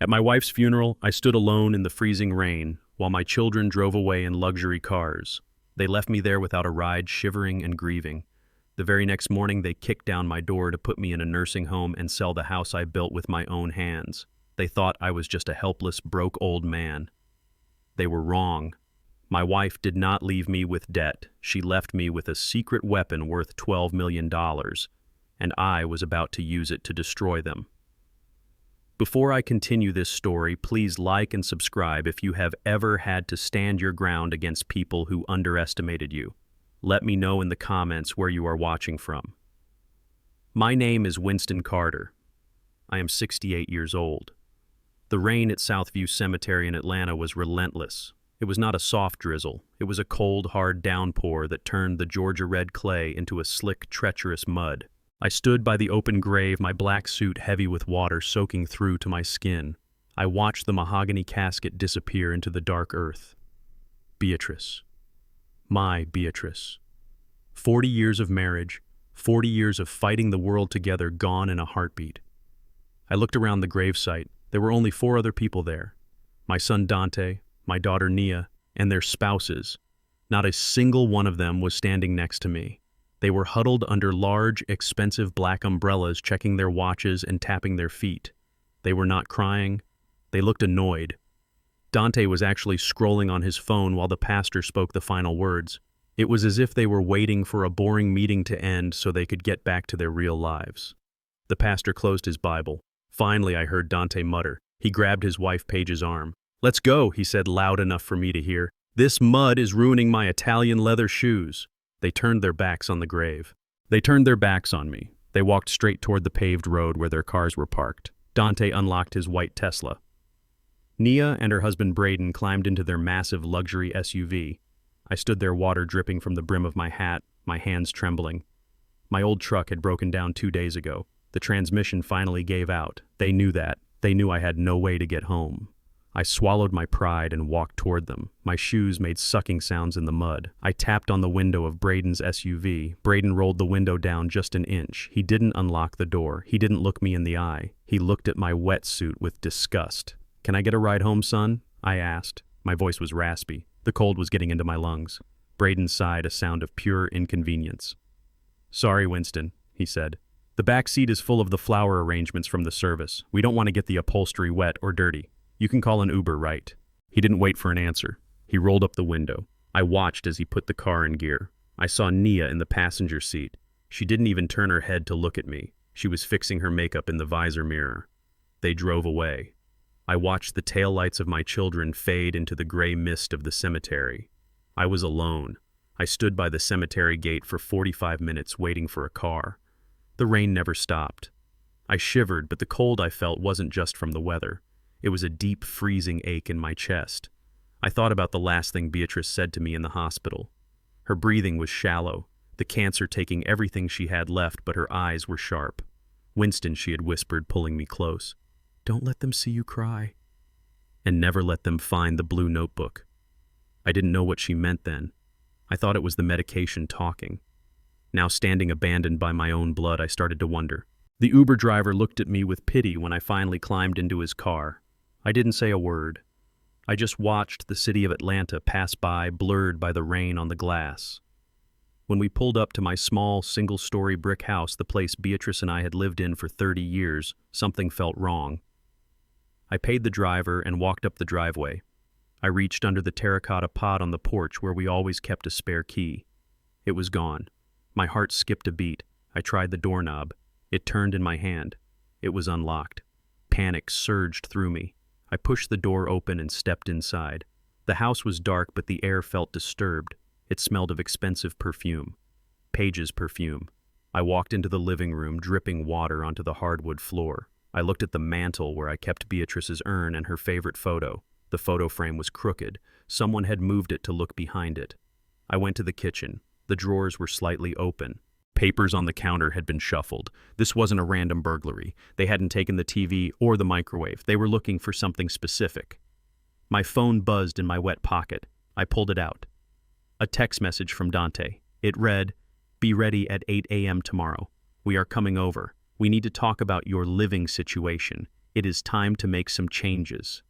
At my wife's funeral, I stood alone in the freezing rain while my children drove away in luxury cars. They left me there without a ride, shivering and grieving. The very next morning, they kicked down my door to put me in a nursing home and sell the house I built with my own hands. They thought I was just a helpless, broke old man. They were wrong. My wife did not leave me with debt. She left me with a secret weapon worth $12 million, and I was about to use it to destroy them. Before I continue this story, please like and subscribe if you have ever had to stand your ground against people who underestimated you. Let me know in the comments where you are watching from. My name is Winston Carter. I am 68 years old. The rain at Southview Cemetery in Atlanta was relentless. It was not a soft drizzle. It was a cold, hard downpour that turned the Georgia red clay into a slick, treacherous mud. I stood by the open grave, my black suit heavy with water soaking through to my skin. I watched the mahogany casket disappear into the dark earth. Beatrice. My Beatrice. 40 years of marriage, 40 years of fighting the world together, gone in a heartbeat. I looked around the gravesite. There were only 4 other people there. My son Dante, my daughter Nia, and their spouses. Not a single one of them was standing next to me. They were huddled under large, expensive black umbrellas, checking their watches and tapping their feet. They were not crying. They looked annoyed. Dante was actually scrolling on his phone while the pastor spoke the final words. It was as if they were waiting for a boring meeting to end so they could get back to their real lives. The pastor closed his Bible. Finally, I heard Dante mutter. He grabbed his wife Paige's arm. "Let's go," he said loud enough for me to hear. "This mud is ruining my Italian leather shoes." They turned their backs on the grave. They turned their backs on me. They walked straight toward the paved road where their cars were parked. Dante unlocked his white Tesla. Nia and her husband Braden climbed into their massive luxury SUV. I stood there, water dripping from the brim of my hat, my hands trembling. My old truck had broken down 2 days ago. The transmission finally gave out. They knew that. They knew I had no way to get home. I swallowed my pride and walked toward them. My shoes made sucking sounds in the mud. I tapped on the window of Braden's SUV. Braden rolled the window down just an inch. He didn't unlock the door. He didn't look me in the eye. He looked at my wetsuit with disgust. "Can I get a ride home, son?" I asked. My voice was raspy. The cold was getting into my lungs. Braden sighed, a sound of pure inconvenience. "Sorry, Winston," he said. "The back seat is full of the flower arrangements from the service. We don't want to get the upholstery wet or dirty. You can call an Uber, right?" He didn't wait for an answer. He rolled up the window. I watched as he put the car in gear. I saw Nia in the passenger seat. She didn't even turn her head to look at me. She was fixing her makeup in the visor mirror. They drove away. I watched the taillights of my children fade into the gray mist of the cemetery. I was alone. I stood by the cemetery gate for 45 minutes waiting for a car. The rain never stopped. I shivered, but the cold I felt wasn't just from the weather. It was a deep, freezing ache in my chest. I thought about the last thing Beatrice said to me in the hospital. Her breathing was shallow, the cancer taking everything she had left, but her eyes were sharp. "Winston," she had whispered, pulling me close. "Don't let them see you cry. And never let them find the blue notebook." I didn't know what she meant then. I thought it was the medication talking. Now standing abandoned by my own blood, I started to wonder. The Uber driver looked at me with pity when I finally climbed into his car. I didn't say a word. I just watched the city of Atlanta pass by, blurred by the rain on the glass. When we pulled up to my small, single-story brick house, the place Beatrice and I had lived in for 30 years, something felt wrong. I paid the driver and walked up the driveway. I reached under the terracotta pot on the porch where we always kept a spare key. It was gone. My heart skipped a beat. I tried the doorknob. It turned in my hand. It was unlocked. Panic surged through me. I pushed the door open and stepped inside. The house was dark, but the air felt disturbed. It smelled of expensive perfume. Paige's perfume. I walked into the living room, dripping water onto the hardwood floor. I looked at the mantel where I kept Beatrice's urn and her favorite photo. The photo frame was crooked. Someone had moved it to look behind it. I went to the kitchen. The drawers were slightly open. Papers on the counter had been shuffled. This wasn't a random burglary. They hadn't taken the TV or the microwave. They were looking for something specific. My phone buzzed in my wet pocket. I pulled it out. A text message from Dante. It read, "Be ready at 8 a.m. tomorrow. We are coming over. We need to talk about your living situation. It is time to make some changes.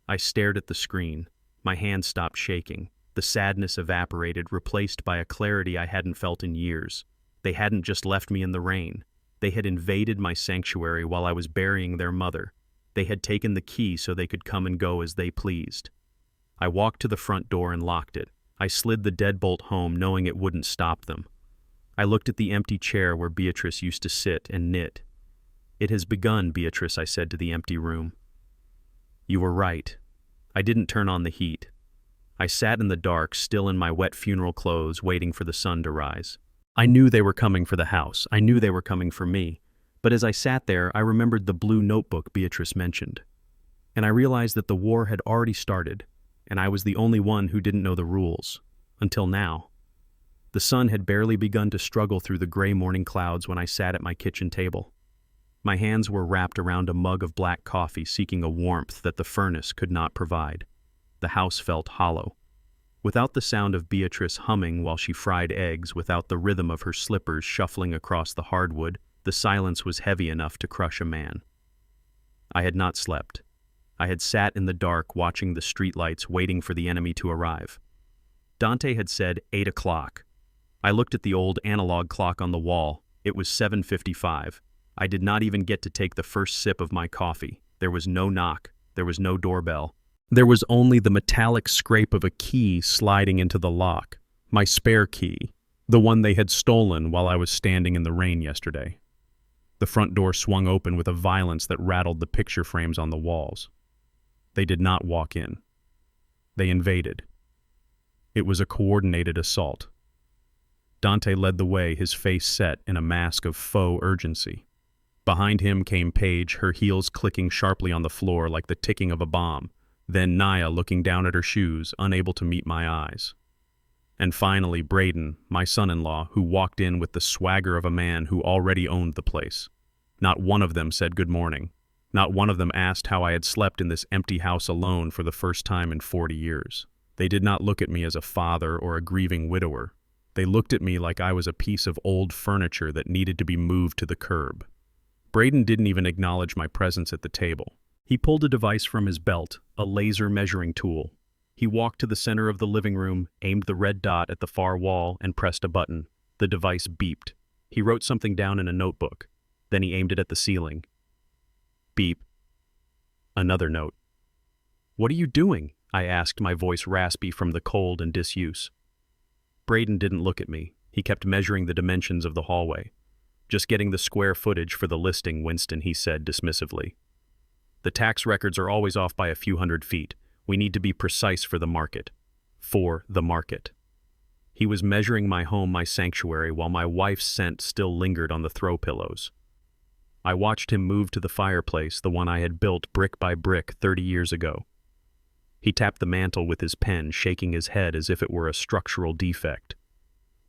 I stared at the screen. My hand stopped shaking. The sadness evaporated, replaced by a clarity I hadn't felt in years. They hadn't just left me in the rain. They had invaded my sanctuary while I was burying their mother. They had taken the key so they could come and go as they pleased. I walked to the front door and locked it. I slid the deadbolt home, knowing it wouldn't stop them. I looked at the empty chair where Beatrice used to sit and knit. "It has begun, Beatrice," I said to the empty room. "You were right. I didn't turn on the heat." I sat in the dark, still in my wet funeral clothes, waiting for the sun to rise. I knew they were coming for the house. I knew they were coming for me. But as I sat there, I remembered the blue notebook Beatrice mentioned. And I realized that the war had already started, and I was the only one who didn't know the rules. Until now. The sun had barely begun to struggle through the gray morning clouds when I sat at my kitchen table. My hands were wrapped around a mug of black coffee, seeking a warmth that the furnace could not provide. The house felt hollow. Without the sound of Beatrice humming while she fried eggs, without the rhythm of her slippers shuffling across the hardwood, the silence was heavy enough to crush a man. I had not slept. I had sat in the dark watching the streetlights, waiting for the enemy to arrive. Dante had said 8 o'clock. I looked at the old analog clock on the wall. It was 7:55. I did not even get to take the first sip of my coffee. There was no knock. There was no doorbell. There was only the metallic scrape of a key sliding into the lock. My spare key. The one they had stolen while I was standing in the rain yesterday. The front door swung open with a violence that rattled the picture frames on the walls. They did not walk in. They invaded. It was a coordinated assault. Dante led the way, his face set in a mask of faux urgency. Behind him came Paige, her heels clicking sharply on the floor like the ticking of a bomb. Then Naya, looking down at her shoes, unable to meet my eyes. And finally, Braden, my son-in-law, who walked in with the swagger of a man who already owned the place. Not one of them said good morning. Not one of them asked how I had slept in this empty house alone for the first time in 40 years. They did not look at me as a father or a grieving widower. They looked at me like I was a piece of old furniture that needed to be moved to the curb. Braden didn't even acknowledge my presence at the table. He pulled a device from his belt, a laser measuring tool. He walked to the center of the living room, aimed the red dot at the far wall, and pressed a button. The device beeped. He wrote something down in a notebook. Then he aimed it at the ceiling. Beep. Another note. "What are you doing?" I asked, my voice raspy from the cold and disuse. Braden didn't look at me. He kept measuring the dimensions of the hallway. "Just getting the square footage for the listing, Winston," he said dismissively. "The tax records are always off by a few hundred feet. We need to be precise for the market." For the market. He was measuring my home, my sanctuary, while my wife's scent still lingered on the throw pillows. I watched him move to the fireplace, the one I had built brick by brick 30 years ago. He tapped the mantel with his pen, shaking his head as if it were a structural defect.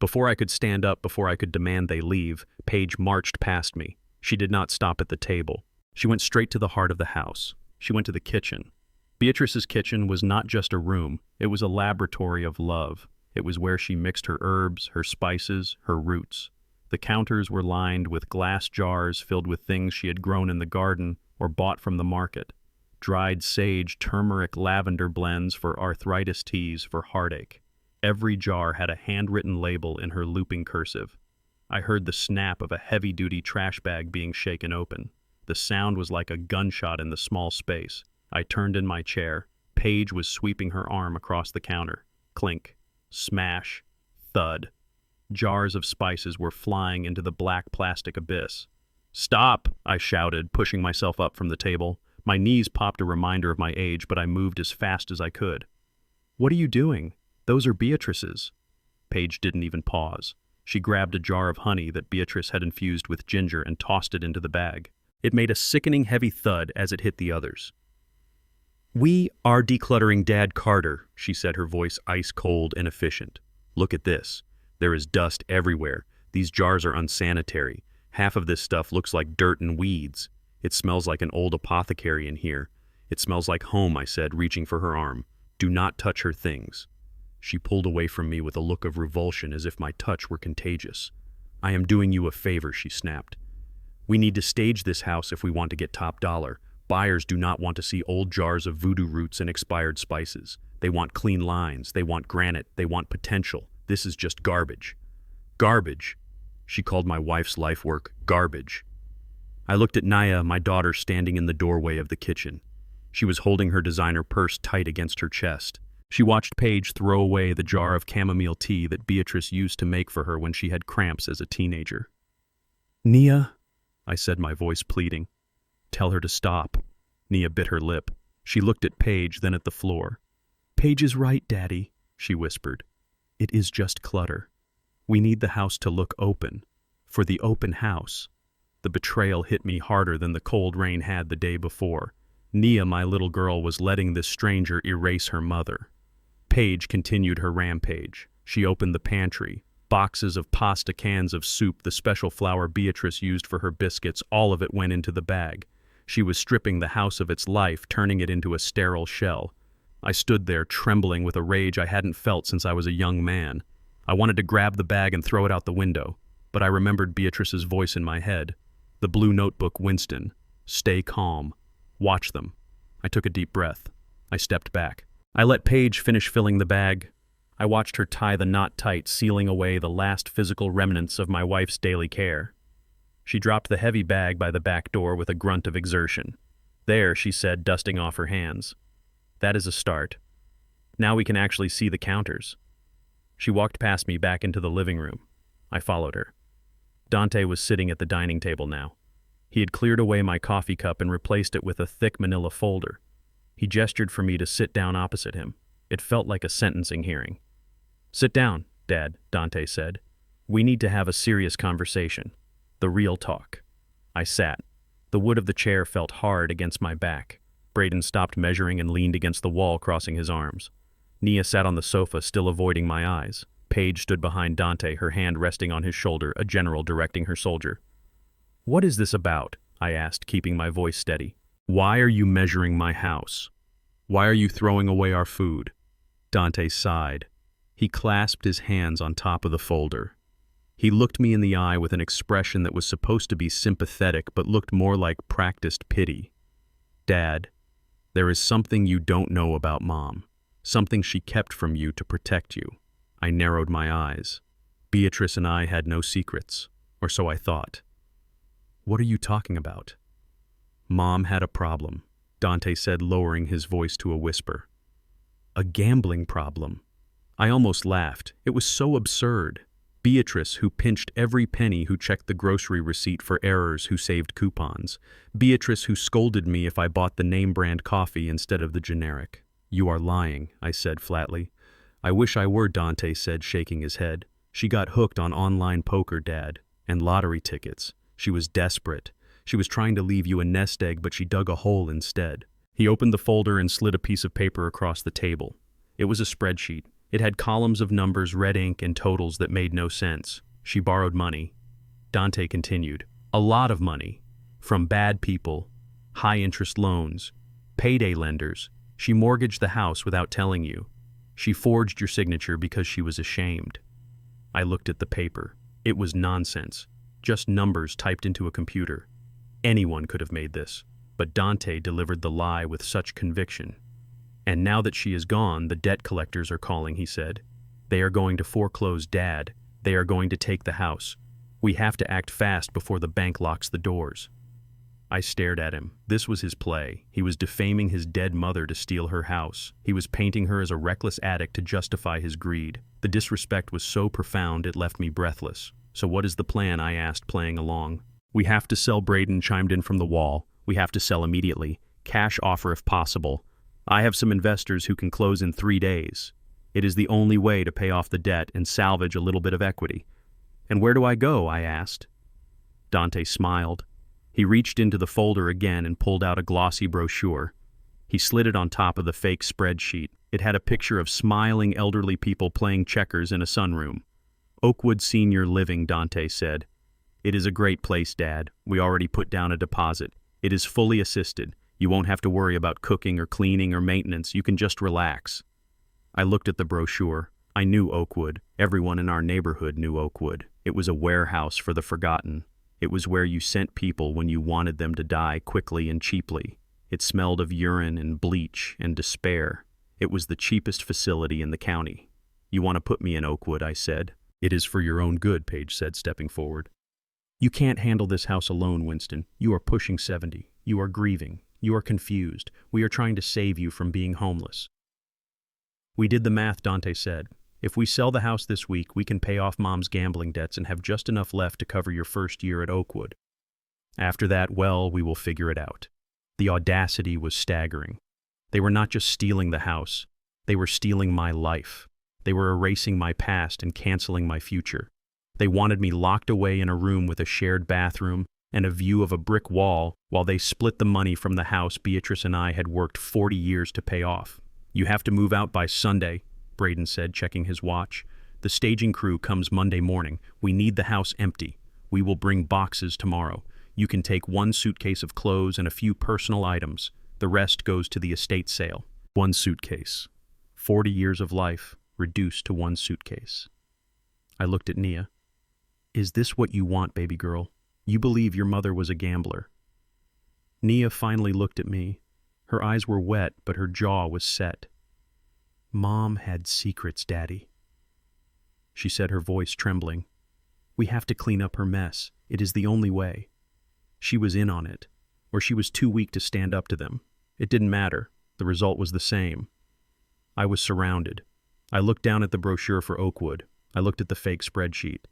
Before I could stand up, before I could demand they leave, Paige marched past me. She did not stop at the table. She went straight to the heart of the house. She went to the kitchen. Beatrice's kitchen was not just a room. It was a laboratory of love. It was where she mixed her herbs, her spices, her roots. The counters were lined with glass jars filled with things she had grown in the garden or bought from the market. Dried sage, turmeric, lavender blends for arthritis teas for heartache. Every jar had a handwritten label in her looping cursive. I heard the snap of a heavy-duty trash bag being shaken open. The sound was like a gunshot in the small space. I turned in my chair. Paige was sweeping her arm across the counter. Clink, smash, thud. Jars of spices were flying into the black plastic abyss. "Stop!" I shouted, pushing myself up from the table. My knees popped a reminder of my age, but I moved as fast as I could. "What are you doing? Those are Beatrice's." Paige didn't even pause. She grabbed a jar of honey that Beatrice had infused with ginger and tossed it into the bag. It made a sickening heavy thud as it hit the others. "We are decluttering Dad Carter," she said, her voice ice-cold and efficient. "Look at this. There is dust everywhere. These jars are unsanitary. Half of this stuff looks like dirt and weeds. It smells like an old apothecary in here. It smells like home," I said, reaching for her arm. "Do not touch her things." She pulled away from me with a look of revulsion as if my touch were contagious. "I am doing you a favor," she snapped. "We need to stage this house if we want to get top dollar. Buyers do not want to see old jars of voodoo roots and expired spices. They want clean lines, they want granite, they want potential. This is just garbage. Garbage. She called my wife's life work garbage. I looked at Naya, my daughter, standing in the doorway of the kitchen. She was holding her designer purse tight against her chest. She watched Paige throw away the jar of chamomile tea that Beatrice used to make for her when she had cramps as a teenager. "Nia," I said, my voice pleading. "Tell her to stop." Nia bit her lip. She looked at Paige, then at the floor. "Paige is right, Daddy," she whispered. "It is just clutter. We need the house to look open. For the open house." The betrayal hit me harder than the cold rain had the day before. Nia, my little girl, was letting this stranger erase her mother. Paige continued her rampage. She opened the pantry. Boxes of pasta, cans of soup, the special flour Beatrice used for her biscuits, all of it went into the bag. She was stripping the house of its life, turning it into a sterile shell. I stood there, trembling with a rage I hadn't felt since I was a young man. I wanted to grab the bag and throw it out the window, but I remembered Beatrice's voice in my head. The blue notebook, Winston. Stay calm. Watch them. I took a deep breath. I stepped back. I let Paige finish filling the bag. I watched her tie the knot tight, sealing away the last physical remnants of my wife's daily care. She dropped the heavy bag by the back door with a grunt of exertion. "There," she said, dusting off her hands. "That is a start. Now we can actually see the counters." She walked past me back into the living room. I followed her. Dante was sitting at the dining table now. He had cleared away my coffee cup and replaced it with a thick manila folder. He gestured for me to sit down opposite him. It felt like a sentencing hearing. "Sit down, Dad," Dante said. "We need to have a serious conversation. The real talk." I sat. The wood of the chair felt hard against my back. Braden stopped measuring and leaned against the wall, crossing his arms. Nia sat on the sofa, still avoiding my eyes. Paige stood behind Dante, her hand resting on his shoulder, a general directing her soldier. "What is this about?" I asked, keeping my voice steady. "Why are you measuring my house? Why are you throwing away our food?" Dante sighed. He clasped his hands on top of the folder. He looked me in the eye with an expression that was supposed to be sympathetic but looked more like practiced pity. "Dad, there is something you don't know about Mom. Something she kept from you to protect you." I narrowed my eyes. Beatrice and I had no secrets, or so I thought. "What are you talking about?" "Mom had a problem," Dante said, lowering his voice to a whisper. "A gambling problem." I almost laughed. It was so absurd. Beatrice, who pinched every penny, who checked the grocery receipt for errors, who saved coupons. Beatrice, who scolded me if I bought the name-brand coffee instead of the generic. "You are lying," I said flatly. "I wish I were," Dante said, shaking his head. "She got hooked on online poker, Dad, and lottery tickets. She was desperate. She was trying to leave you a nest egg, but she dug a hole instead." He opened the folder and slid a piece of paper across the table. It was a spreadsheet. It had columns of numbers, red ink, and totals that made no sense. She borrowed money. Dante continued. "A lot of money. From bad people, high-interest loans, payday lenders. She mortgaged the house without telling you. She forged your signature because she was ashamed." I looked at the paper. It was nonsense. Just numbers typed into a computer. Anyone could have made this, but Dante delivered the lie with such conviction. "And now that she is gone, the debt collectors are calling," he said. "They are going to foreclose Dad. They are going to take the house. We have to act fast before the bank locks the doors." I stared at him. This was his play. He was defaming his dead mother to steal her house. He was painting her as a reckless addict to justify his greed. The disrespect was so profound it left me breathless. "So what is the plan?" I asked, playing along. "We have to sell," Braden chimed in from the wall. "We have to sell immediately. Cash offer if possible. I have some investors who can close in 3 days. It is the only way to pay off the debt and salvage a little bit of equity." "And where do I go?" I asked. Dante smiled. He reached into the folder again and pulled out a glossy brochure. He slid it on top of the fake spreadsheet. It had a picture of smiling elderly people playing checkers in a sunroom. "Oakwood Senior Living," Dante said. "It is a great place, Dad. We already put down a deposit. It is fully assisted. You won't have to worry about cooking or cleaning or maintenance. You can just relax." I looked at the brochure. I knew Oakwood. Everyone in our neighborhood knew Oakwood. It was a warehouse for the forgotten. It was where you sent people when you wanted them to die quickly and cheaply. It smelled of urine and bleach and despair. It was the cheapest facility in the county. "You want to put me in Oakwood," I said. "It is for your own good," Paige said, stepping forward. "You can't handle this house alone, Winston. You are pushing 70. You are grieving. You are confused. We are trying to save you from being homeless." "We did the math," Dante said. "If we sell the house this week, we can pay off Mom's gambling debts and have just enough left to cover your first year at Oakwood. After that, well, we will figure it out." The audacity was staggering. They were not just stealing the house. They were stealing my life. They were erasing my past and canceling my future. They wanted me locked away in a room with a shared bathroom and a view of a brick wall while they split the money from the house Beatrice and I had worked 40 years to pay off. "You have to move out by Sunday," Braden said, checking his watch. "The staging crew comes Monday morning. We need the house empty. We will bring boxes tomorrow. You can take one suitcase of clothes and a few personal items. The rest goes to the estate sale." One suitcase. 40 years of life reduced to one suitcase. I looked at Nia. "Is this what you want, baby girl? You believe your mother was a gambler." Nia finally looked at me. Her eyes were wet, but her jaw was set. "Mom had secrets, Daddy," she said, her voice trembling. "We have to clean up her mess. It is the only way." She was in on it, or she was too weak to stand up to them. It didn't matter. The result was the same. I was surrounded. I looked down at the brochure for Oakwood. I looked at the fake spreadsheet.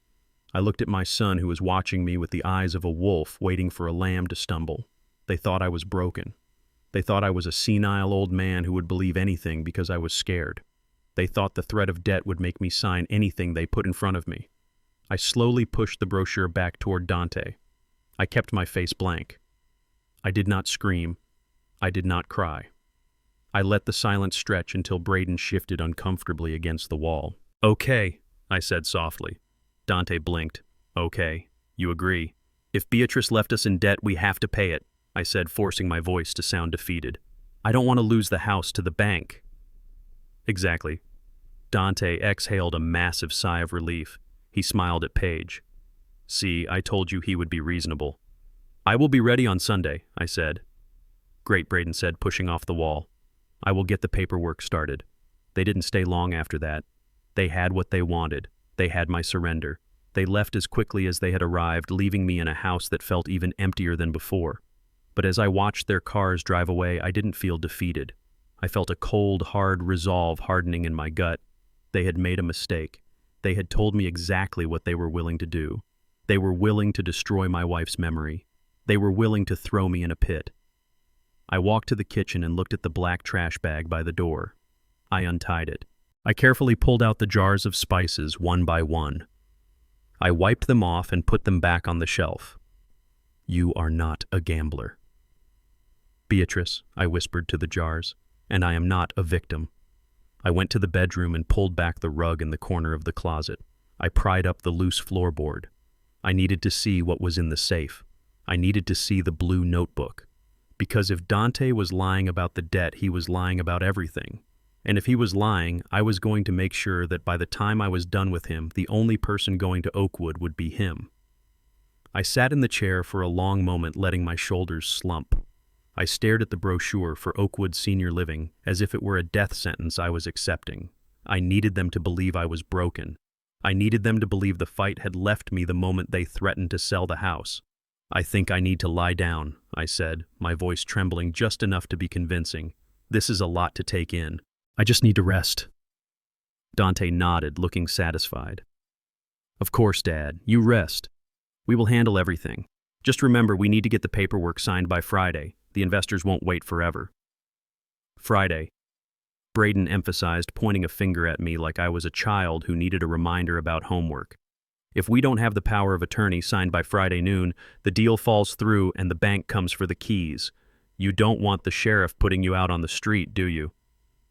I looked at my son, who was watching me with the eyes of a wolf waiting for a lamb to stumble. They thought I was broken. They thought I was a senile old man who would believe anything because I was scared. They thought the threat of debt would make me sign anything they put in front of me. I slowly pushed the brochure back toward Dante. I kept my face blank. I did not scream. I did not cry. I let the silence stretch until Braden shifted uncomfortably against the wall. "Okay," I said softly. Dante blinked. "Okay, you agree. If Beatrice left us in debt, we have to pay it," I said, forcing my voice to sound defeated. "I don't want to lose the house to the bank." "Exactly." Dante exhaled a massive sigh of relief. He smiled at Paige. "See, I told you he would be reasonable." "I will be ready on Sunday," I said. "Great," Braden said, pushing off the wall. "I will get the paperwork started." They didn't stay long after that. They had what they wanted. They had my surrender. They left as quickly as they had arrived, leaving me in a house that felt even emptier than before. But as I watched their cars drive away, I didn't feel defeated. I felt a cold, hard resolve hardening in my gut. They had made a mistake. They had told me exactly what they were willing to do. They were willing to destroy my wife's memory. They were willing to throw me in a pit. I walked to the kitchen and looked at the black trash bag by the door. I untied it. I carefully pulled out the jars of spices one by one. I wiped them off and put them back on the shelf. "You are not a gambler, Beatrice," I whispered to the jars, "and I am not a victim." I went to the bedroom and pulled back the rug in the corner of the closet. I pried up the loose floorboard. I needed to see what was in the safe. I needed to see the blue notebook. Because if Dante was lying about the debt, he was lying about everything. And if he was lying, I was going to make sure that by the time I was done with him, the only person going to Oakwood would be him. I sat in the chair for a long moment, letting my shoulders slump. I stared at the brochure for Oakwood Senior Living as if it were a death sentence I was accepting. I needed them to believe I was broken. I needed them to believe the fight had left me the moment they threatened to sell the house. "I think I need to lie down," I said, my voice trembling just enough to be convincing. "This is a lot to take in. I just need to rest." Dante nodded, looking satisfied. "Of course, Dad. You rest. We will handle everything. Just remember, we need to get the paperwork signed by Friday. The investors won't wait forever." "Friday," Braden emphasized, pointing a finger at me like I was a child who needed a reminder about homework. "If we don't have the power of attorney signed by Friday noon, the deal falls through and the bank comes for the keys. You don't want the sheriff putting you out on the street, do you?"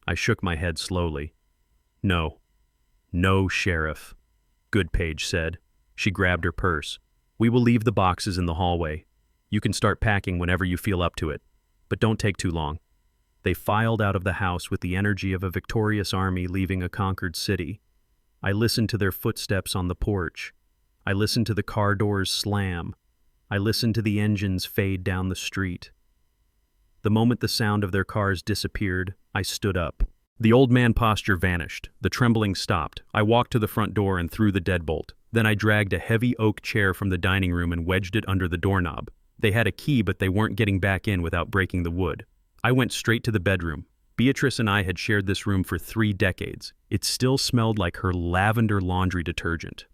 I shook my head slowly. "No. No sheriff," Good Paige said. She grabbed her purse. "We will leave the boxes in the hallway. You can start packing whenever you feel up to it. But don't take too long." They filed out of the house with the energy of a victorious army leaving a conquered city. I listened to their footsteps on the porch. I listened to the car doors slam. I listened to the engines fade down the street. The moment the sound of their cars disappeared, I stood up. The old man posture vanished. The trembling stopped. I walked to the front door and threw the deadbolt. Then I dragged a heavy oak chair from the dining room and wedged it under the doorknob. They had a key, but they weren't getting back in without breaking the wood. I went straight to the bedroom. Beatrice and I had shared this room for 3 decades. It still smelled like her lavender laundry detergent.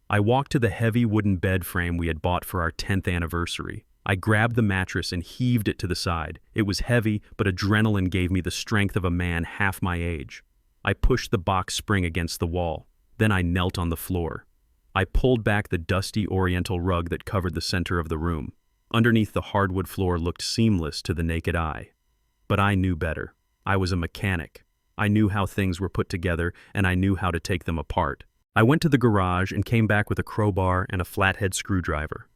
I walked to the heavy wooden bed frame we had bought for our 10th anniversary. I grabbed the mattress and heaved it to the side. It was heavy, but adrenaline gave me the strength of a man half my age. I pushed the box spring against the wall. Then I knelt on the floor. I pulled back the dusty oriental rug that covered the center of the room. Underneath, the hardwood floor looked seamless to the naked eye. But I knew better. I was a mechanic. I knew how things were put together, and I knew how to take them apart. I went to the garage and came back with a crowbar and a flathead screwdriver.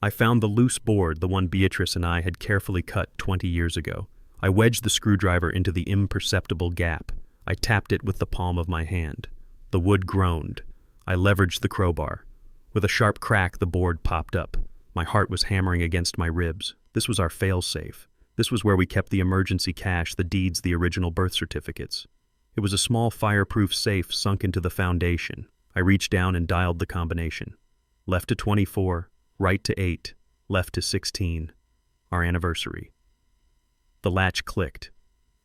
I found the loose board, the one Beatrice and I had carefully cut 20 years ago. I wedged the screwdriver into the imperceptible gap. I tapped it with the palm of my hand. The wood groaned. I leveraged the crowbar. With a sharp crack, the board popped up. My heart was hammering against my ribs. This was our fail-safe. This was where we kept the emergency cash, the deeds, the original birth certificates. It was a small fireproof safe sunk into the foundation. I reached down and dialed the combination. Left to 24, right to 8, left to 16. Our anniversary. The latch clicked.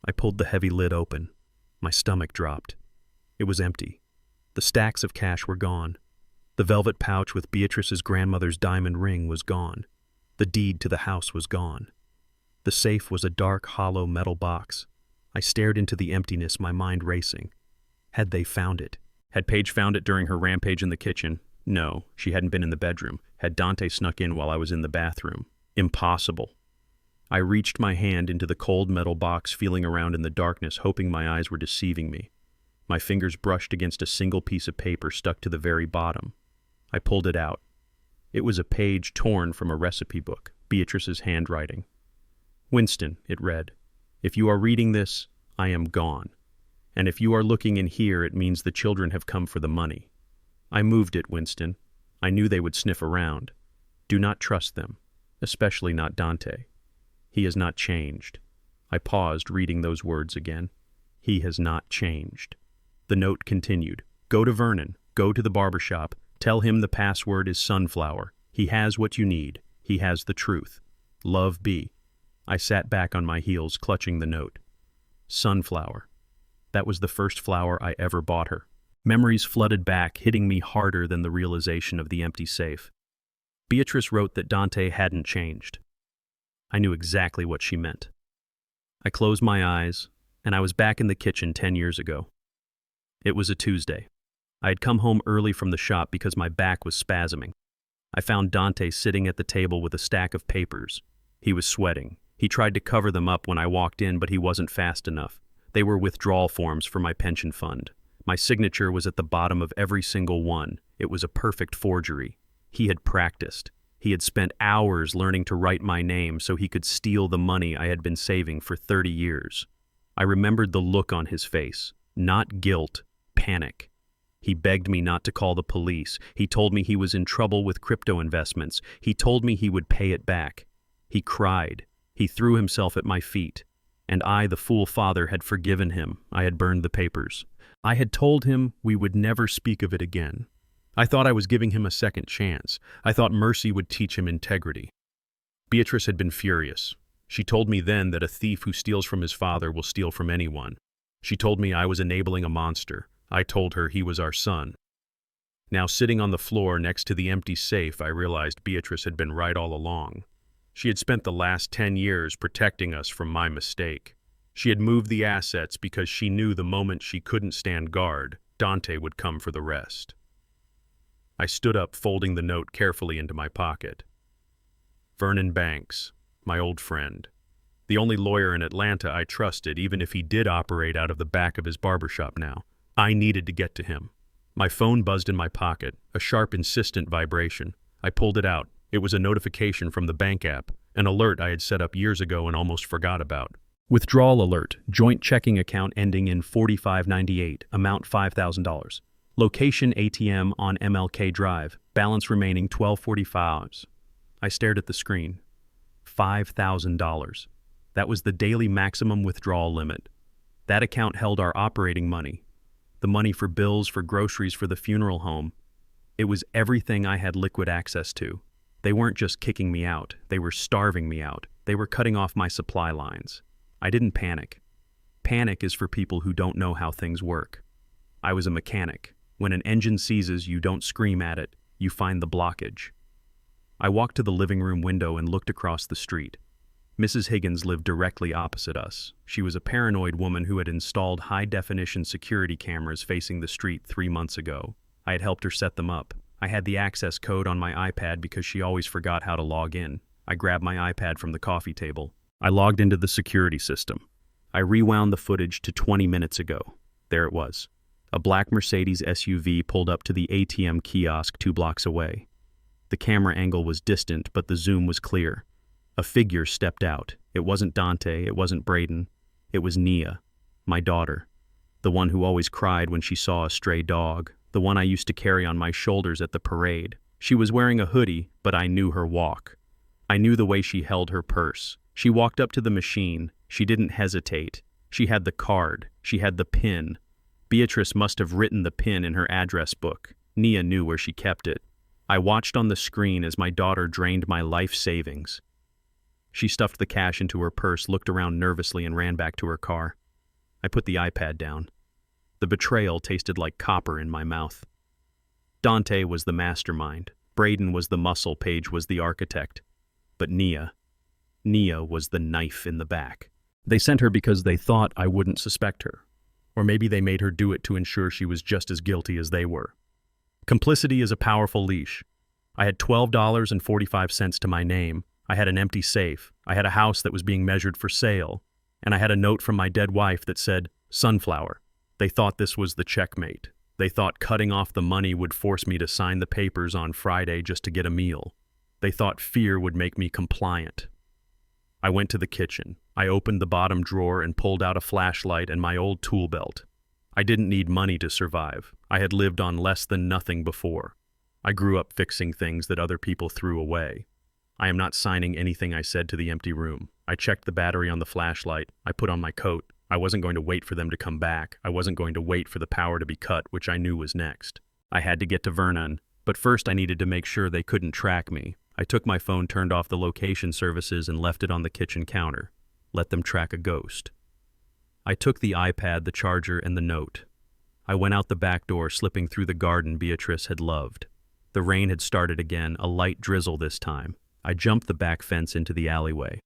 I pulled the heavy lid open. My stomach dropped. It was empty. The stacks of cash were gone. The velvet pouch with Beatrice's grandmother's diamond ring was gone. The deed to the house was gone. The safe was a dark, hollow metal box. I stared into the emptiness, my mind racing. Had they found it? Had Paige found it during her rampage in the kitchen? No, she hadn't been in the bedroom. Had Dante snuck in while I was in the bathroom? Impossible. I reached my hand into the cold metal box, feeling around in the darkness, hoping my eyes were deceiving me. My fingers brushed against a single piece of paper stuck to the very bottom. I pulled it out. It was a page torn from a recipe book, Beatrice's handwriting. Winston, it read, if you are reading this, I am gone. And if you are looking in here, it means the children have come for the money. I moved it, Winston. I knew they would sniff around. Do not trust them, especially not Dante. He has not changed. I paused, reading those words again. He has not changed. The note continued. Go to Vernon. Go to the barbershop. Tell him the password is sunflower. He has what you need. He has the truth. Love, B. I sat back on my heels, clutching the note. Sunflower. That was the first flower I ever bought her. Memories flooded back, hitting me harder than the realization of the empty safe. Beatrice wrote that Dante hadn't changed. I knew exactly what she meant. I closed my eyes, and I was back in the kitchen 10 years ago. It was a Tuesday. I had come home early from the shop because my back was spasming. I found Dante sitting at the table with a stack of papers. He was sweating. He tried to cover them up when I walked in, but he wasn't fast enough. They were withdrawal forms for my pension fund. My signature was at the bottom of every single one. It was a perfect forgery. He had practiced. He had spent hours learning to write my name so he could steal the money I had been saving for 30 years. I remembered the look on his face. Not guilt, panic. He begged me not to call the police. He told me he was in trouble with crypto investments. He told me he would pay it back. He cried. He threw himself at my feet. And I, the fool father, had forgiven him. I had burned the papers. I had told him we would never speak of it again. I thought I was giving him a second chance. I thought mercy would teach him integrity. Beatrice had been furious. She told me then that a thief who steals from his father will steal from anyone. She told me I was enabling a monster. I told her he was our son. Now, sitting on the floor next to the empty safe, I realized Beatrice had been right all along. She had spent the last 10 years protecting us from my mistake. She had moved the assets because she knew the moment she couldn't stand guard, Dante would come for the rest. I stood up, folding the note carefully into my pocket. Vernon Banks, my old friend. The only lawyer in Atlanta I trusted, even if he did operate out of the back of his barbershop now. I needed to get to him. My phone buzzed in my pocket, a sharp, insistent vibration. I pulled it out. It was a notification from the bank app, an alert I had set up years ago and almost forgot about. Withdrawal alert, joint checking account ending in 4598, amount $5,000. Location ATM on MLK Drive, balance remaining $12.45. I stared at the screen. $5,000. That was the daily maximum withdrawal limit. That account held our operating money, the money for bills, for groceries, for the funeral home. It was everything I had liquid access to. They weren't just kicking me out, they were starving me out. They were cutting off my supply lines. I didn't panic. Panic is for people who don't know how things work. I was a mechanic. When an engine seizes, you don't scream at it, you find the blockage. I walked to the living room window and looked across the street. Mrs. Higgins lived directly opposite us. She was a paranoid woman who had installed high-definition security cameras facing the street 3 months ago. I had helped her set them up. I had the access code on my iPad because she always forgot how to log in. I grabbed my iPad from the coffee table. I logged into the security system. I rewound the footage to 20 minutes ago. There it was. A black Mercedes SUV pulled up to the ATM kiosk 2 blocks away. The camera angle was distant, but the zoom was clear. A figure stepped out. It wasn't Dante, it wasn't Braden. It was Nia, my daughter. The one who always cried when she saw a stray dog. The one I used to carry on my shoulders at the parade. She was wearing a hoodie, but I knew her walk. I knew the way she held her purse. She walked up to the machine. She didn't hesitate. She had the card. She had the PIN. Beatrice must have written the PIN in her address book. Nia knew where she kept it. I watched on the screen as my daughter drained my life savings. She stuffed the cash into her purse, looked around nervously, and ran back to her car. I put the iPad down. The betrayal tasted like copper in my mouth. Dante was the mastermind. Braden was the muscle. Paige was the architect. But Nia was the knife in the back. They sent her because they thought I wouldn't suspect her. Or maybe they made her do it to ensure she was just as guilty as they were. Complicity is a powerful leash. I had $12.45 to my name. I had an empty safe. I had a house that was being measured for sale. And I had a note from my dead wife that said, "Sunflower." They thought this was the checkmate. They thought cutting off the money would force me to sign the papers on Friday just to get a meal. They thought fear would make me compliant. I went to the kitchen. I opened the bottom drawer and pulled out a flashlight and my old tool belt. I didn't need money to survive. I had lived on less than nothing before. I grew up fixing things that other people threw away. I am not signing anything I said to the empty room. I checked the battery on the flashlight. I put on my coat. I wasn't going to wait for them to come back. I wasn't going to wait for the power to be cut, which I knew was next. I had to get to Vernon, but first I needed to make sure they couldn't track me. I took my phone, turned off the location services, and left it on the kitchen counter. Let them track a ghost. I took the iPad, the charger, and the note. I went out the back door, slipping through the garden Beatrice had loved. The rain had started again, a light drizzle this time. I jumped the back fence into the alleyway.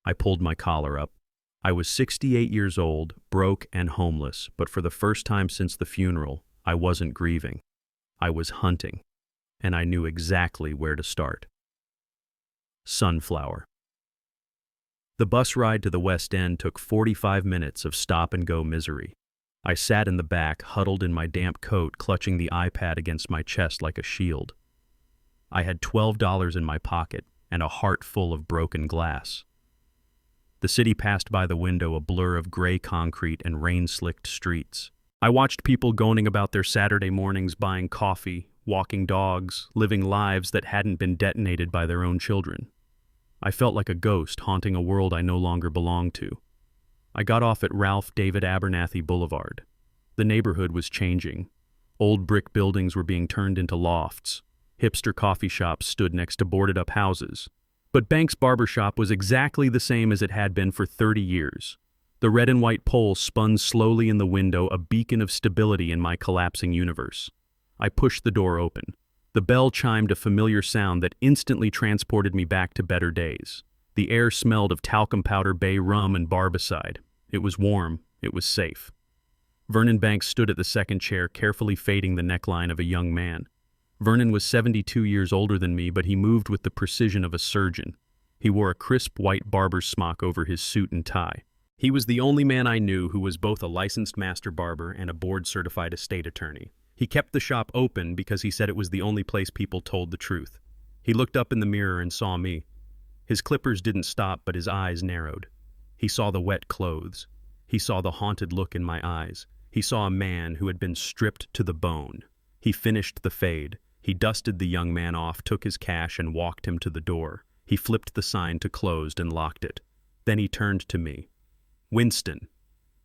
I pulled my collar up. I was 68 years old, broke and homeless, but for the first time since the funeral, I wasn't grieving. I was hunting, and I knew exactly where to start. Sunflower. The bus ride to the West End took 45 minutes of stop-and-go misery. I sat in the back, huddled in my damp coat, clutching the iPad against my chest like a shield. I had $12 in my pocket and a heart full of broken glass. The city passed by the window, a blur of gray concrete and rain-slicked streets. I watched people going about their Saturday mornings, buying coffee, walking dogs, living lives that hadn't been detonated by their own children. I felt like a ghost haunting a world I no longer belonged to. I got off at Ralph David Abernathy Boulevard. The neighborhood was changing. Old brick buildings were being turned into lofts. Hipster coffee shops stood next to boarded-up houses. But Banks' barbershop was exactly the same as it had been for 30 years. The red and white pole spun slowly in the window, a beacon of stability in my collapsing universe. I pushed the door open. The bell chimed a familiar sound that instantly transported me back to better days. The air smelled of talcum powder, bay rum, and barbicide. It was warm. It was safe. Vernon Banks stood at the second chair, carefully fading the neckline of a young man. Vernon was 72 years older than me, but he moved with the precision of a surgeon. He wore a crisp white barber's smock over his suit and tie. He was the only man I knew who was both a licensed master barber and a board-certified estate attorney. He kept the shop open because he said it was the only place people told the truth. He looked up in the mirror and saw me. His clippers didn't stop, but his eyes narrowed. He saw the wet clothes. He saw the haunted look in my eyes. He saw a man who had been stripped to the bone. He finished the fade. He dusted the young man off, took his cash, and walked him to the door. He flipped the sign to closed and locked it. Then he turned to me. "Winston,"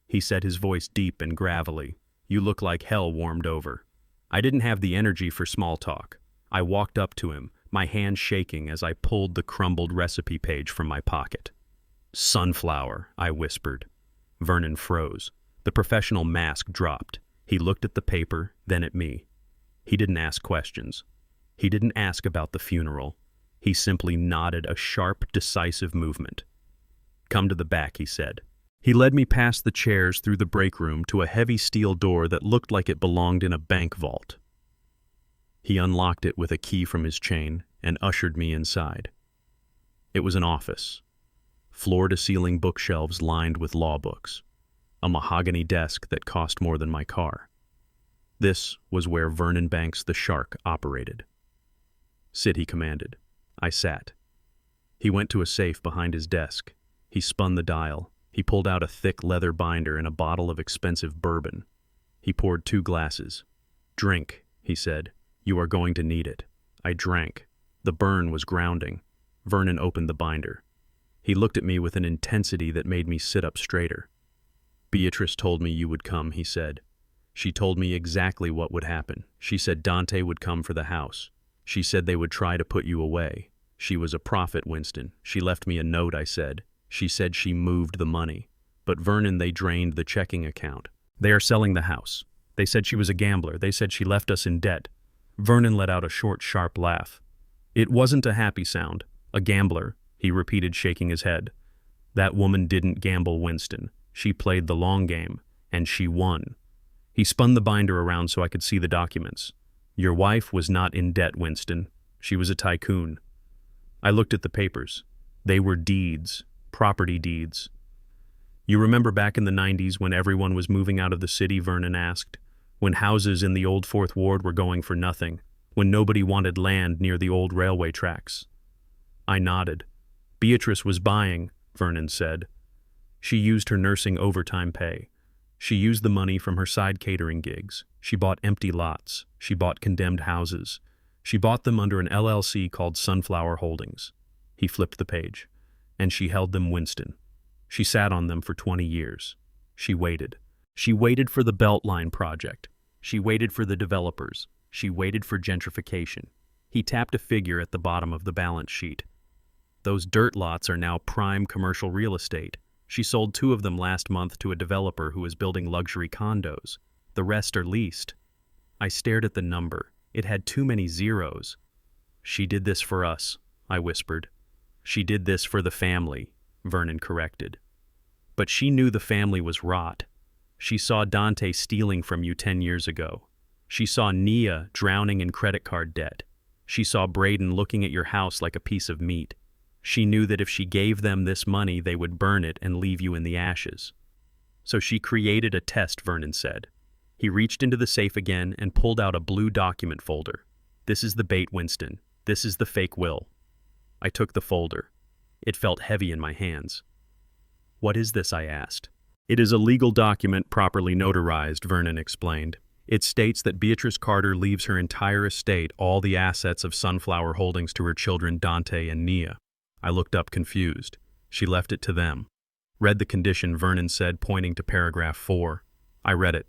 he said, his voice deep and gravelly, "you look like hell warmed over." I didn't have the energy for small talk. I walked up to him, my hand shaking as I pulled the crumbled recipe page from my pocket. "Sunflower," I whispered. Vernon froze. The professional mask dropped. He looked at the paper, then at me. He didn't ask questions. He didn't ask about the funeral. He simply nodded a sharp, decisive movement. "Come to the back," he said. He led me past the chairs through the break room to a heavy steel door that looked like it belonged in a bank vault. He unlocked it with a key from his chain and ushered me inside. It was an office. Floor-to-ceiling bookshelves lined with law books. A mahogany desk that cost more than my car. This was where Vernon Banks the Shark operated. "Sit," he commanded. I sat. He went to a safe behind his desk. He spun the dial. He pulled out a thick leather binder and a bottle of expensive bourbon. He poured 2 glasses. "Drink," he said. "You are going to need it." I drank. The burn was grounding. Vernon opened the binder. He looked at me with an intensity that made me sit up straighter. "Beatrice told me you would come," he said. "She told me exactly what would happen. She said Dante would come for the house. She said they would try to put you away. She was a prophet, Winston. She left me a note," I said. "She said she moved the money. But Vernon, they drained the checking account. They are selling the house. They said she was a gambler. They said she left us in debt." Vernon let out a short, sharp laugh. It wasn't a happy sound. "A gambler," he repeated, shaking his head. "That woman didn't gamble, Winston. She played the long game, and she won." He spun the binder around so I could see the documents. "Your wife was not in debt, Winston. She was a tycoon." I looked at the papers. They were deeds, property deeds. "You remember back in the 90s when everyone was moving out of the city?" Vernon asked. "When houses in the old Fourth Ward were going for nothing, when nobody wanted land near the old railway tracks." I nodded. "Beatrice was buying," Vernon said. "She used her nursing overtime pay. She used the money from her side catering gigs. She bought empty lots. She bought condemned houses. She bought them under an LLC called Sunflower Holdings." He flipped the page. "And she held them, Winston. She sat on them for 20 years. She waited. She waited for the Beltline project. She waited for the developers. She waited for gentrification." He tapped a figure at the bottom of the balance sheet. "Those dirt lots are now prime commercial real estate. She sold 2 of them last month to a developer who is building luxury condos. The rest are leased." I stared at the number. It had too many zeros. "She did this for us," I whispered. "She did this for the family," Vernon corrected. "But she knew the family was rot. She saw Dante stealing from you 10 years ago. She saw Nia drowning in credit card debt. She saw Braden looking at your house like a piece of meat. She knew that if she gave them this money, they would burn it and leave you in the ashes. So she created a test," Vernon said. He reached into the safe again and pulled out a blue document folder. "This is the bait, Winston. This is the fake will." I took the folder. It felt heavy in my hands. "What is this?" I asked. "It is a legal document properly notarized," Vernon explained. "It states that Beatrice Carter leaves her entire estate, all the assets of Sunflower Holdings, to her children Dante and Nia." I looked up confused. "She left it to them." "Read the condition," Vernon said, pointing to paragraph 4. I read it.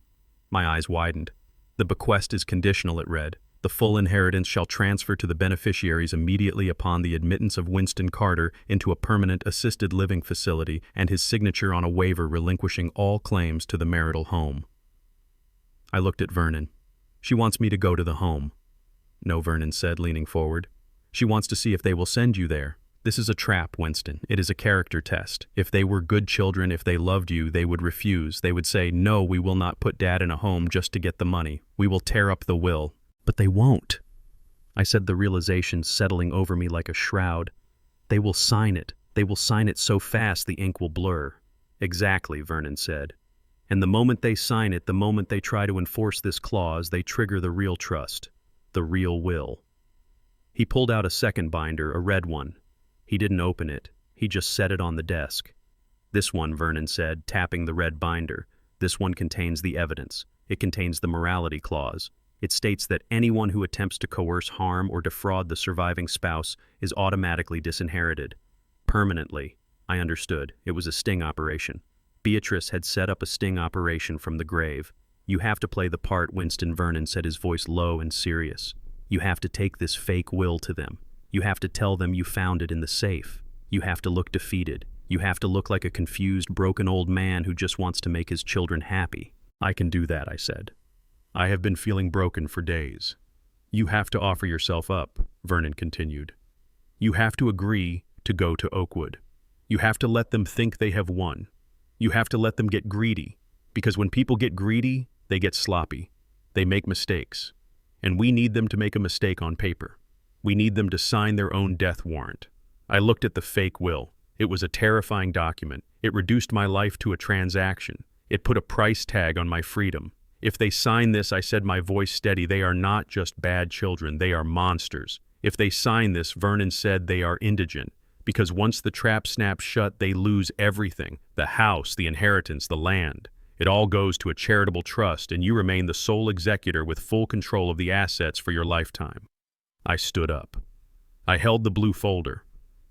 My eyes widened. "The bequest is conditional," it read. "The full inheritance shall transfer to the beneficiaries immediately upon the admittance of Winston Carter into a permanent assisted living facility and his signature on a waiver relinquishing all claims to the marital home." I looked at Vernon. "She wants me to go to the home." "No," Vernon said, leaning forward. "She wants to see if they will send you there. This is a trap, Winston. It is a character test. If they were good children, if they loved you, they would refuse. They would say, 'No, we will not put Dad in a home just to get the money. We will tear up the will.' But they won't." I said, the realization settling over me like a shroud. "They will sign it. They will sign it so fast the ink will blur." "Exactly," Vernon said. "And the moment they sign it, the moment they try to enforce this clause, they trigger the real trust, the real will." He pulled out a second binder, a red one. He didn't open it. He just set it on the desk. "This one," Vernon said, tapping the red binder. "This one contains the evidence. It contains the morality clause. It states that anyone who attempts to coerce, harm, or defraud the surviving spouse is automatically disinherited. Permanently. I understood. It was a sting operation. Beatrice had set up a sting operation from the grave. You have to play the part, Winston Vernon said, his voice low and serious. You have to take this fake will to them. You have to tell them you found it in the safe. You have to look defeated. You have to look like a confused, broken old man who just wants to make his children happy. I can do that, I said. I have been feeling broken for days. You have to offer yourself up, Vernon continued. You have to agree to go to Oakwood. You have to let them think they have won. You have to let them get greedy, because when people get greedy, they get sloppy. They make mistakes. And we need them to make a mistake on paper. We need them to sign their own death warrant. I looked at the fake will. It was a terrifying document. It reduced my life to a transaction. It put a price tag on my freedom. If they sign this, I said, my voice steady, they are not just bad children, they are monsters. If they sign this, Vernon said, they are indigent. Because once the trap snaps shut, they lose everything. The house, the inheritance, the land. It all goes to a charitable trust, and you remain the sole executor with full control of the assets for your lifetime. I stood up. I held the blue folder.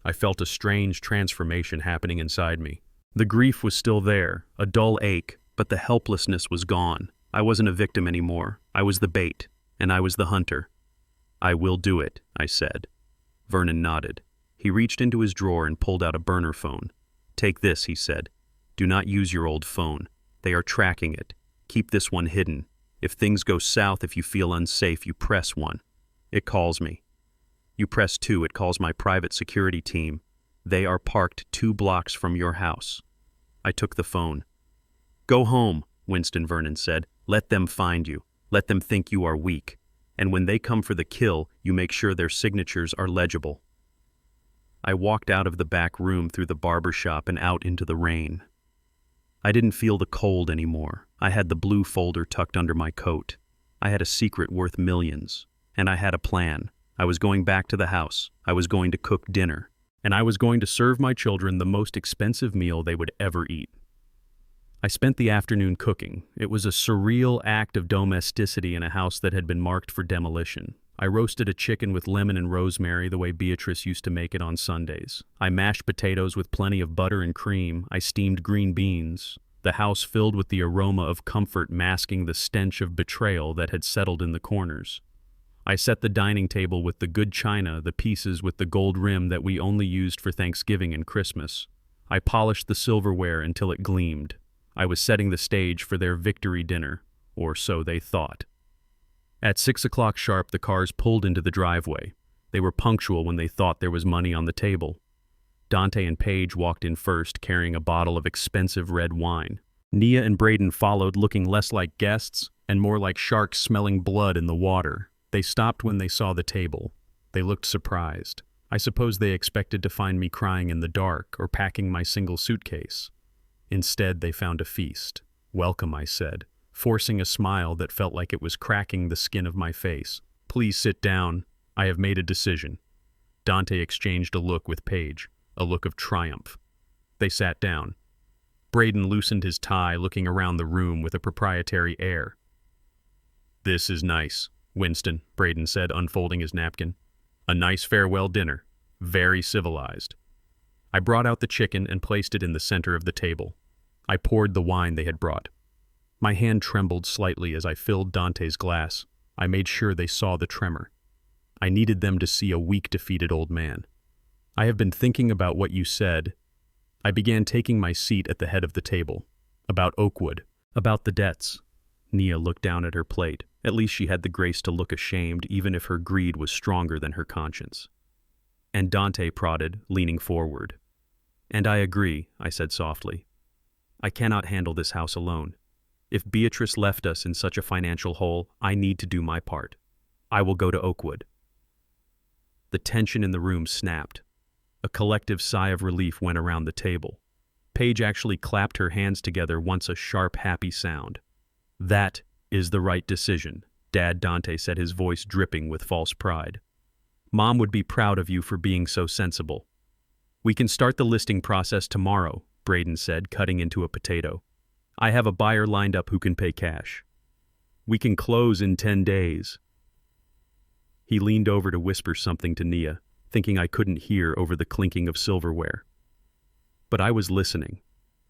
I felt a strange transformation happening inside me. The grief was still there, a dull ache, but the helplessness was gone. I wasn't a victim anymore. I was the bait, and I was the hunter. I will do it, I said. Vernon nodded. He reached into his drawer and pulled out a burner phone. Take this, he said. Do not use your old phone. They are tracking it. Keep this one hidden. If things go south, if you feel unsafe, you press 1. It calls me. You press 2, it calls my private security team. They are parked 2 blocks from your house. I took the phone. Go home, Winston Vernon said. Let them find you. Let them think you are weak. And when they come for the kill, you make sure their signatures are legible. I walked out of the back room through the barber shop and out into the rain. I didn't feel the cold anymore. I had the blue folder tucked under my coat. I had a secret worth millions. And I had a plan. I was going back to the house. I was going to cook dinner. And I was going to serve my children the most expensive meal they would ever eat. I spent the afternoon cooking. It was a surreal act of domesticity in a house that had been marked for demolition. I roasted a chicken with lemon and rosemary the way Beatrice used to make it on Sundays. I mashed potatoes with plenty of butter and cream. I steamed green beans. The house filled with the aroma of comfort masking the stench of betrayal that had settled in the corners. I set the dining table with the good china, the pieces with the gold rim that we only used for Thanksgiving and Christmas. I polished the silverware until it gleamed. I was setting the stage for their victory dinner, or so they thought. At 6 o'clock sharp, the cars pulled into the driveway. They were punctual when they thought there was money on the table. Dante and Paige walked in first, carrying a bottle of expensive red wine. Nia and Braden followed, looking less like guests and more like sharks smelling blood in the water. They stopped when they saw the table. They looked surprised. I suppose they expected to find me crying in the dark or packing my single suitcase. Instead, they found a feast. Welcome, I said, forcing a smile that felt like it was cracking the skin of my face. Please sit down. I have made a decision. Dante exchanged a look with Paige, a look of triumph. They sat down. Braden loosened his tie, looking around the room with a proprietary air. This is nice, Winston, Braden said, unfolding his napkin. A nice farewell dinner. Very civilized. I brought out the chicken and placed it in the center of the table. I poured the wine they had brought. My hand trembled slightly as I filled Dante's glass. I made sure they saw the tremor. I needed them to see a weak, defeated old man. I have been thinking about what you said. I began taking my seat at the head of the table. About Oakwood. About the debts. Nia looked down at her plate. At least she had the grace to look ashamed, even if her greed was stronger than her conscience. And Dante prodded, leaning forward. And I agree, I said softly. I cannot handle this house alone. If Beatrice left us in such a financial hole, I need to do my part. I will go to Oakwood. The tension in the room snapped. A collective sigh of relief went around the table. Paige actually clapped her hands together once, a sharp, happy sound. That is the right decision, Dad, Dante said, his voice dripping with false pride. Mom would be proud of you for being so sensible. We can start the listing process tomorrow, Braden said, cutting into a potato. I have a buyer lined up who can pay cash. We can close in 10 days. He leaned over to whisper something to Nia, thinking I couldn't hear over the clinking of silverware. But I was listening.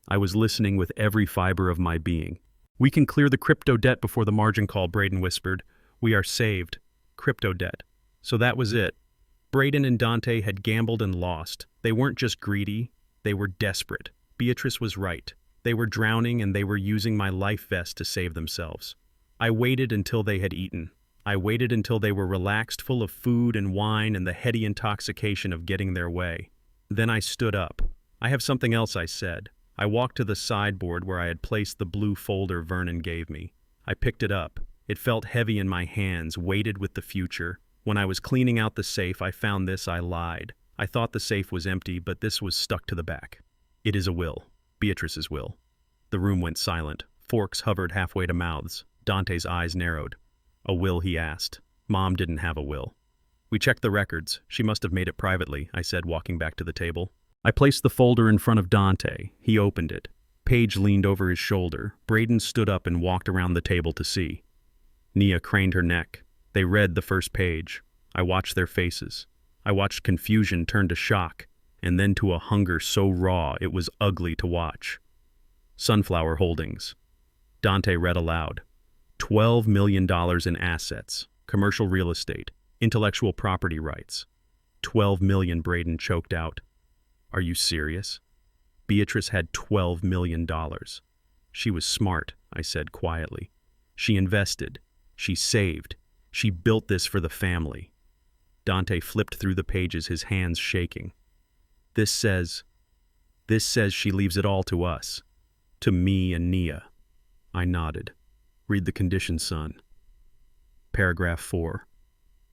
I was listening with every fiber of my being. "We can clear the crypto debt before the margin call," Braden whispered. "We are saved. Crypto debt." So that was it. Braden and Dante had gambled and lost. They weren't just greedy, they were desperate. Beatrice was right. They were drowning and they were using my life vest to save themselves. I waited until they had eaten. I waited until they were relaxed, full of food and wine and the heady intoxication of getting their way. Then I stood up. "I have something else," I said. I walked to the sideboard where I had placed the blue folder Vernon gave me. I picked it up. It felt heavy in my hands, weighted with the future. When I was cleaning out the safe, I found this. I lied. I thought the safe was empty, but this was stuck to the back. It is a will. Beatrice's will. The room went silent. Forks hovered halfway to mouths. Dante's eyes narrowed. "A will?" he asked. "Mom didn't have a will." "We checked the records. She must have made it privately," I said, walking back to the table. I placed the folder in front of Dante. He opened it. Paige leaned over his shoulder. Braden stood up and walked around the table to see. Nia craned her neck. They read the first page. I watched their faces. I watched confusion turn to shock, and then to a hunger so raw it was ugly to watch. Sunflower Holdings. Dante read aloud. $12 million in assets, commercial real estate, intellectual property rights. 12 million, Braden choked out. "Are you serious?" Beatrice had $12 million. "She was smart," I said quietly. "She invested. She saved. She built this for the family." Dante flipped through the pages, his hands shaking. This says she leaves it all to us. To me and Nia." I nodded. "Read the conditions, son." Paragraph 4.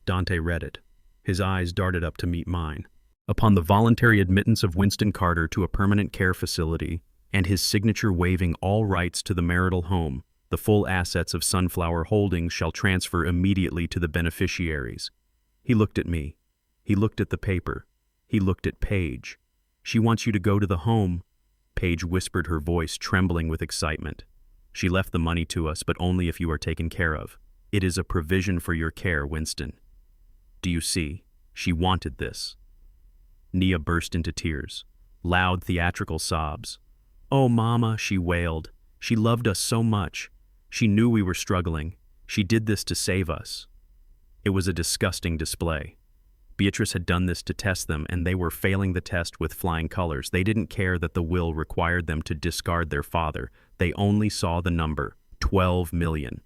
Dante read it. His eyes darted up to meet mine. "Upon the voluntary admittance of Winston Carter to a permanent care facility, and his signature waiving all rights to the marital home, the full assets of Sunflower Holdings shall transfer immediately to the beneficiaries." He looked at me. He looked at the paper. He looked at Paige. "She wants you to go to the home," Paige whispered, her voice trembling with excitement. "She left the money to us, but only if you are taken care of. It is a provision for your care, Winston. Do you see? She wanted this." Nia burst into tears. Loud theatrical sobs. "Oh, Mama," she wailed. "She loved us so much. She knew we were struggling. She did this to save us." It was a disgusting display. Beatrice had done this to test them, and they were failing the test with flying colors. They didn't care that the will required them to discard their father. They only saw the number, 12 million.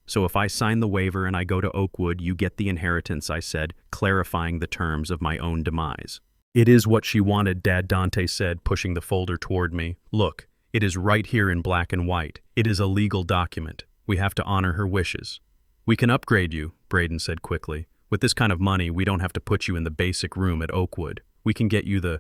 "So if I sign the waiver and I go to Oakwood, you get the inheritance," I said, clarifying the terms of my own demise. "It is what she wanted, Dad," Dante said, pushing the folder toward me. "Look, it is right here in black and white. It is a legal document. We have to honor her wishes." "We can upgrade you," Braden said quickly. "With this kind of money, we don't have to put you in the basic room at Oakwood. We can get you the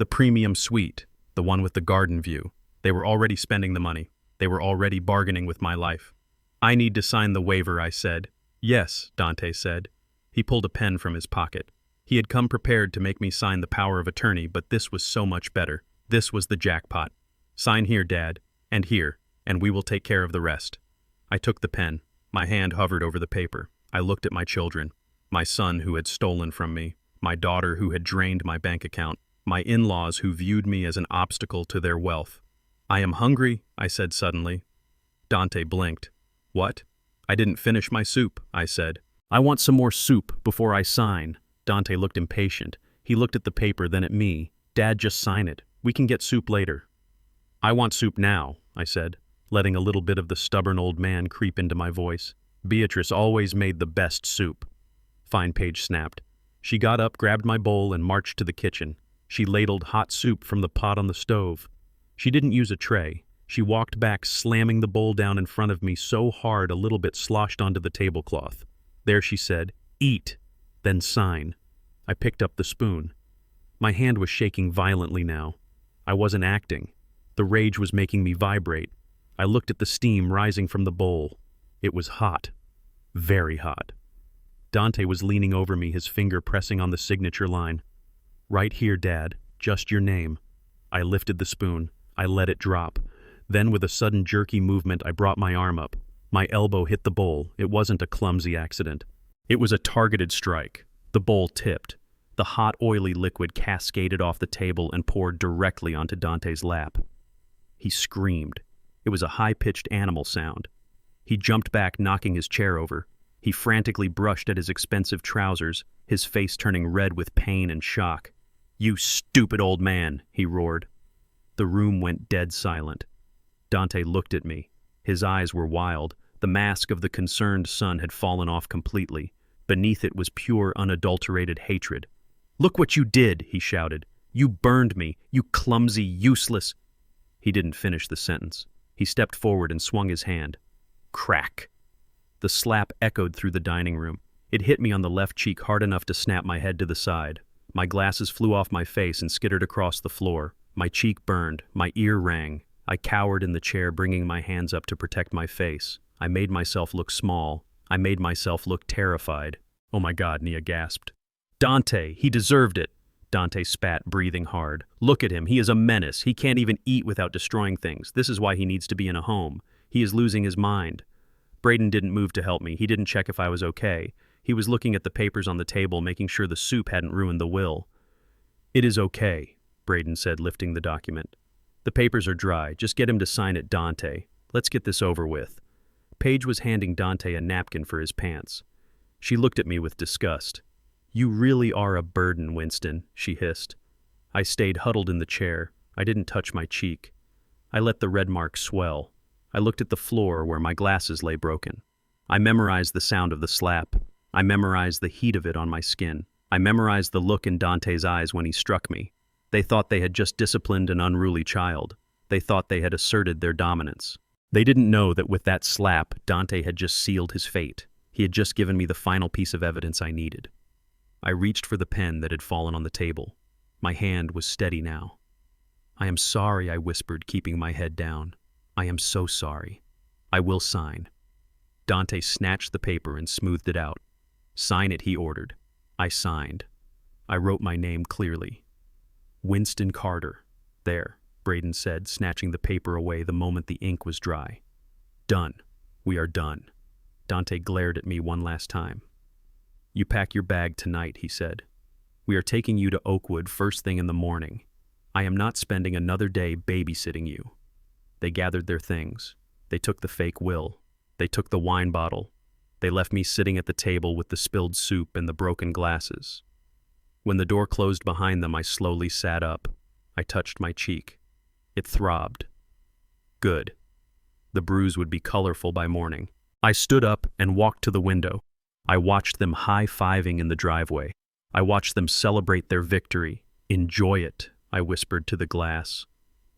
premium suite, the one with the garden view." They were already spending the money. They were already bargaining with my life. "I need to sign the waiver," I said. "Yes," Dante said. He pulled a pen from his pocket. He had come prepared to make me sign the power of attorney, but this was so much better. This was the jackpot. "Sign here, Dad, and here, and we will take care of the rest." I took the pen. My hand hovered over the paper. I looked at my children. My son who had stolen from me, my daughter who had drained my bank account, my in-laws who viewed me as an obstacle to their wealth. "I am hungry," I said suddenly. Dante blinked. "What?" "I didn't finish my soup," I said. "I want some more soup before I sign." Dante looked impatient. He looked at the paper, then at me. "Dad, just sign it. We can get soup later." "I want soup now," I said, letting a little bit of the stubborn old man creep into my voice. "Beatrice always made the best soup." "Fine," Paige snapped. She got up, grabbed my bowl, and marched to the kitchen. She ladled hot soup from the pot on the stove. She didn't use a tray. She walked back, slamming the bowl down in front of me so hard a little bit sloshed onto the tablecloth. "There," she said. "Eat, then sign." I picked up the spoon. My hand was shaking violently now. I wasn't acting. The rage was making me vibrate. I looked at the steam rising from the bowl. It was hot. Very hot. Dante was leaning over me, his finger pressing on the signature line. "Right here, Dad. Just your name." I lifted the spoon. I let it drop. Then with a sudden jerky movement, I brought my arm up. My elbow hit the bowl. It wasn't a clumsy accident. It was a targeted strike. The bowl tipped. The hot, oily liquid cascaded off the table and poured directly onto Dante's lap. He screamed. It was a high-pitched animal sound. He jumped back, knocking his chair over. He frantically brushed at his expensive trousers, his face turning red with pain and shock. "You stupid old man," he roared. The room went dead silent. Dante looked at me. His eyes were wild. The mask of the concerned son had fallen off completely. Beneath it was pure, unadulterated hatred. "Look what you did," he shouted. "You burned me, you clumsy, useless—" He didn't finish the sentence. He stepped forward and swung his hand. Crack! The slap echoed through the dining room. It hit me on the left cheek hard enough to snap my head to the side. My glasses flew off my face and skittered across the floor. My cheek burned. My ear rang. I cowered in the chair, bringing my hands up to protect my face. I made myself look small. I made myself look terrified. "Oh my God," Nia gasped. "Dante, he deserved it." Dante spat, breathing hard. "Look at him. He is a menace. He can't even eat without destroying things. This is why he needs to be in a home. He is losing his mind." Braden didn't move to help me. He didn't check if I was okay. He was looking at the papers on the table, making sure the soup hadn't ruined the will. "It is okay," Braden said, lifting the document. "The papers are dry. Just get him to sign it, Dante. Let's get this over with." Paige was handing Dante a napkin for his pants. She looked at me with disgust. "You really are a burden, Winston," she hissed. I stayed huddled in the chair. I didn't touch my cheek. I let the red mark swell. I looked at the floor where my glasses lay broken. I memorized the sound of the slap. I memorized the heat of it on my skin. I memorized the look in Dante's eyes when he struck me. They thought they had just disciplined an unruly child. They thought they had asserted their dominance. They didn't know that with that slap, Dante had just sealed his fate. He had just given me the final piece of evidence I needed. I reached for the pen that had fallen on the table. My hand was steady now. "I am sorry," I whispered, keeping my head down. "I am so sorry. I will sign." Dante snatched the paper and smoothed it out. "Sign it," he ordered. I signed. I wrote my name clearly. "Winston Carter." "There," Braden said, snatching the paper away the moment the ink was dry. "Done. We are done." Dante glared at me one last time. "You pack your bag tonight," he said. "We are taking you to Oakwood first thing in the morning. I am not spending another day babysitting you." They gathered their things. They took the fake will. They took the wine bottle. They left me sitting at the table with the spilled soup and the broken glasses. When the door closed behind them, I slowly sat up. I touched my cheek. It throbbed. Good. The bruise would be colorful by morning. I stood up and walked to the window. I watched them high-fiving in the driveway. I watched them celebrate their victory. "Enjoy it," I whispered to the glass.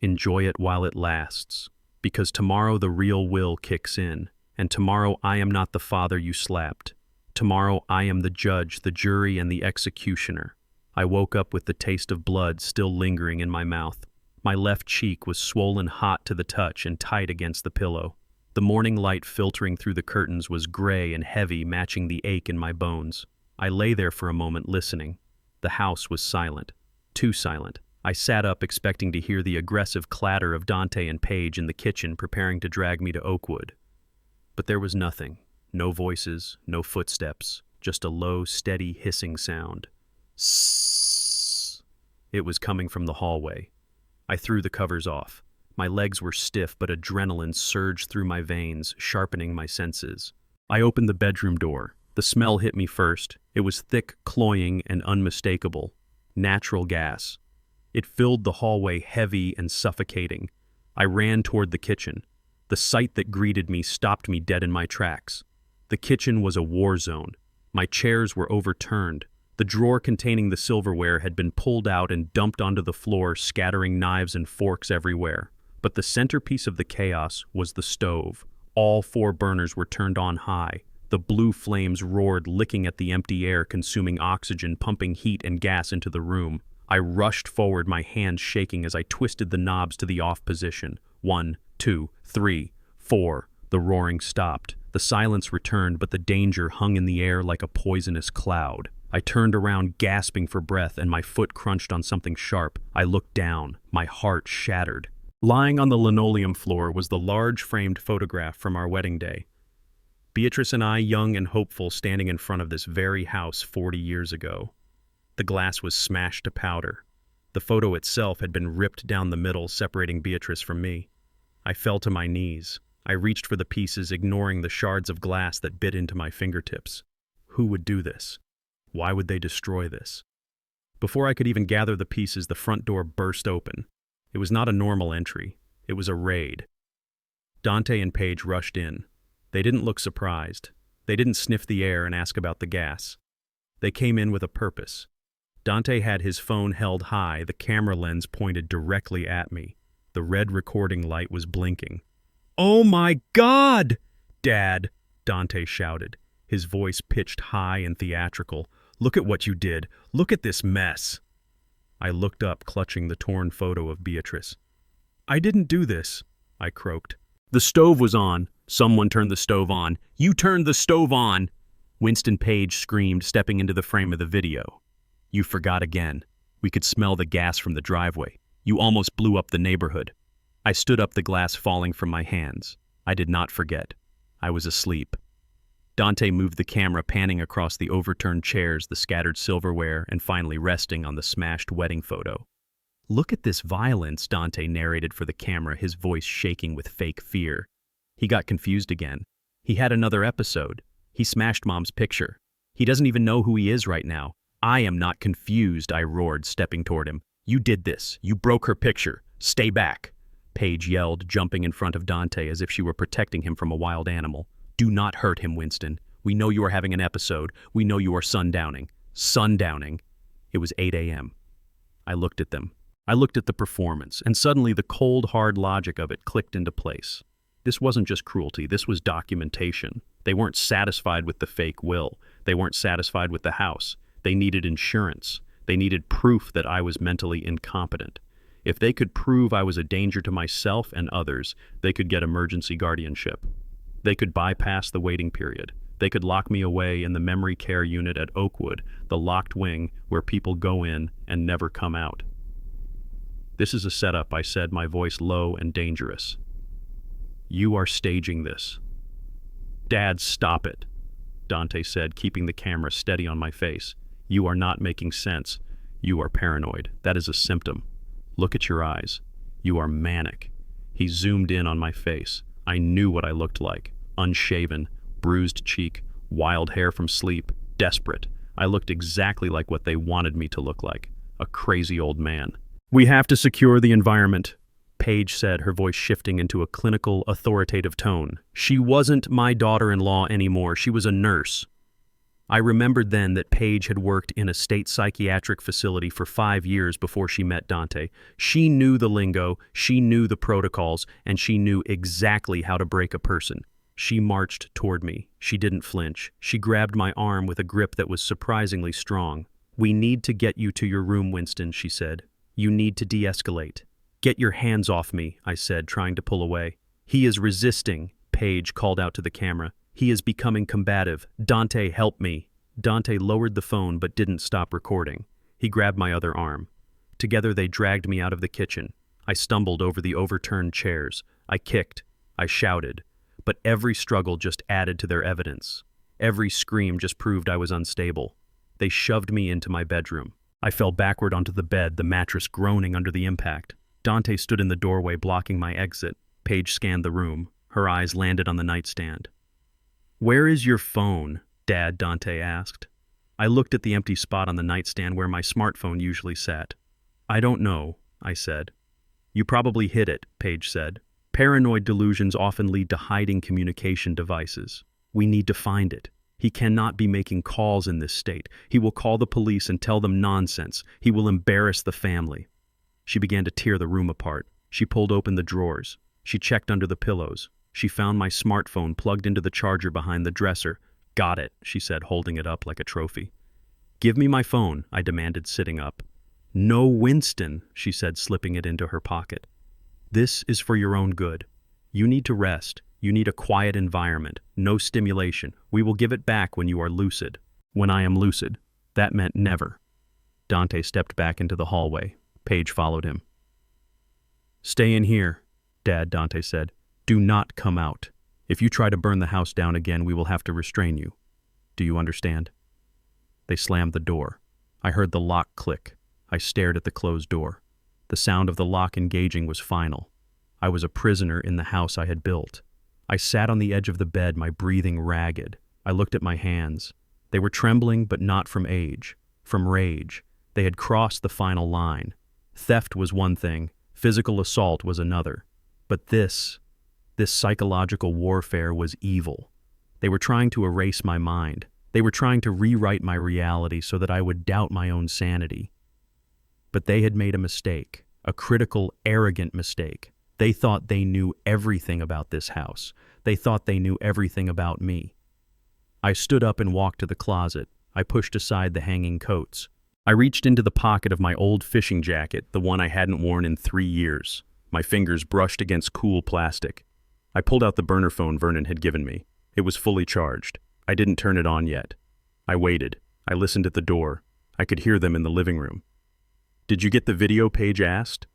"Enjoy it while it lasts. Because tomorrow the real will kicks in. And tomorrow I am not the father you slapped. Tomorrow I am the judge, the jury, and the executioner." I woke up with the taste of blood still lingering in my mouth. My left cheek was swollen hot to the touch and tight against the pillow. The morning light filtering through the curtains was gray and heavy, matching the ache in my bones. I lay there for a moment listening. The house was silent. Too silent. I sat up expecting to hear the aggressive clatter of Dante and Paige in the kitchen preparing to drag me to Oakwood. But there was nothing. No voices, no footsteps, just a low, steady hissing sound. Sssss. It was coming from the hallway. I threw the covers off. My legs were stiff, but adrenaline surged through my veins, sharpening my senses. I opened the bedroom door. The smell hit me first. It was thick, cloying, and unmistakable. Natural gas. It filled the hallway, heavy and suffocating. I ran toward the kitchen. The sight that greeted me stopped me dead in my tracks. The kitchen was a war zone. My chairs were overturned. The drawer containing the silverware had been pulled out and dumped onto the floor, scattering knives and forks everywhere. But the centerpiece of the chaos was the stove. All 4 burners were turned on high. The blue flames roared, licking at the empty air, consuming oxygen, pumping heat and gas into the room. I rushed forward, my hands shaking as I twisted the knobs to the off position. 1, 2, 3, 4. The roaring stopped. The silence returned, but the danger hung in the air like a poisonous cloud. I turned around, gasping for breath, and my foot crunched on something sharp. I looked down. My heart shattered. Lying on the linoleum floor was the large framed photograph from our wedding day. Beatrice and I, young and hopeful, standing in front of this very house 40 years ago. The glass was smashed to powder. The photo itself had been ripped down the middle, separating Beatrice from me. I fell to my knees. I reached for the pieces, ignoring the shards of glass that bit into my fingertips. Who would do this? Why would they destroy this? Before I could even gather the pieces, the front door burst open. It was not a normal entry. It was a raid. Dante and Paige rushed in. They didn't look surprised. They didn't sniff the air and ask about the gas. They came in with a purpose. Dante had his phone held high, the camera lens pointed directly at me. The red recording light was blinking. "Oh my God! Dad!" Dante shouted, his voice pitched high and theatrical. "Look at what you did. Look at this mess." I looked up, clutching the torn photo of Beatrice. "I didn't do this," I croaked. "The stove was on. Someone turned the stove on. You turned the stove on!" Winston Page screamed, stepping into the frame of the video. "You forgot again. We could smell the gas from the driveway. You almost blew up the neighborhood." I stood up, the glass falling from my hands. I did not forget. I was asleep. Dante moved the camera, panning across the overturned chairs, the scattered silverware, and finally resting on the smashed wedding photo. "Look at this violence," Dante narrated for the camera, his voice shaking with fake fear. He got confused again. He had another episode. He smashed Mom's picture. He doesn't even know who he is right now. "I am not confused," I roared, stepping toward him. "You did this. You broke her picture. Stay back." Paige yelled, jumping in front of Dante as if she were protecting him from a wild animal. "Do not hurt him, Winston. We know you are having an episode. We know you are sundowning." Sundowning? It was 8 a.m. I looked at them. I looked at the performance, and suddenly the cold, hard logic of it clicked into place. This wasn't just cruelty. This was documentation. They weren't satisfied with the fake will. They weren't satisfied with the house. They needed insurance. They needed proof that I was mentally incompetent. If they could prove I was a danger to myself and others, they could get emergency guardianship. They could bypass the waiting period. They could lock me away in the memory care unit at Oakwood, the locked wing where people go in and never come out. "This is a setup," I said, my voice low and dangerous. "You are staging this." "Dad, stop it," Dante said, keeping the camera steady on my face. "You are not making sense. You are paranoid. That is a symptom. Look at your eyes. You are manic." He zoomed in on my face. I knew what I looked like. Unshaven, bruised cheek, wild hair from sleep, desperate. I looked exactly like what they wanted me to look like. A crazy old man. "We have to secure the environment," Paige said, her voice shifting into a clinical, authoritative tone. "She wasn't my daughter-in-law anymore. She was a nurse." I remembered then that Paige had worked in a state psychiatric facility for 5 years before she met Dante. She knew the lingo, she knew the protocols, and she knew exactly how to break a person. She marched toward me. She didn't flinch. She grabbed my arm with a grip that was surprisingly strong. "We need to get you to your room, Winston," she said. "You need to de-escalate." "Get your hands off me," I said, trying to pull away. "He is resisting," Paige called out to the camera. "He is becoming combative. Dante, help me." Dante lowered the phone but didn't stop recording. He grabbed my other arm. Together they dragged me out of the kitchen. I stumbled over the overturned chairs. I kicked. I shouted. But every struggle just added to their evidence. Every scream just proved I was unstable. They shoved me into my bedroom. I fell backward onto the bed, the mattress groaning under the impact. Dante stood in the doorway, blocking my exit. Paige scanned the room. Her eyes landed on the nightstand. "Where is your phone, Dad?" Dante asked. I looked at the empty spot on the nightstand where my smartphone usually sat. "I don't know," I said. "You probably hid it," Paige said. "Paranoid delusions often lead to hiding communication devices. We need to find it. He cannot be making calls in this state. He will call the police and tell them nonsense. He will embarrass the family." She began to tear the room apart. She pulled open the drawers. She checked under the pillows. She found my smartphone plugged into the charger behind the dresser. "Got it," she said, holding it up like a trophy. "Give me my phone," I demanded, sitting up. "No, Winston," she said, slipping it into her pocket. "This is for your own good. You need to rest. You need a quiet environment. No stimulation. We will give it back when you are lucid." When I am lucid. That meant never. Dante stepped back into the hallway. Paige followed him. "Stay in here, Dad," Dante said. "Do not come out. If you try to burn the house down again, we will have to restrain you. Do you understand?" They slammed the door. I heard the lock click. I stared at the closed door. The sound of the lock engaging was final. I was a prisoner in the house I had built. I sat on the edge of the bed, my breathing ragged. I looked at my hands. They were trembling, but not from age, from rage. They had crossed the final line. Theft was one thing, physical assault was another. But this psychological warfare was evil. They were trying to erase my mind. They were trying to rewrite my reality so that I would doubt my own sanity. But they had made a mistake, a critical, arrogant mistake. They thought they knew everything about this house. They thought they knew everything about me. I stood up and walked to the closet. I pushed aside the hanging coats. I reached into the pocket of my old fishing jacket, the one I hadn't worn in 3 years. My fingers brushed against cool plastic. I pulled out the burner phone Vernon had given me. It was fully charged. I didn't turn it on yet. I waited. I listened at the door. I could hear them in the living room. "Did you get the video?" Paige asked.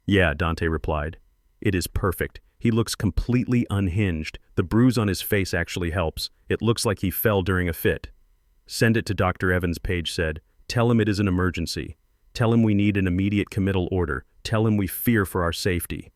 "Yeah," Dante replied. "It is perfect. He looks completely unhinged. The bruise on his face actually helps. It looks like he fell during a fit." "Send it to Dr. Evans," Paige said. "Tell him it is an emergency. Tell him we need an immediate committal order. Tell him we fear for our safety."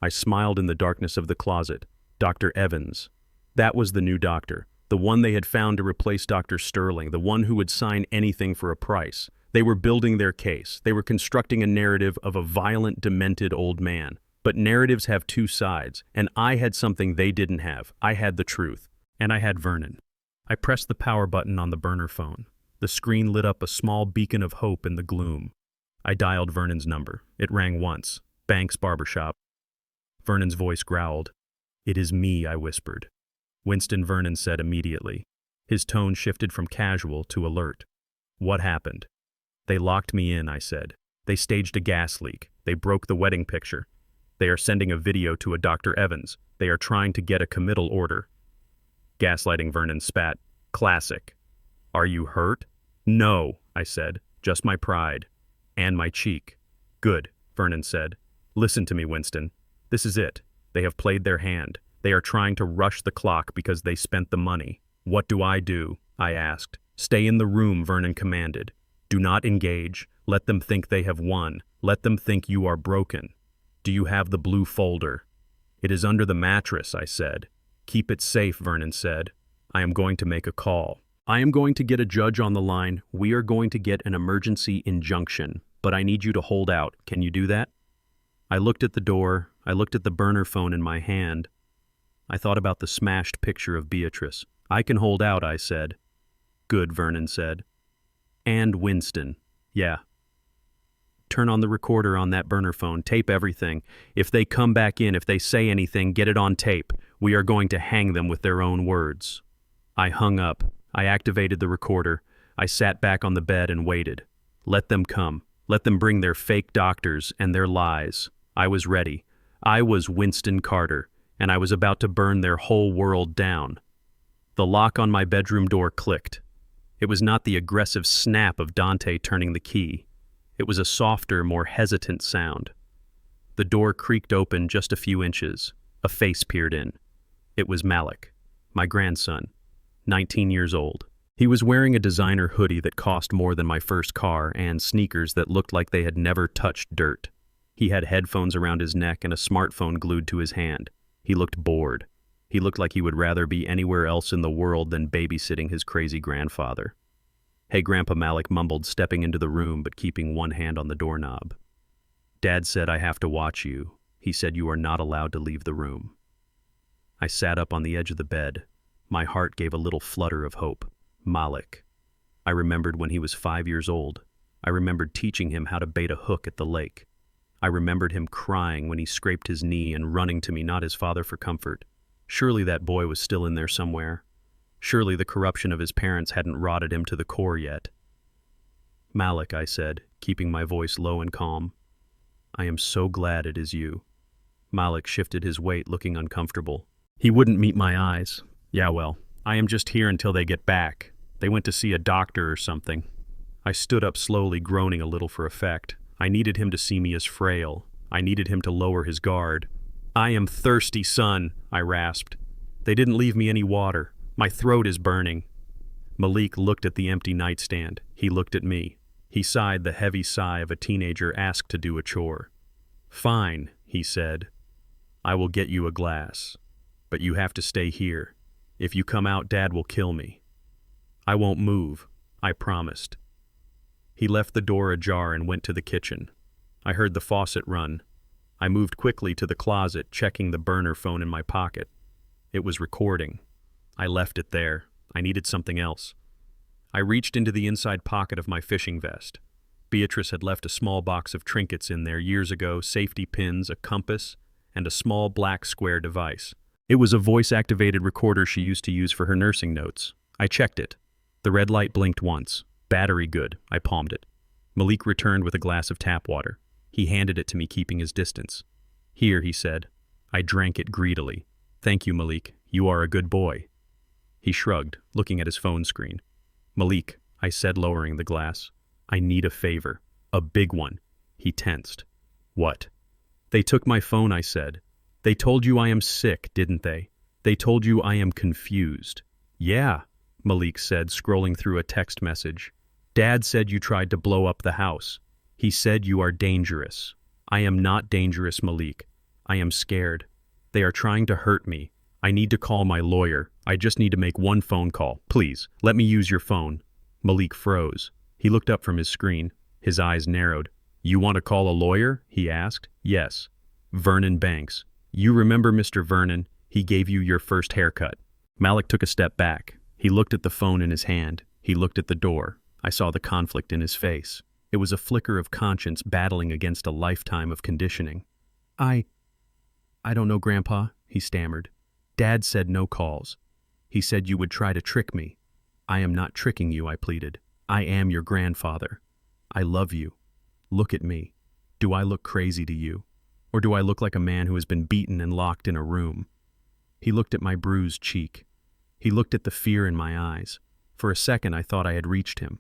I smiled in the darkness of the closet. Dr. Evans. That was the new doctor, the one they had found to replace Dr. Sterling, the one who would sign anything for a price. They were building their case. They were constructing a narrative of a violent, demented old man. But narratives have two sides, and I had something they didn't have. I had the truth. And I had Vernon. I pressed the power button on the burner phone. The screen lit up a small beacon of hope in the gloom. I dialed Vernon's number. It rang once. Banks Barbershop. Vernon's voice growled. "It is me," I whispered. Winston, Vernon said immediately. His tone shifted from casual to alert. "What happened?" "They locked me in," I said. "They staged a gas leak. They broke the wedding picture. They are sending a video to a Dr. Evans. They are trying to get a committal order." Gaslighting, Vernon spat. "Classic." "Are you hurt?" "No," I said. "Just my pride. And my cheek." "Good," Vernon said. "Listen to me, Winston. This is it. They have played their hand. They are trying to rush the clock because they spent the money. What do? I asked. "Stay in the room," Vernon commanded. "Do not engage. Let them think they have won. Let them think you are broken. Do you have the blue folder?" "It is under the mattress," I said. "Keep it safe," Vernon said. "I am going to make a call. I am going to get a judge on the line. We are going to get an emergency injunction. But I need you to hold out. Can you do that?" I looked at the door. I looked at the burner phone in my hand. I thought about the smashed picture of Beatrice. "I can hold out," I said. "Good," Vernon said. "And Winston." "Yeah." "Turn on the recorder on that burner phone. Tape everything. If they come back in, if they say anything, get it on tape. We are going to hang them with their own words." I hung up. I activated the recorder. I sat back on the bed and waited. Let them come. Let them bring their fake doctors and their lies. I was ready. I was Winston Carter, and I was about to burn their whole world down. The lock on my bedroom door clicked. It was not the aggressive snap of Dante turning the key. It was a softer, more hesitant sound. The door creaked open just a few inches. A face peered in. It was Malik, my grandson, 19 years old. He was wearing a designer hoodie that cost more than my first car and sneakers that looked like they had never touched dirt. He had headphones around his neck and a smartphone glued to his hand. He looked bored. He looked like he would rather be anywhere else in the world than babysitting his crazy grandfather. "Hey, Grandpa," Malik mumbled, stepping into the room but keeping one hand on the doorknob. "Dad said I have to watch you. He said you are not allowed to leave the room." I sat up on the edge of the bed. My heart gave a little flutter of hope. Malik. I remembered when he was 5 years old. I remembered teaching him how to bait a hook at the lake. I remembered him crying when he scraped his knee and running to me, not his father, for comfort. Surely that boy was still in there somewhere. Surely the corruption of his parents hadn't rotted him to the core yet. "Malik," I said, keeping my voice low and calm. "I am so glad it is you." Malik shifted his weight, looking uncomfortable. He wouldn't meet my eyes. "Yeah, well, I am just here until they get back. They went to see a doctor or something." I stood up slowly, groaning a little for effect. I needed him to see me as frail. I needed him to lower his guard. "I am thirsty, son," I rasped. "They didn't leave me any water. My throat is burning." Malik looked at the empty nightstand. He looked at me. He sighed the heavy sigh of a teenager asked to do a chore. "Fine," he said. "I will get you a glass. But you have to stay here. If you come out, Dad will kill me." "I won't move," I promised. He left the door ajar and went to the kitchen. I heard the faucet run. I moved quickly to the closet, checking the burner phone in my pocket. It was recording. I left it there. I needed something else. I reached into the inside pocket of my fishing vest. Beatrice had left a small box of trinkets in there years ago, safety pins, a compass, and a small black square device. It was a voice-activated recorder she used to use for her nursing notes. I checked it. The red light blinked once. Battery good. I palmed it. Malik returned with a glass of tap water. He handed it to me, keeping his distance. "Here," he said. I drank it greedily. "Thank you, Malik. You are a good boy." He shrugged, looking at his phone screen. "Malik," I said, lowering the glass, "I need a favor. A big one." He tensed. "What?" "They took my phone," I said. "They told you I am sick, didn't they? They told you I am confused." "Yeah," Malik said, scrolling through a text message. "Dad said you tried to blow up the house. He said you are dangerous." "I am not dangerous, Malik. I am scared. They are trying to hurt me. I need to call my lawyer. I just need to make one phone call. Please, let me use your phone." Malik froze. He looked up from his screen. His eyes narrowed. "You want to call a lawyer?" he asked. "Yes." "Vernon Banks. You remember Mr. Vernon? He gave you your first haircut." Malik took a step back. He looked at the phone in his hand. He looked at the door. I saw the conflict in his face. It was a flicker of conscience battling against a lifetime of conditioning. I don't know, Grandpa," he stammered. "Dad said no calls. He said you would try to trick me." "I am not tricking you," I pleaded. "I am your grandfather. I love you. Look at me. Do I look crazy to you? Or do I look like a man who has been beaten and locked in a room?" He looked at my bruised cheek. He looked at the fear in my eyes. For a second, I thought I had reached him.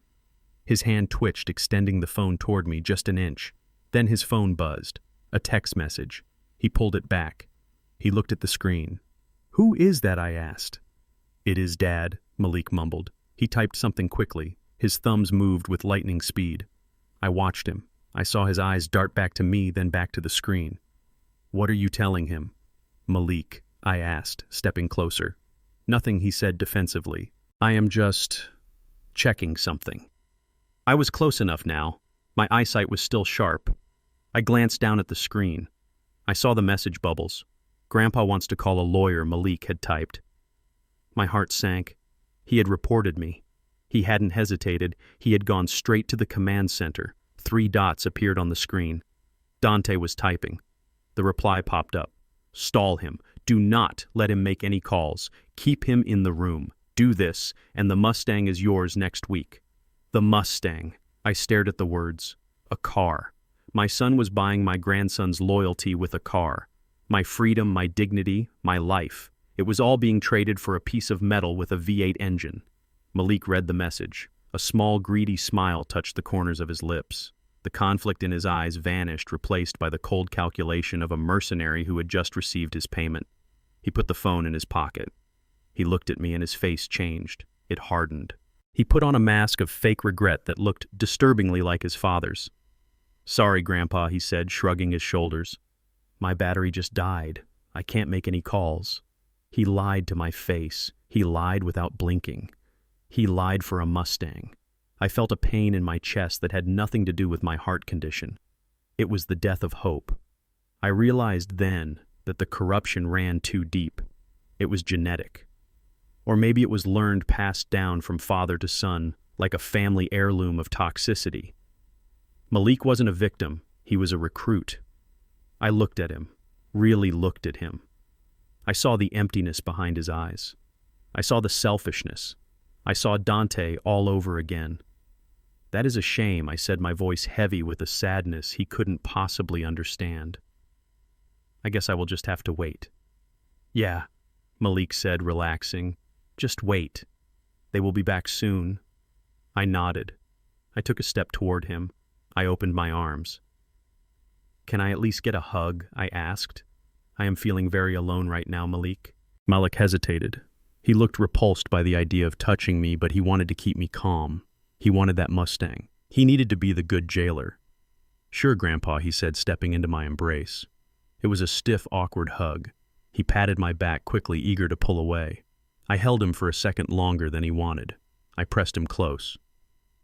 His hand twitched, extending the phone toward me just an inch. Then his phone buzzed. A text message. He pulled it back. He looked at the screen. "Who is that?" I asked. "It is Dad," Malik mumbled. He typed something quickly. His thumbs moved with lightning speed. I watched him. I saw his eyes dart back to me, then back to the screen. "What are you telling him?" "Malik," I asked, stepping closer. "Nothing," he said defensively. "I am just checking something." I was close enough now. My eyesight was still sharp. I glanced down at the screen. I saw the message bubbles. "Grandpa wants to call a lawyer," Malik had typed. My heart sank. He had reported me. He hadn't hesitated. He had gone straight to the command center. 3 dots appeared on the screen. Dante was typing. The reply popped up. "Stall him. Do not let him make any calls. Keep him in the room. Do this, and the Mustang is yours next week." The Mustang. I stared at the words. A car. My son was buying my grandson's loyalty with a car. My freedom, my dignity, my life. It was all being traded for a piece of metal with a V8 engine. Malik read the message. A small, greedy smile touched the corners of his lips. The conflict in his eyes vanished, replaced by the cold calculation of a mercenary who had just received his payment. He put the phone in his pocket. He looked at me and his face changed. It hardened. He put on a mask of fake regret that looked disturbingly like his father's. "Sorry, Grandpa," he said, shrugging his shoulders. "My battery just died. I can't make any calls." He lied to my face. He lied without blinking. He lied for a Mustang. I felt a pain in my chest that had nothing to do with my heart condition. It was the death of hope. I realized then that the corruption ran too deep. It was genetic. Or maybe it was learned, passed down from father to son, like a family heirloom of toxicity. Malik wasn't a victim. He was a recruit. I looked at him, really looked at him. I saw the emptiness behind his eyes. I saw the selfishness. I saw Dante all over again. "That is a shame," I said, my voice heavy with a sadness he couldn't possibly understand. "I guess I will just have to wait." "Yeah," Malik said, relaxing. "Just wait. They will be back soon." I nodded. I took a step toward him. I opened my arms. "Can I at least get a hug?" I asked. "I am feeling very alone right now, Malik." Malik hesitated. He looked repulsed by the idea of touching me, but he wanted to keep me calm. He wanted that Mustang. He needed to be the good jailer. "Sure, Grandpa," he said, stepping into my embrace. It was a stiff, awkward hug. He patted my back quickly, eager to pull away. I held him for a second longer than he wanted. I pressed him close.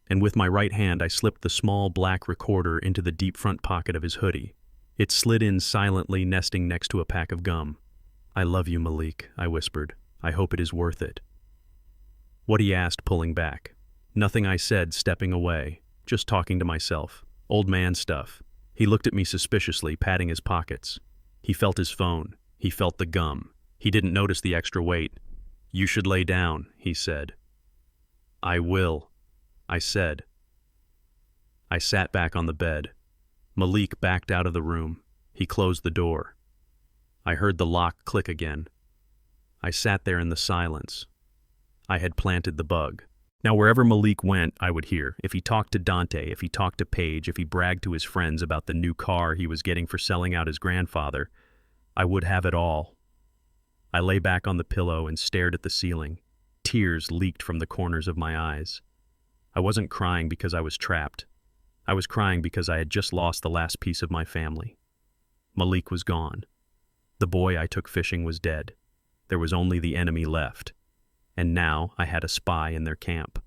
And with my right hand, I slipped the small black recorder into the deep front pocket of his hoodie. It slid in silently, nesting next to a pack of gum. "I love you, Malik," I whispered. "I hope it is worth it." "What?" he asked, pulling back. Nothing, I said, stepping away, just talking to myself. Old man stuff. He looked at me suspiciously, patting his pockets. He felt his phone. He felt the gum. He didn't notice the extra weight. "You should lay down," he said. "I will," I said. I sat back on the bed. Malik backed out of the room. He closed the door. I heard the lock click again. I sat there in the silence. I had planted the bug. Now, wherever Malik went, I would hear. If he talked to Dante, if he talked to Paige, if he bragged to his friends about the new car he was getting for selling out his grandfather, I would have it all. I lay back on the pillow and stared at the ceiling. Tears leaked from the corners of my eyes. I wasn't crying because I was trapped. I was crying because I had just lost the last piece of my family. Malik was gone. The boy I took fishing was dead. There was only the enemy left. And now I had a spy in their camp.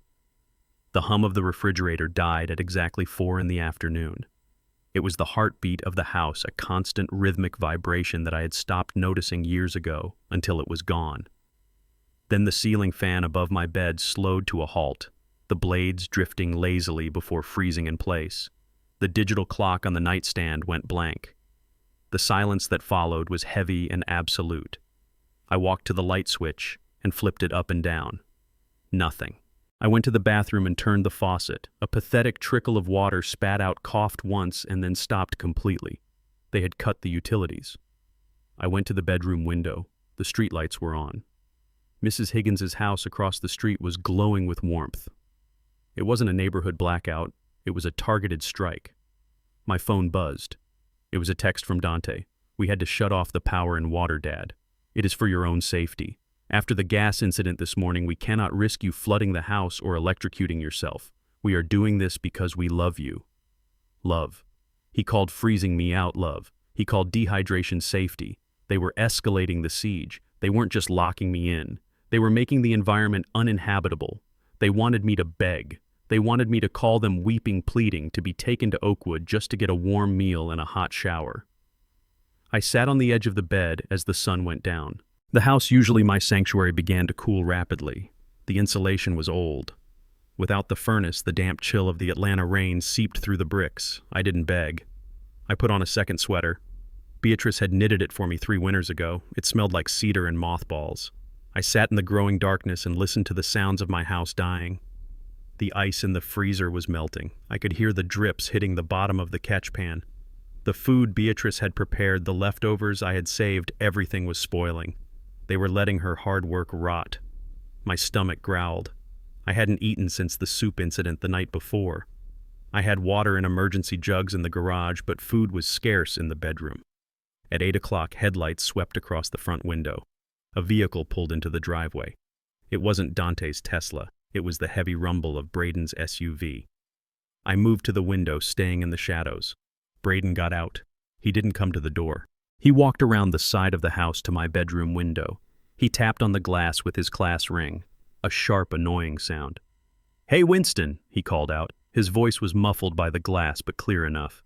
The hum of the refrigerator died at exactly 4 p.m. It was the heartbeat of the house, a constant rhythmic vibration that I had stopped noticing years ago until it was gone. Then the ceiling fan above my bed slowed to a halt, the blades drifting lazily before freezing in place. The digital clock on the nightstand went blank. The silence that followed was heavy and absolute. I walked to the light switch and flipped it up and down. Nothing. I went to the bathroom and turned the faucet. A pathetic trickle of water spat out, coughed once, and then stopped completely. They had cut the utilities. I went to the bedroom window. The streetlights were on. Mrs. Higgins's house across the street was glowing with warmth. It wasn't a neighborhood blackout. It was a targeted strike. My phone buzzed. It was a text from Dante. "We had to shut off the power and water, Dad. It is for your own safety. After the gas incident this morning, we cannot risk you flooding the house or electrocuting yourself. We are doing this because we love you." Love. He called freezing me out love. He called dehydration safety. They were escalating the siege. They weren't just locking me in. They were making the environment uninhabitable. They wanted me to beg. They wanted me to call them weeping, pleading, to be taken to Oakwood just to get a warm meal and a hot shower. I sat on the edge of the bed as the sun went down. The house, usually my sanctuary, began to cool rapidly. The insulation was old. Without the furnace, the damp chill of the Atlanta rain seeped through the bricks. I didn't beg. I put on a second sweater. Beatrice had knitted it for me 3 winters ago. It smelled like cedar and mothballs. I sat in the growing darkness and listened to the sounds of my house dying. The ice in the freezer was melting. I could hear the drips hitting the bottom of the catch pan. The food Beatrice had prepared, the leftovers I had saved, everything was spoiling. They were letting her hard work rot. My stomach growled. I hadn't eaten since the soup incident the night before. I had water in emergency jugs in the garage, but food was scarce in the bedroom. At 8 o'clock, headlights swept across the front window. A vehicle pulled into the driveway. It wasn't Dante's Tesla. It was the heavy rumble of Braden's SUV. I moved to the window, staying in the shadows. Braden got out. He didn't come to the door. He walked around the side of the house to my bedroom window. He tapped on the glass with his class ring, a sharp, annoying sound. "Hey, Winston," he called out. His voice was muffled by the glass, but clear enough.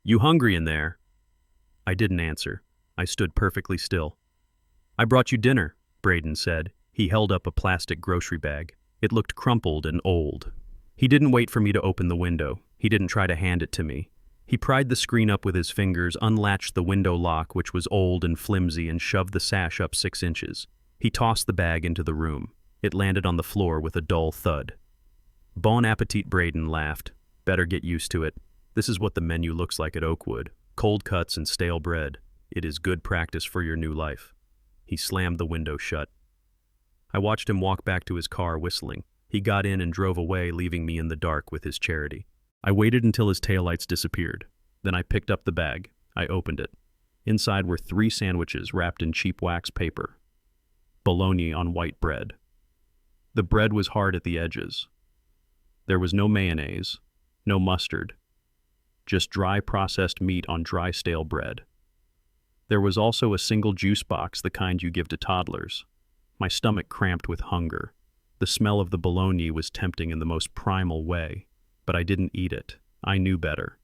"You hungry in there?" I didn't answer. I stood perfectly still. "I brought you dinner," Braden said. He held up a plastic grocery bag. It looked crumpled and old. He didn't wait for me to open the window. He didn't try to hand it to me. He pried the screen up with his fingers, unlatched the window lock, which was old and flimsy, and shoved the sash up 6 inches. He tossed the bag into the room. It landed on the floor with a dull thud. "Bon appetit," Braden laughed. "Better get used to it. This is what the menu looks like at Oakwood. Cold cuts and stale bread. It is good practice for your new life." He slammed the window shut. I watched him walk back to his car, whistling. He got in and drove away, leaving me in the dark with his charity. I waited until his taillights disappeared. Then I picked up the bag. I opened it. Inside were 3 sandwiches wrapped in cheap wax paper. bologna on white bread. The bread was hard at the edges. There was no mayonnaise, no mustard, just dry processed meat on dry stale bread. There was also a single juice box, the kind you give to toddlers. My stomach cramped with hunger. The smell of the bologna was tempting in the most primal way, but I didn't eat it. I knew better.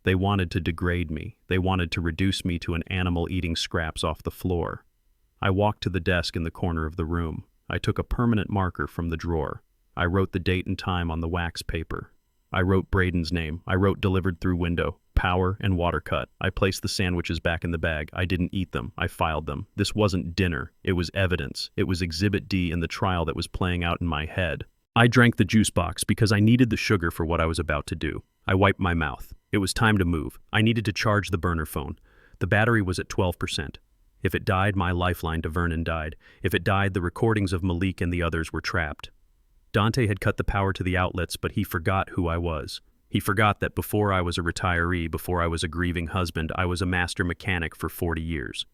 They wanted to degrade me. They wanted to reduce me to an animal eating scraps off the floor. I walked to the desk in the corner of the room. I took a permanent marker from the drawer. I wrote the date and time on the wax paper. I wrote Braden's name. I wrote delivered through window, power, and water cut. I placed the sandwiches back in the bag. I didn't eat them. I filed them. This wasn't dinner. It was evidence. It was Exhibit D in the trial that was playing out in my head. I drank the juice box because I needed the sugar for what I was about to do. I wiped my mouth. It was time to move. I needed to charge the burner phone. The battery was at 12%. If it died, my lifeline to Vernon died. If it died, the recordings of Malik and the others were trapped. Dante had cut the power to the outlets, but he forgot who I was. He forgot that before I was a retiree, before I was a grieving husband, I was a master mechanic for 40 years.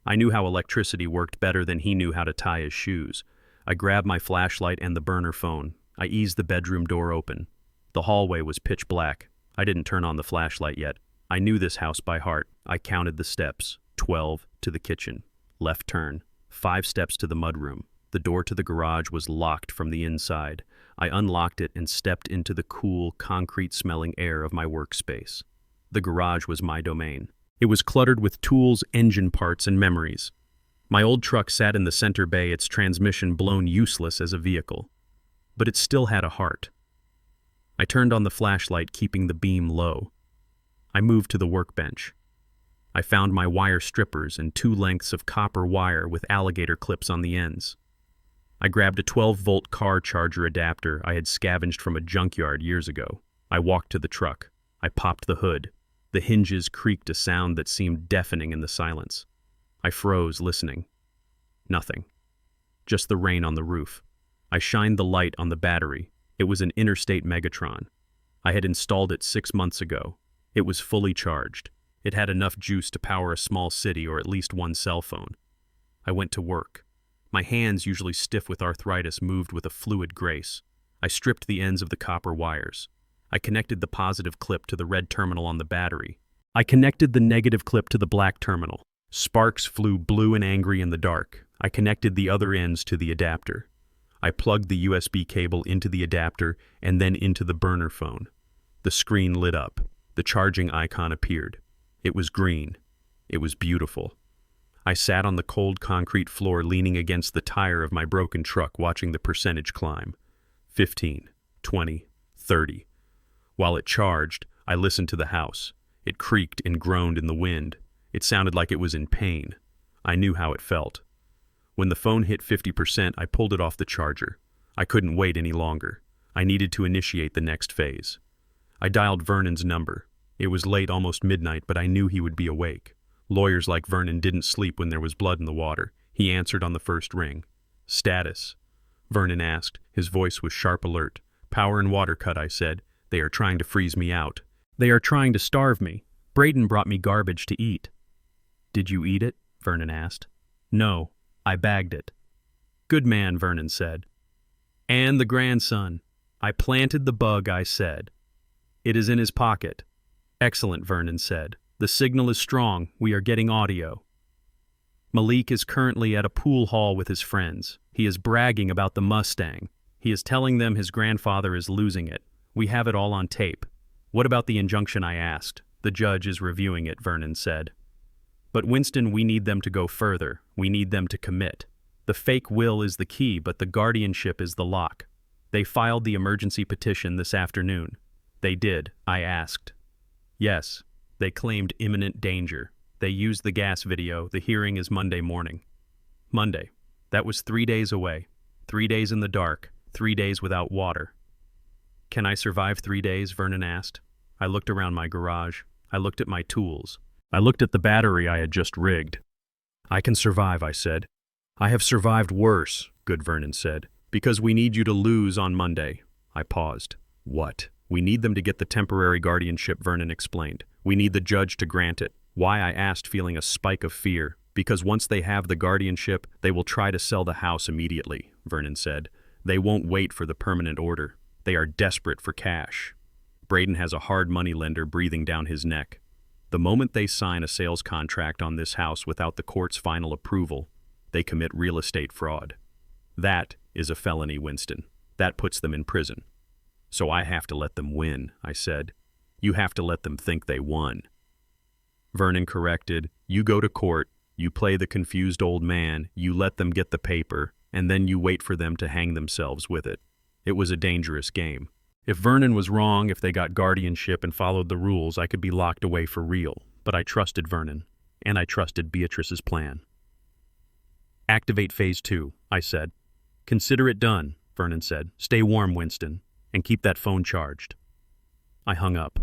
I knew how electricity worked better than he knew how to tie his shoes. I grabbed my flashlight and the burner phone. I eased the bedroom door open. The hallway was pitch black. I didn't turn on the flashlight yet. I knew this house by heart. I counted the steps. 12 to the kitchen. Left turn. 5 steps to the mudroom. The door to the garage was locked from the inside. I unlocked it and stepped into the cool, concrete-smelling air of my workspace. The garage was my domain. It was cluttered with tools, engine parts, and memories. My old truck sat in the center bay, its transmission blown useless as a vehicle. But it still had a heart. I turned on the flashlight, keeping the beam low. I moved to the workbench. I found my wire strippers and 2 lengths of copper wire with alligator clips on the ends. I grabbed a 12-volt car charger adapter I had scavenged from a junkyard years ago. I walked to the truck. I popped the hood. The hinges creaked a sound that seemed deafening in the silence. I froze, listening. Nothing. Just the rain on the roof. I shined the light on the battery. It was an Interstate Megatron. I had installed it 6 months ago. It was fully charged. It had enough juice to power a small city or at least 1 cell phone. I went to work. My hands, usually stiff with arthritis, moved with a fluid grace. I stripped the ends of the copper wires. I connected the positive clip to the red terminal on the battery. I connected the negative clip to the black terminal. Sparks flew blue and angry in the dark. I connected the other ends to the adapter. I plugged the USB cable into the adapter and then into the burner phone. The screen lit up. The charging icon appeared. It was green. It was beautiful. I sat on the cold concrete floor leaning against the tire of my broken truck, watching the percentage climb. 15, 20, 30. While it charged, I listened to the house. It creaked and groaned in the wind. It sounded like it was in pain. I knew how it felt. When the phone hit 50%, I pulled it off the charger. I couldn't wait any longer. I needed to initiate the next phase. I dialed Vernon's number. It was late, almost midnight, but I knew he would be awake. Lawyers like Vernon didn't sleep when there was blood in the water. He answered on the first ring. "Status?" Vernon asked. His voice was sharp alert. "Power and water cut," I said. "They are trying to freeze me out. They are trying to starve me. Braden brought me garbage to eat." "Did you eat it?" Vernon asked. "No, I bagged it." "Good man," Vernon said. "And the grandson. I planted the bug," I said. "It is in his pocket." "Excellent," Vernon said. "The signal is strong. We are getting audio." Malik is currently at a pool hall with his friends. He is bragging about the Mustang. He is telling them his grandfather is losing it. We have it all on tape. "What about the injunction?" I asked. "The judge is reviewing it," Vernon said. "But Winston, we need them to go further. We need them to commit. The fake will is the key, but the guardianship is the lock." They filed the emergency petition this afternoon. "They did?" I asked. "Yes. They claimed imminent danger. They used the gas video. The hearing is Monday morning." Monday. That was 3 days away. 3 days in the dark. 3 days without water. "Can I survive 3 days?" Vernon asked. I looked around my garage. I looked at my tools. I looked at the battery I had just rigged. "I can survive," I said. "I have survived worse," good Vernon said. "Because we need you to lose on Monday." I paused. "What?" "We need them to get the temporary guardianship," Vernon explained. "We need the judge to grant it." Why, I asked, feeling a spike of fear. Because once they have the guardianship, they will try to sell the house immediately, Vernon said. They won't wait for the permanent order. They are desperate for cash. Braden has a hard money lender breathing down his neck. The moment they sign a sales contract on this house without the court's final approval, they commit real estate fraud. That is a felony, Winston. That puts them in prison. So I have to let them win, I said. You have to let them think they won. Vernon corrected. You go to court, you play the confused old man, you let them get the paper, and then you wait for them to hang themselves with it. It was a dangerous game. If Vernon was wrong, if they got guardianship and followed the rules, I could be locked away for real. But I trusted Vernon, and I trusted Beatrice's plan. Activate Phase 2, I said. Consider it done, Vernon said. Stay warm, Winston, and keep that phone charged. I hung up.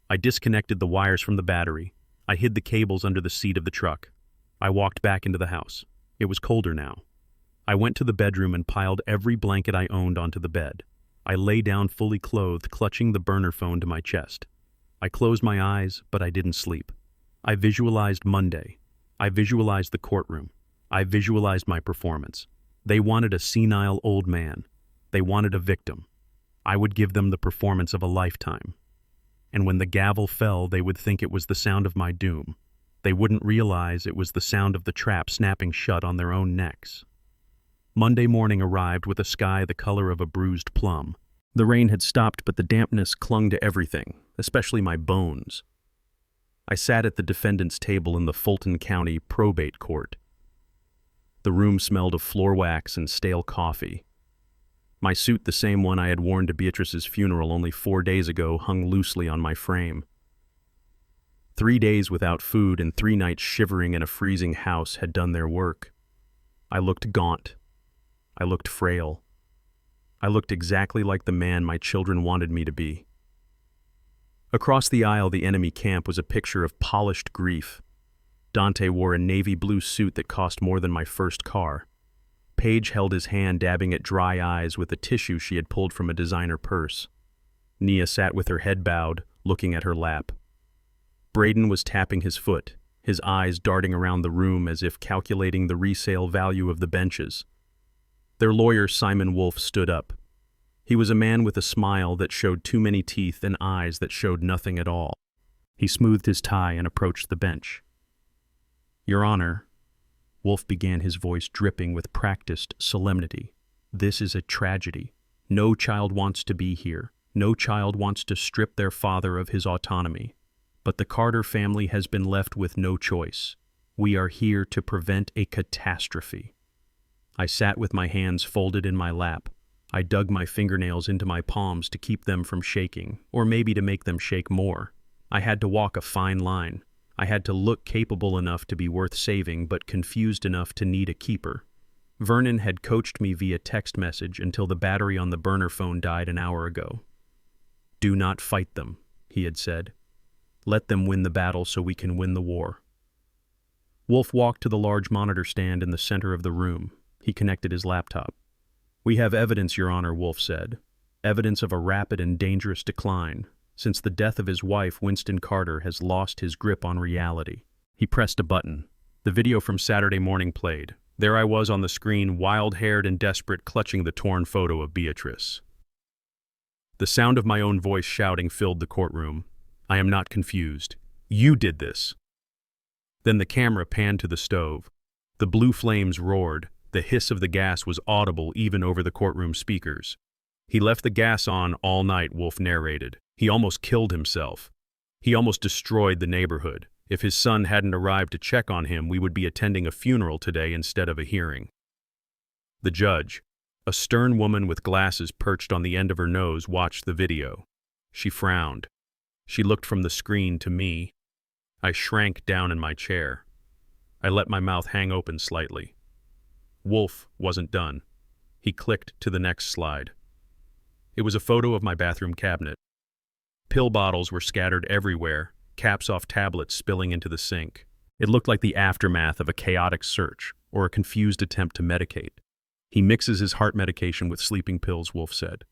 I disconnected the wires from the battery. I hid the cables under the seat of the truck. I walked back into the house. It was colder now. I went to the bedroom and piled every blanket I owned onto the bed. I lay down fully clothed, clutching the burner phone to my chest. I closed my eyes, but I didn't sleep. I visualized Monday. I visualized the courtroom. I visualized my performance. They wanted a senile old man. They wanted a victim. I would give them the performance of a lifetime. And when the gavel fell, they would think it was the sound of my doom. They wouldn't realize it was the sound of the trap snapping shut on their own necks. Monday morning arrived with a sky the color of a bruised plum. The rain had stopped, but the dampness clung to everything, especially my bones. I sat at the defendant's table in the Fulton County probate court. The room smelled of floor wax and stale coffee. My suit, the same one I had worn to Beatrice's funeral only 4 days ago, hung loosely on my frame. 3 days without food and 3 nights shivering in a freezing house had done their work. I looked gaunt. I looked frail. I looked exactly like the man my children wanted me to be. Across the aisle, the enemy camp was a picture of polished grief. Dante wore a navy blue suit that cost more than my first car. Paige held his hand, dabbing at dry eyes with a tissue she had pulled from a designer purse. Nia sat with her head bowed, looking at her lap. Braden was tapping his foot, his eyes darting around the room as if calculating the resale value of the benches. Their lawyer, Simon Wolfe, stood up. He was a man with a smile that showed too many teeth and eyes that showed nothing at all. He smoothed his tie and approached the bench. Your Honor, Wolfe began, his voice dripping with practiced solemnity. This is a tragedy. No child wants to be here. No child wants to strip their father of his autonomy. But the Carter family has been left with no choice. We are here to prevent a catastrophe. I sat with my hands folded in my lap. I dug my fingernails into my palms to keep them from shaking, or maybe to make them shake more. I had to walk a fine line. I had to look capable enough to be worth saving, but confused enough to need a keeper. Vernon had coached me via text message until the battery on the burner phone died an hour ago. Do not fight them, he had said. Let them win the battle so we can win the war. Wolfe walked to the large monitor stand in the center of the room. He connected his laptop. We have evidence, Your Honor, Wolfe said. Evidence of a rapid and dangerous decline. Since the death of his wife, Winston Carter has lost his grip on reality. He pressed a button. The video from Saturday morning played. There I was on the screen, wild-haired and desperate, clutching the torn photo of Beatrice. The sound of my own voice shouting filled the courtroom. I am not confused. You did this. Then the camera panned to the stove. The blue flames roared. The hiss of the gas was audible even over the courtroom speakers. He left the gas on all night, Wolfe narrated. He almost killed himself. He almost destroyed the neighborhood. If his son hadn't arrived to check on him, we would be attending a funeral today instead of a hearing. The judge, a stern woman with glasses perched on the end of her nose, watched the video. She frowned. She looked from the screen to me. I shrank down in my chair. I let my mouth hang open slightly. Wolfe wasn't done. He clicked to the next slide. It was a photo of my bathroom cabinet. Pill bottles were scattered everywhere, caps off tablets spilling into the sink. It looked like the aftermath of a chaotic search or a confused attempt to medicate. He mixes his heart medication with sleeping pills, Wolfe said.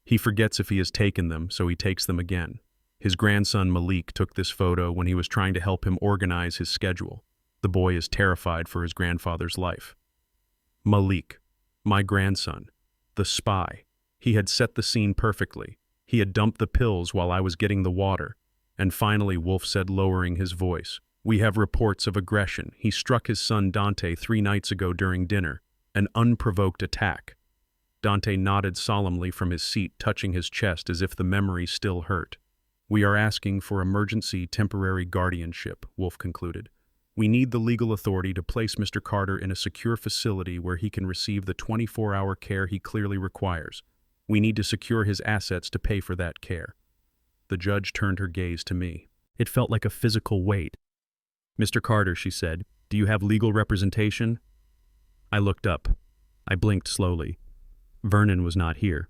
He forgets if he has taken them, so he takes them again. His grandson Malik took this photo when he was trying to help him organize his schedule. The boy is terrified for his grandfather's life. Malik, my grandson, the spy. He had set the scene perfectly. He had dumped the pills while I was getting the water. And finally, Wolf said, lowering his voice, "We have reports of aggression. He struck his son Dante 3 nights ago during dinner. An unprovoked attack." Dante nodded solemnly from his seat, touching his chest as if the memory still hurt. "We are asking for emergency temporary guardianship," Wolf concluded. "We need the legal authority to place Mr. Carter in a secure facility where he can receive the 24-hour care he clearly requires. We need to secure his assets to pay for that care." The judge turned her gaze to me. It felt like a physical weight. "Mr. Carter," she said, "do you have legal representation?" I looked up. I blinked slowly. Vernon was not here.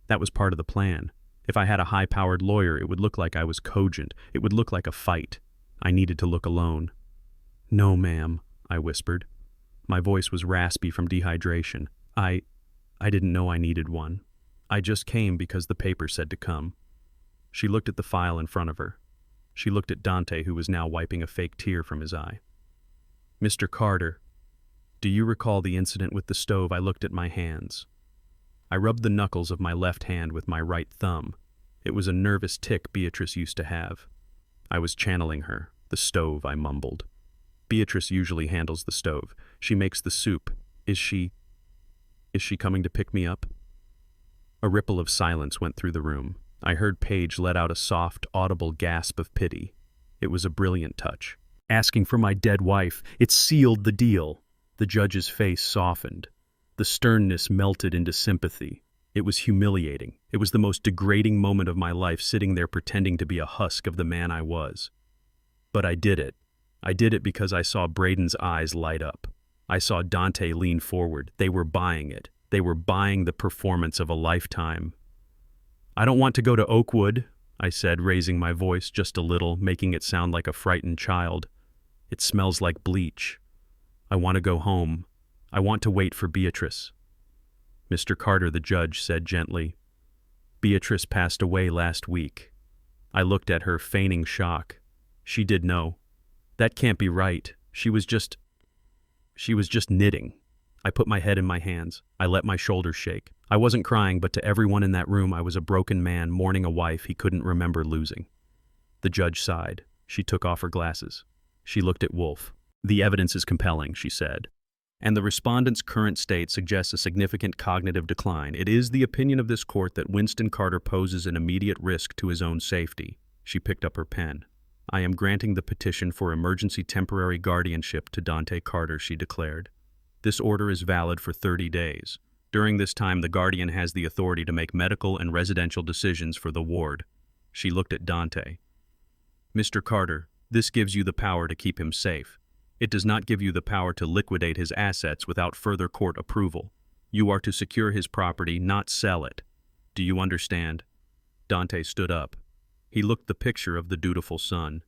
That was part of the plan. If I had a high-powered lawyer, it would look like I was cogent. It would look like a fight. I needed to look alone. "No, ma'am," I whispered. My voice was raspy from dehydration. I didn't know I needed one. I just came because the paper said to come." She looked at the file in front of her. She looked at Dante, who was now wiping a fake tear from his eye. "Mr. Carter, do you recall the incident with the stove?" I looked at my hands. I rubbed the knuckles of my left hand with my right thumb. It was a nervous tic Beatrice used to have. I was channeling her. "The stove," I mumbled. "Beatrice usually handles the stove. She makes the soup. Is she coming to pick me up?" A ripple of silence went through the room. I heard Paige let out a soft, audible gasp of pity. It was a brilliant touch. "Asking for my dead wife. It sealed the deal." The judge's face softened. The sternness melted into sympathy. It was humiliating. It was the most degrading moment of my life, sitting there pretending to be a husk of the man I was. But I did it. I did it because I saw Braden's eyes light up. I saw Dante lean forward. They were buying it. They were buying the performance of a lifetime. "I don't want to go to Oakwood," I said, raising my voice just a little, making it sound like a frightened child. "It smells like bleach. I want to go home. I want to wait for Beatrice." "Mr. Carter," the judge said gently, "Beatrice passed away last week." I looked at her, feigning shock. She did know. "That can't be right. She was just knitting." I put my head in my hands. I let my shoulders shake. I wasn't crying, but to everyone in that room I was a broken man mourning a wife he couldn't remember losing. The judge sighed. She took off her glasses. She looked at Wolf. "The evidence is compelling," she said. "And the respondent's current state suggests a significant cognitive decline. It is the opinion of this court that Winston Carter poses an immediate risk to his own safety." She picked up her pen. "I am granting the petition for emergency temporary guardianship to Dante Carter," she declared. "This order is valid for 30 days. During this time, the guardian has the authority to make medical and residential decisions for the ward." She looked at Dante. "Mr. Carter, this gives you the power to keep him safe. It does not give you the power to liquidate his assets without further court approval. You are to secure his property, not sell it. Do you understand?" Dante stood up. He looked the picture of the dutiful son.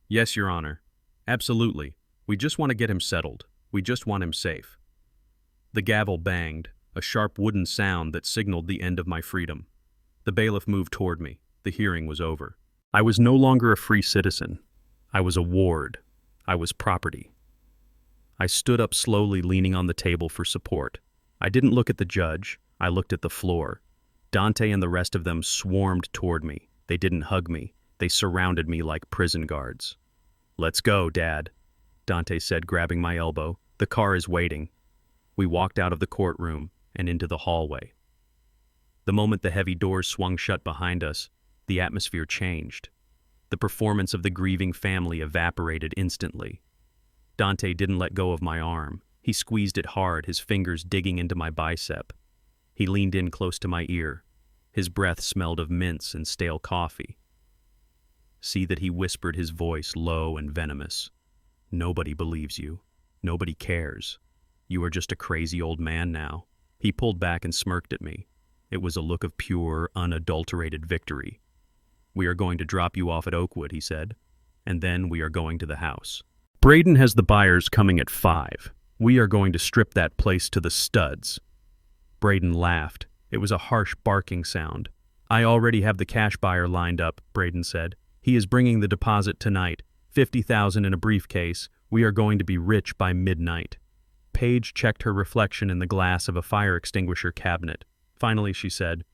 "Yes, Your Honor. Absolutely. We just want to get him settled. We just want him safe." The gavel banged, a sharp wooden sound that signaled the end of my freedom. The bailiff moved toward me. The hearing was over. I was no longer a free citizen. I was a ward. I was property. I stood up slowly, leaning on the table for support. I didn't look at the judge. I looked at the floor. Dante and the rest of them swarmed toward me. They didn't hug me. They surrounded me like prison guards. "Let's go, Dad," Dante said, grabbing my elbow. "The car is waiting." We walked out of the courtroom and into the hallway. The moment the heavy doors swung shut behind us, the atmosphere changed. The performance of the grieving family evaporated instantly. Dante didn't let go of my arm. He squeezed it hard, his fingers digging into my bicep. He leaned in close to my ear. His breath smelled of mints and stale coffee. See that he whispered, his voice low and venomous. "Nobody believes you. Nobody cares. You are just a crazy old man now." He pulled back and smirked at me. It was a look of pure, unadulterated victory. "We are going to drop you off at Oakwood," he said, "and then we are going to the house. Braden has the buyers coming at 5. We are going to strip that place to the studs." Braden laughed. It was a harsh barking sound. "I already have the cash buyer lined up," Braden said. "He is bringing the deposit tonight, $50,000 in a briefcase. We are going to be rich by midnight." Paige checked her reflection in the glass of a fire extinguisher cabinet. Finally, she said,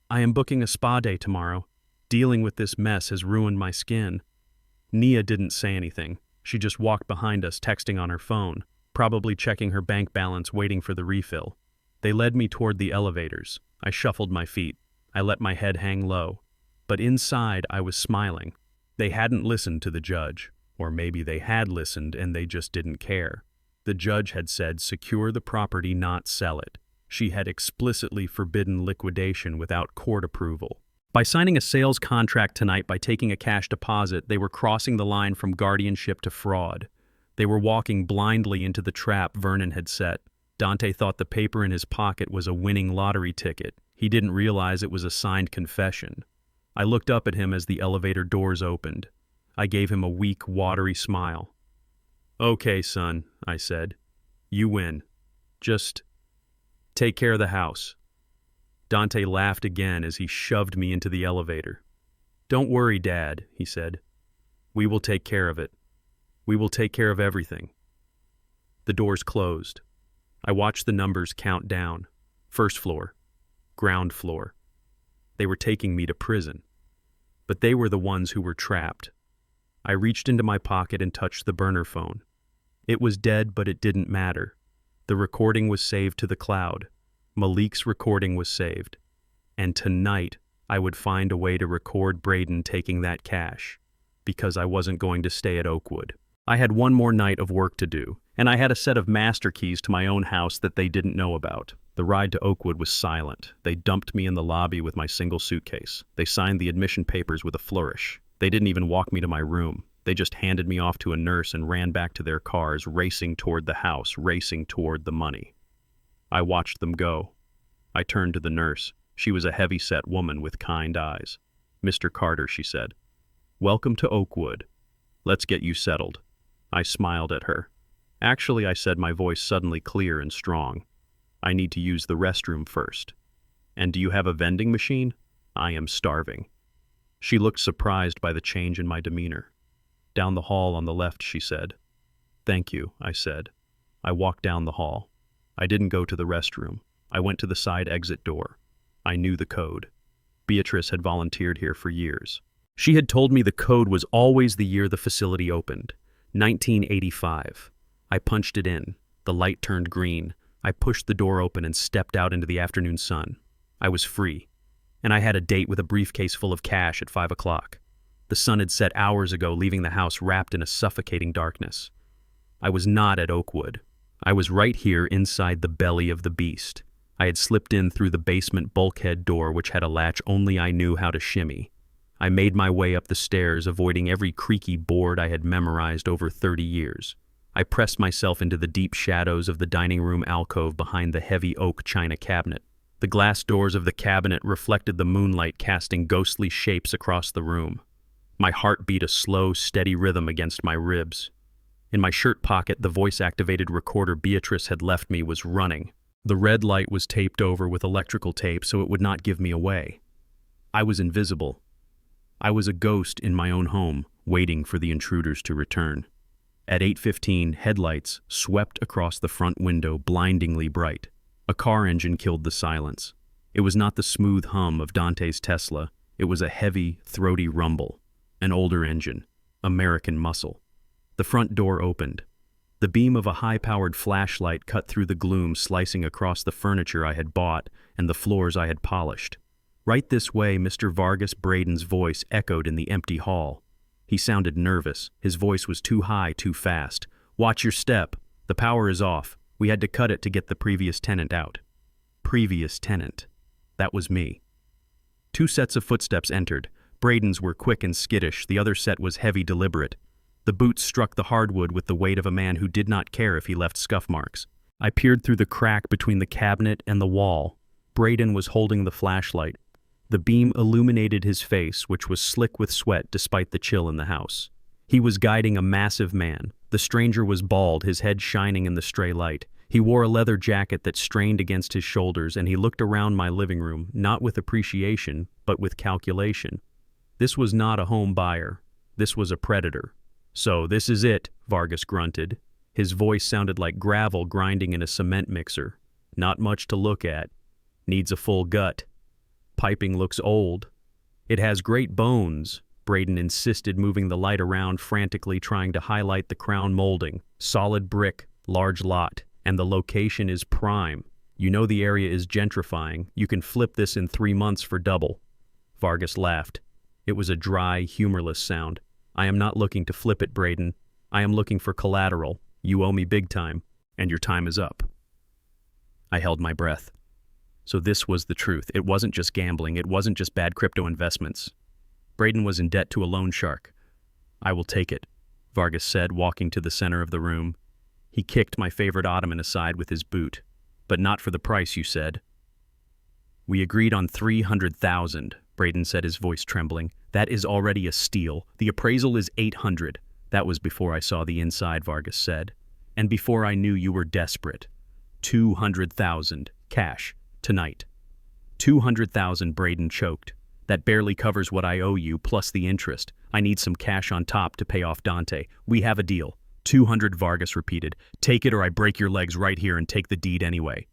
"I am booking a spa day tomorrow. Dealing with this mess has ruined my skin." Nia didn't say anything. She just walked behind us, texting on her phone, probably checking her bank balance, waiting for the refill. They led me toward the elevators. I shuffled my feet. I let my head hang low. But inside, I was smiling. They hadn't listened to the judge. Or maybe they had listened and they just didn't care. The judge had said, secure the property, not sell it. She had explicitly forbidden liquidation without court approval. By signing a sales contract tonight, by taking a cash deposit, they were crossing the line from guardianship to fraud. They were walking blindly into the trap Vernon had set. Dante thought the paper in his pocket was a winning lottery ticket. He didn't realize it was a signed confession. I looked up at him as the elevator doors opened. I gave him a weak, watery smile. "Okay, son," I said. "You win. Just take care of the house." Dante laughed again as he shoved me into the elevator. "Don't worry, Dad," he said. "We will take care of it. We will take care of everything." The doors closed. I watched the numbers count down. First floor. Ground floor. They were taking me to prison. But they were the ones who were trapped. I reached into my pocket and touched the burner phone. It was dead, but it didn't matter. The recording was saved to the cloud. Malik's recording was saved. And tonight, I would find a way to record Braden taking that cash, because I wasn't going to stay at Oakwood. I had one more night of work to do, and I had a set of master keys to my own house that they didn't know about. The ride to Oakwood was silent. They dumped me in the lobby with my single suitcase. They signed the admission papers with a flourish. They didn't even walk me to my room. They just handed me off to a nurse and ran back to their cars, racing toward the house, racing toward the money. I watched them go. I turned to the nurse. She was a heavy-set woman with kind eyes. "Mr. Carter," she said. "Welcome to Oakwood. Let's get you settled." I smiled at her. "Actually," I said, my voice suddenly clear and strong, "I need to use the restroom first. And do you have a vending machine? I am starving." She looked surprised by the change in my demeanor. "Down the hall on the left," she said. "Thank you," I said. I walked down the hall. I didn't go to the restroom. I went to the side exit door. I knew the code. Beatrice had volunteered here for years. She had told me the code was always the year the facility opened, 1985. I punched it in. The light turned green. I pushed the door open and stepped out into the afternoon sun. I was free. And I had a date with a briefcase full of cash at 5 o'clock. The sun had set hours ago, leaving the house wrapped in a suffocating darkness. I was not at Oakwood. I was right here inside the belly of the beast. I had slipped in through the basement bulkhead door, which had a latch only I knew how to shimmy. I made my way up the stairs, avoiding every creaky board I had memorized over 30 years. I pressed myself into the deep shadows of the dining room alcove behind the heavy oak china cabinet. The glass doors of the cabinet reflected the moonlight, casting ghostly shapes across the room. My heart beat a slow, steady rhythm against my ribs. In my shirt pocket, the voice-activated recorder Beatrice had left me was running. The red light was taped over with electrical tape so it would not give me away. I was invisible. I was a ghost in my own home, waiting for the intruders to return. At 8:15, headlights swept across the front window, blindingly bright. A car engine killed the silence. It was not the smooth hum of Dante's Tesla. It was a heavy, throaty rumble. An older engine. American muscle. The front door opened. The beam of a high-powered flashlight cut through the gloom, slicing across the furniture I had bought and the floors I had polished. "Right this way," Mr. Vargas Braden's voice echoed in the empty hall. He sounded nervous. His voice was too high, too fast. "Watch your step. The power is off. We had to cut it to get the previous tenant out." Previous tenant. That was me. Two sets of footsteps entered. Braden's were quick and skittish. The other set was heavy, deliberate. The boots struck the hardwood with the weight of a man who did not care if he left scuff marks. I peered through the crack between the cabinet and the wall. Braden was holding the flashlight. The beam illuminated his face, which was slick with sweat despite the chill in the house. He was guiding a massive man. The stranger was bald, his head shining in the stray light. He wore a leather jacket that strained against his shoulders, and he looked around my living room, not with appreciation, but with calculation. This was not a home buyer. This was a predator. "So this is it," Vargas grunted. His voice sounded like gravel grinding in a cement mixer. "Not much to look at. Needs a full gut. Piping looks old. It has great bones," Braden insisted, moving the light around frantically, trying to highlight the crown molding. "Solid brick, large lot, and the location is prime. You know the area is gentrifying. You can flip this in 3 months for double." Vargas laughed. It was a dry, humorless sound. "I am not looking to flip it, Braden. I am looking for collateral. You owe me big time, and your time is up." I held my breath. So this was the truth. It wasn't just gambling. It wasn't just bad crypto investments. Braden was in debt to a loan shark. "I will take it," Vargas said, walking to the center of the room. He kicked my favorite ottoman aside with his boot. "But not for the price you said." "We agreed on 300,000, Braden said, his voice trembling. "That is already a steal. The appraisal is 800. That was before I saw the inside," Vargas said. "And before I knew you were desperate. 200,000, cash, tonight." 200,000, Braden choked. "That barely covers what I owe you, plus the interest. I need some cash on top to pay off Dante. We have a deal." 200, Vargas repeated. "Take it or I break your legs right here and take the deed anyway."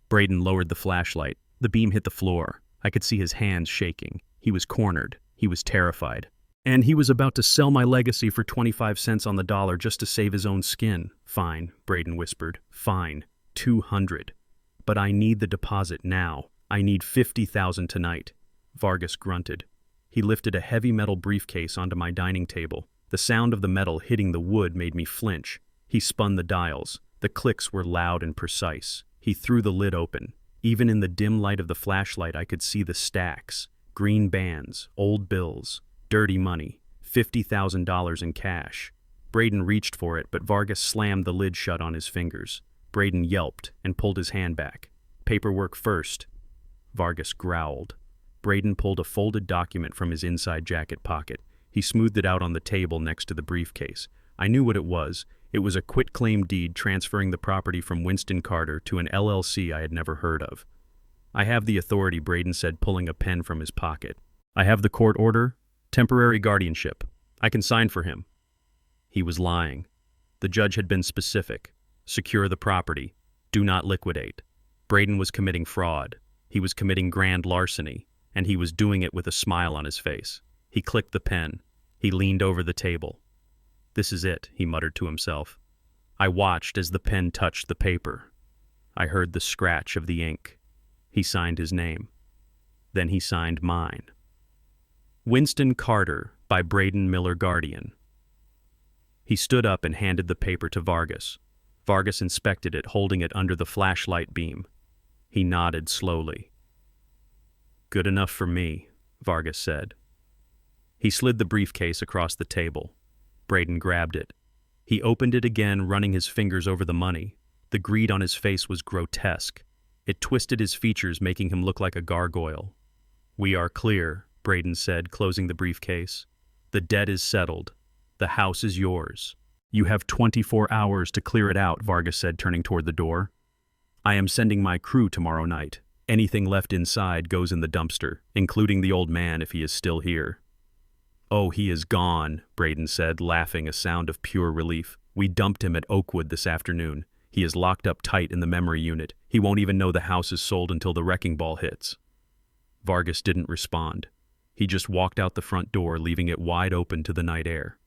Braden lowered the flashlight. The beam hit the floor. I could see his hands shaking. He was cornered. He was terrified. And he was about to sell my legacy for 25 cents on the dollar just to save his own skin. "Fine," Braden whispered. "Fine. 200. But I need the deposit now. I need 50,000 tonight." Vargas grunted. He lifted a heavy metal briefcase onto my dining table. The sound of the metal hitting the wood made me flinch. He spun the dials. The clicks were loud and precise. He threw the lid open. Even in the dim light of the flashlight, I could see the stacks. Green bands, old bills, dirty money, $50,000 in cash. Braden reached for it, but Vargas slammed the lid shut on his fingers. Braden yelped and pulled his hand back. "Paperwork first." Vargas growled. Braden pulled a folded document from his inside jacket pocket. He smoothed it out on the table next to the briefcase. I knew what it was. It was a quitclaim deed transferring the property from Winston Carter to an LLC I had never heard of. "I have the authority," Braden said, pulling a pen from his pocket. "I have the court order, temporary guardianship. I can sign for him." He was lying. The judge had been specific. Secure the property. Do not liquidate. Braden was committing fraud. He was committing grand larceny, and he was doing it with a smile on his face. He clicked the pen. He leaned over the table. "This is it," he muttered to himself. I watched as the pen touched the paper. I heard the scratch of the ink. He signed his name. Then he signed mine. Winston Carter, by Braden Miller Guardian. He stood up and handed the paper to Vargas. Vargas inspected it, holding it under the flashlight beam. He nodded slowly. "Good enough for me," Vargas said. He slid the briefcase across the table. Braden grabbed it. He opened it again, running his fingers over the money. The greed on his face was grotesque. It twisted his features, making him look like a gargoyle. "We are clear," Braden said, closing the briefcase. "The debt is settled. The house is yours. You have 24 hours to clear it out," Vargas said, turning toward the door. "I am sending my crew tomorrow night. Anything left inside goes in the dumpster, including the old man if he is still here." "Oh, he is gone," Braden said, laughing, a sound of pure relief. "We dumped him at Oakwood this afternoon. He is locked up tight in the memory unit. He won't even know the house is sold until the wrecking ball hits." Vargas didn't respond. He just walked out the front door, leaving it wide open to the night air.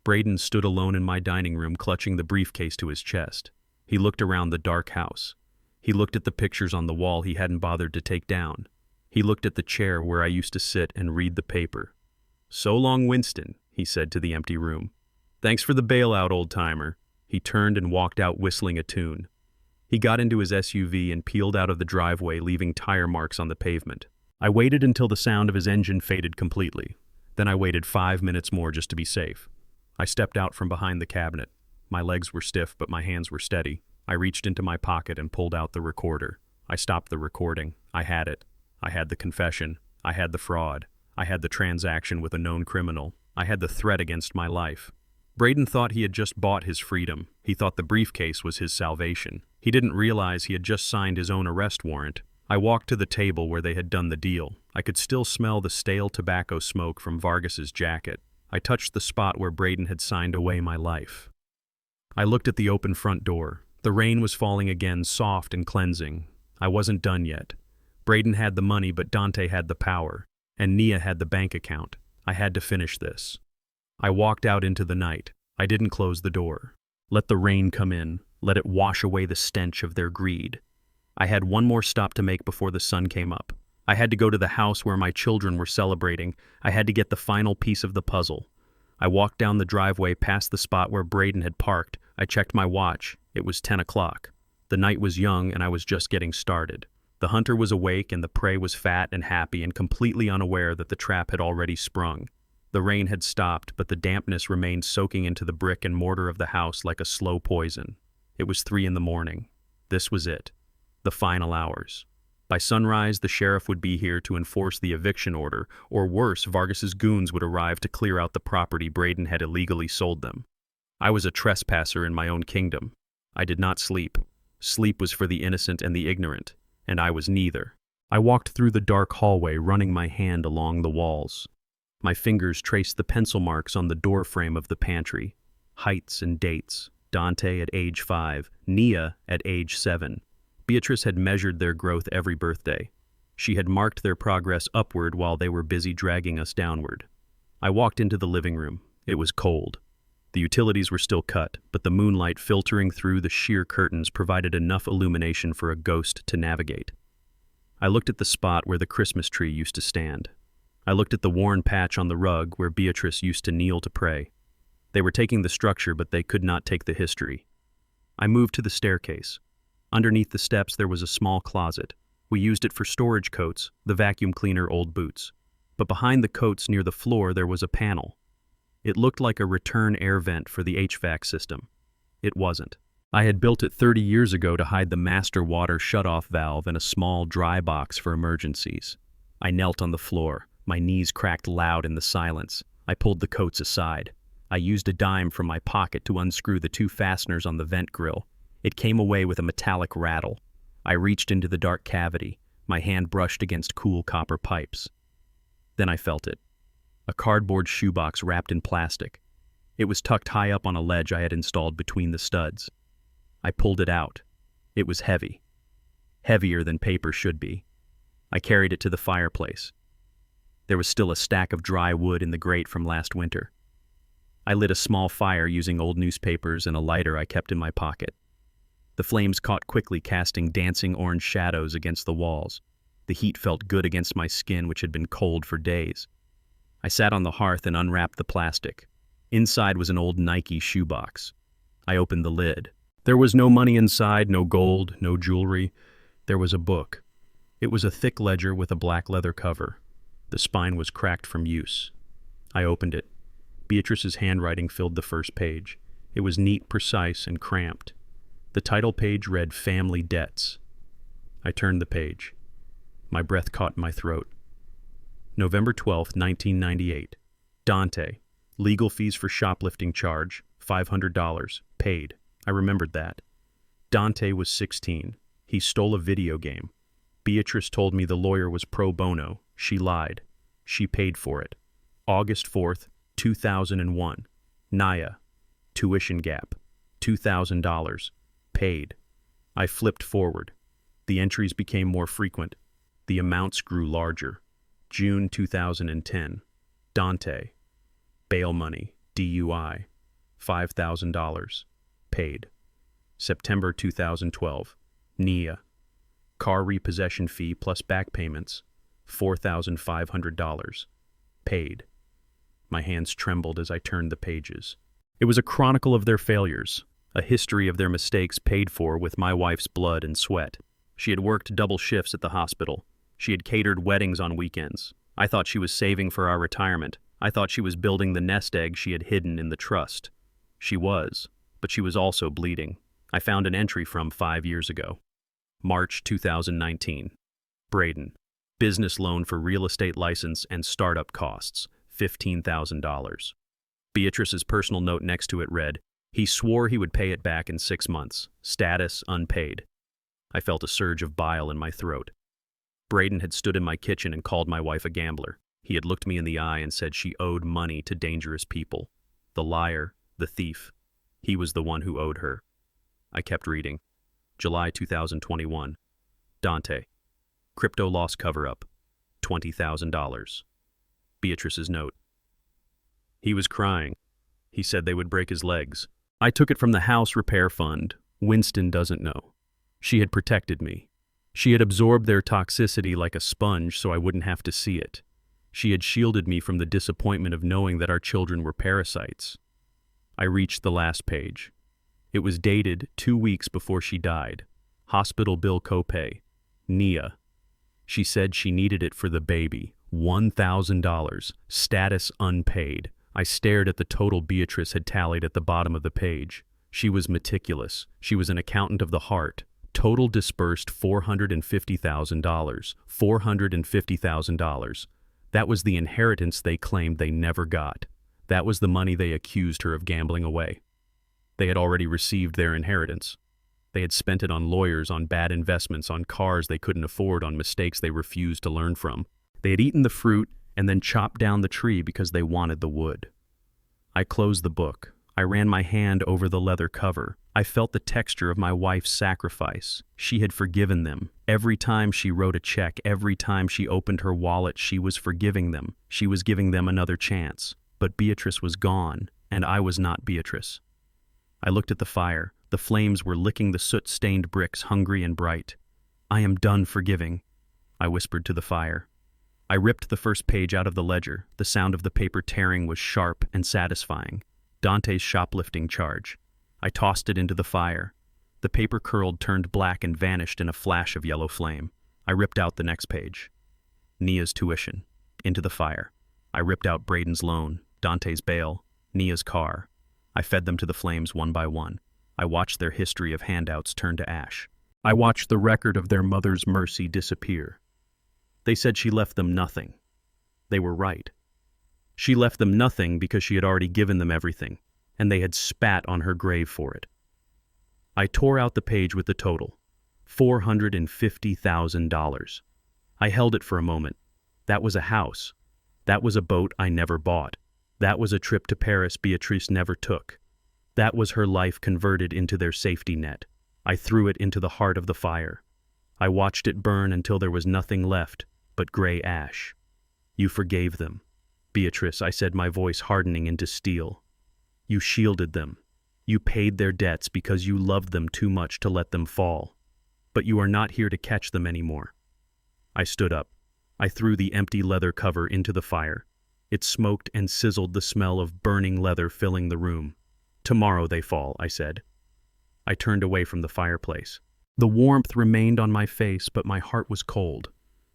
Braden stood alone in my dining room, clutching the briefcase to his chest. He looked around the dark house. He looked at the pictures on the wall he hadn't bothered to take down. He looked at the chair where I used to sit and read the paper. "So long, Winston," he said to the empty room. "Thanks for the bailout, old-timer." He turned and walked out, whistling a tune. He got into his SUV and peeled out of the driveway, leaving tire marks on the pavement. I waited until the sound of his engine faded completely. Then I waited 5 minutes more just to be safe. I stepped out from behind the cabinet. My legs were stiff, but my hands were steady. I reached into my pocket and pulled out the recorder. I stopped the recording. I had it. I had the confession. I had the fraud. I had the transaction with a known criminal. I had the threat against my life. Braden thought he had just bought his freedom. He thought the briefcase was his salvation. He didn't realize he had just signed his own arrest warrant. I walked to the table where they had done the deal. I could still smell the stale tobacco smoke from Vargas's jacket. I touched the spot where Braden had signed away my life. I looked at the open front door. The rain was falling again, soft and cleansing. I wasn't done yet. Braden had the money, but Dante had the power, and Nia had the bank account. I had to finish this. I walked out into the night. I didn't close the door. Let the rain come in. Let it wash away the stench of their greed. I had one more stop to make before the sun came up. I had to go to the house where my children were celebrating. I had to get the final piece of the puzzle. I walked down the driveway past the spot where Braden had parked. I checked my watch. It was 10 o'clock. The night was young and I was just getting started. The hunter was awake and the prey was fat and happy and completely unaware that the trap had already sprung. The rain had stopped, but the dampness remained soaking into the brick and mortar of the house like a slow poison. It was 3 a.m. This was it. The final hours. By sunrise, the sheriff would be here to enforce the eviction order, or worse, Vargas's goons would arrive to clear out the property Braden had illegally sold them. I was a trespasser in my own kingdom. I did not sleep. Sleep was for the innocent and the ignorant, and I was neither. I walked through the dark hallway, running my hand along the walls. My fingers traced the pencil marks on the door frame of the pantry. Heights and dates. Dante at age 5, Nia at age 7. Beatrice had measured their growth every birthday. She had marked their progress upward while they were busy dragging us downward. I walked into the living room. It was cold. The utilities were still cut, but the moonlight filtering through the sheer curtains provided enough illumination for a ghost to navigate. I looked at the spot where the Christmas tree used to stand. I looked at the worn patch on the rug where Beatrice used to kneel to pray. They were taking the structure, but they could not take the history. I moved to the staircase. Underneath the steps there was a small closet. We used it for storage coats, the vacuum cleaner, old boots. But behind the coats near the floor there was a panel. It looked like a return air vent for the HVAC system. It wasn't. I had built it 30 years ago to hide the master water shutoff valve and a small dry box for emergencies. I knelt on the floor. My knees cracked loud in the silence. I pulled the coats aside. I used a dime from my pocket to unscrew the 2 fasteners on the vent grill. It came away with a metallic rattle. I reached into the dark cavity. My hand brushed against cool copper pipes. Then I felt it. A cardboard shoebox wrapped in plastic. It was tucked high up on a ledge I had installed between the studs. I pulled it out. It was heavy. Heavier than paper should be. I carried it to the fireplace. There was still a stack of dry wood in the grate from last winter. I lit a small fire using old newspapers and a lighter I kept in my pocket. The flames caught quickly, casting dancing orange shadows against the walls. The heat felt good against my skin, which had been cold for days. I sat on the hearth and unwrapped the plastic. Inside was an old Nike shoebox. I opened the lid. There was no money inside, no gold, no jewelry. There was a book. It was a thick ledger with a black leather cover. The spine was cracked from use. I opened it. Beatrice's handwriting filled the first page. It was neat, precise, and cramped. The title page read Family Debts. I turned the page. My breath caught in my throat. November 12, 1998. Dante. Legal fees for shoplifting charge, $500. Paid. I remembered that. Dante was 16. He stole a video game. Beatrice told me the lawyer was pro bono. She lied. She paid for it. August 4th, 2001. Naya. Tuition gap. $2,000. Paid. I flipped forward. The entries became more frequent. The amounts grew larger. June 2010. Dante. Bail money. DUI. $5,000. Paid. September 2012. Nia. Car repossession fee plus back payments. $4,500. Paid. My hands trembled as I turned the pages. It was a chronicle of their failures, a history of their mistakes paid for with my wife's blood and sweat. She had worked double shifts at the hospital. She had catered weddings on weekends. I thought she was saving for our retirement. I thought she was building the nest egg she had hidden in the trust. She was, but she was also bleeding. I found an entry from 5 years ago. March 2019. Braden. Business loan for real estate license and startup costs, $15,000. Beatrice's personal note next to it read, he swore he would pay it back in 6 months. Status unpaid. I felt a surge of bile in my throat. Braden had stood in my kitchen and called my wife a gambler. He had looked me in the eye and said she owed money to dangerous people. The liar, the thief. He was the one who owed her. I kept reading. July 2021. Dante. Crypto loss cover-up. $20,000. Beatrice's note. He was crying. He said they would break his legs. I took it from the house repair fund. Winston doesn't know. She had protected me. She had absorbed their toxicity like a sponge so I wouldn't have to see it. She had shielded me from the disappointment of knowing that our children were parasites. I reached the last page. It was dated 2 weeks before she died. Hospital bill copay. Nia. She said she needed it for the baby. $1,000. Status unpaid. I stared at the total Beatrice had tallied at the bottom of the page. She was meticulous. She was an accountant of the heart. Total disbursed $450,000. $450,000. That was the inheritance they claimed they never got. That was the money they accused her of gambling away. They had already received their inheritance. They had spent it on lawyers, on bad investments, on cars they couldn't afford, on mistakes they refused to learn from. They had eaten the fruit and then chopped down the tree because they wanted the wood. I closed the book. I ran my hand over the leather cover. I felt the texture of my wife's sacrifice. She had forgiven them. Every time she wrote a check, every time she opened her wallet, she was forgiving them. She was giving them another chance. But Beatrice was gone, and I was not Beatrice. I looked at the fire. The flames were licking the soot-stained bricks, hungry and bright. I am done forgiving, I whispered to the fire. I ripped the first page out of the ledger. The sound of the paper tearing was sharp and satisfying. Dante's shoplifting charge. I tossed it into the fire. The paper curled, turned black, and vanished in a flash of yellow flame. I ripped out the next page. Nia's tuition. Into the fire. I ripped out Braden's loan, Dante's bail, Nia's car. I fed them to the flames one by one. I watched their history of handouts turn to ash. I watched the record of their mother's mercy disappear. They said she left them nothing. They were right. She left them nothing because she had already given them everything, and they had spat on her grave for it. I tore out the page with the total. $450,000. I held it for a moment. That was a house. That was a boat I never bought. That was a trip to Paris Beatrice never took. That was her life converted into their safety net. I threw it into the heart of the fire. I watched it burn until there was nothing left but gray ash. You forgave them. Beatrice, I said, my voice hardening into steel. You shielded them. You paid their debts because you loved them too much to let them fall. But you are not here to catch them anymore. I stood up. I threw the empty leather cover into the fire. It smoked and sizzled, the smell of burning leather filling the room. Tomorrow they fall, I said. I turned away from the fireplace. The warmth remained on my face, but my heart was cold.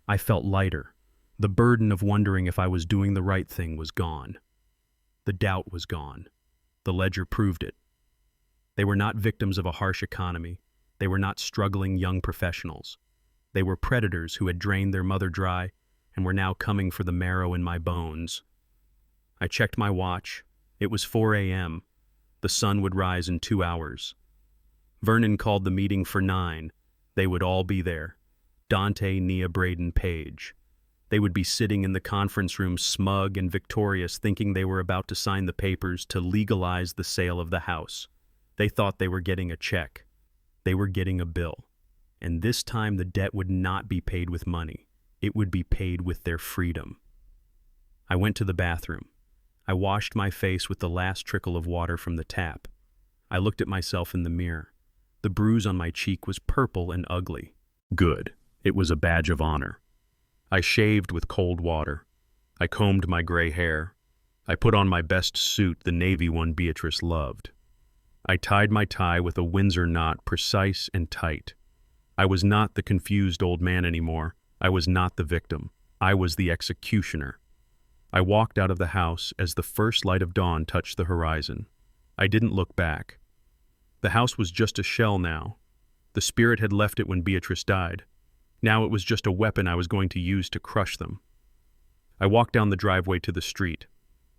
I felt lighter. The burden of wondering if I was doing the right thing was gone. The doubt was gone. The ledger proved it. They were not victims of a harsh economy. They were not struggling young professionals. They were predators who had drained their mother dry and were now coming for the marrow in my bones. I checked my watch. It was 4 a.m. The sun would rise in 2 hours. Vernon called the meeting for 9. They would all be there. Dante, Nia, Braden, Paige. They would be sitting in the conference room, smug and victorious, thinking they were about to sign the papers to legalize the sale of the house. They thought they were getting a check. They were getting a bill. And this time the debt would not be paid with money. It would be paid with their freedom. I went to the bathroom. I washed my face with the last trickle of water from the tap. I looked at myself in the mirror. The bruise on my cheek was purple and ugly. Good. It was a badge of honor. I shaved with cold water. I combed my gray hair. I put on my best suit, the navy one Beatrice loved. I tied my tie with a Windsor knot, precise and tight. I was not the confused old man anymore. I was not the victim. I was the executioner. I walked out of the house as the first light of dawn touched the horizon. I didn't look back. The house was just a shell now. The spirit had left it when Beatrice died. Now it was just a weapon I was going to use to crush them. I walked down the driveway to the street.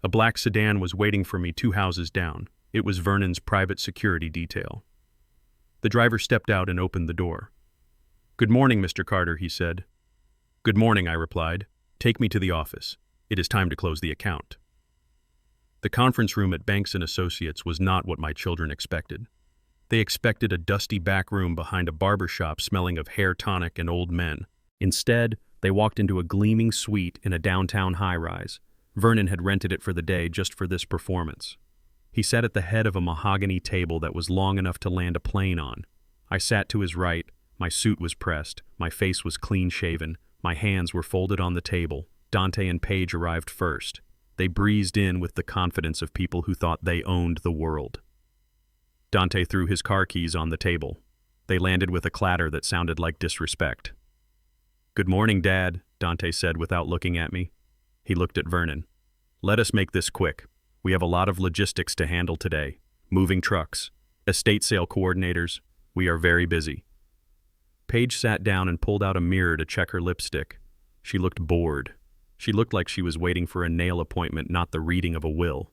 A black sedan was waiting for me 2 houses down. It was Vernon's private security detail. The driver stepped out and opened the door. "Good morning, Mr. Carter," he said. "Good morning," I replied. "Take me to the office." It is time to close the account. The conference room at Banks & Associates was not what my children expected. They expected a dusty back room behind a barber shop smelling of hair tonic and old men. Instead, they walked into a gleaming suite in a downtown high-rise. Vernon had rented it for the day just for this performance. He sat at the head of a mahogany table that was long enough to land a plane on. I sat to his right. My suit was pressed. My face was clean-shaven. My hands were folded on the table. Dante and Paige arrived first. They breezed in with the confidence of people who thought they owned the world. Dante threw his car keys on the table. They landed with a clatter that sounded like disrespect. "Good morning, Dad," Dante said without looking at me. He looked at Vernon. "Let us make this quick. We have a lot of logistics to handle today. Moving trucks, estate sale coordinators. We are very busy." Paige sat down and pulled out a mirror to check her lipstick. She looked bored. She looked like she was waiting for a nail appointment, not the reading of a will.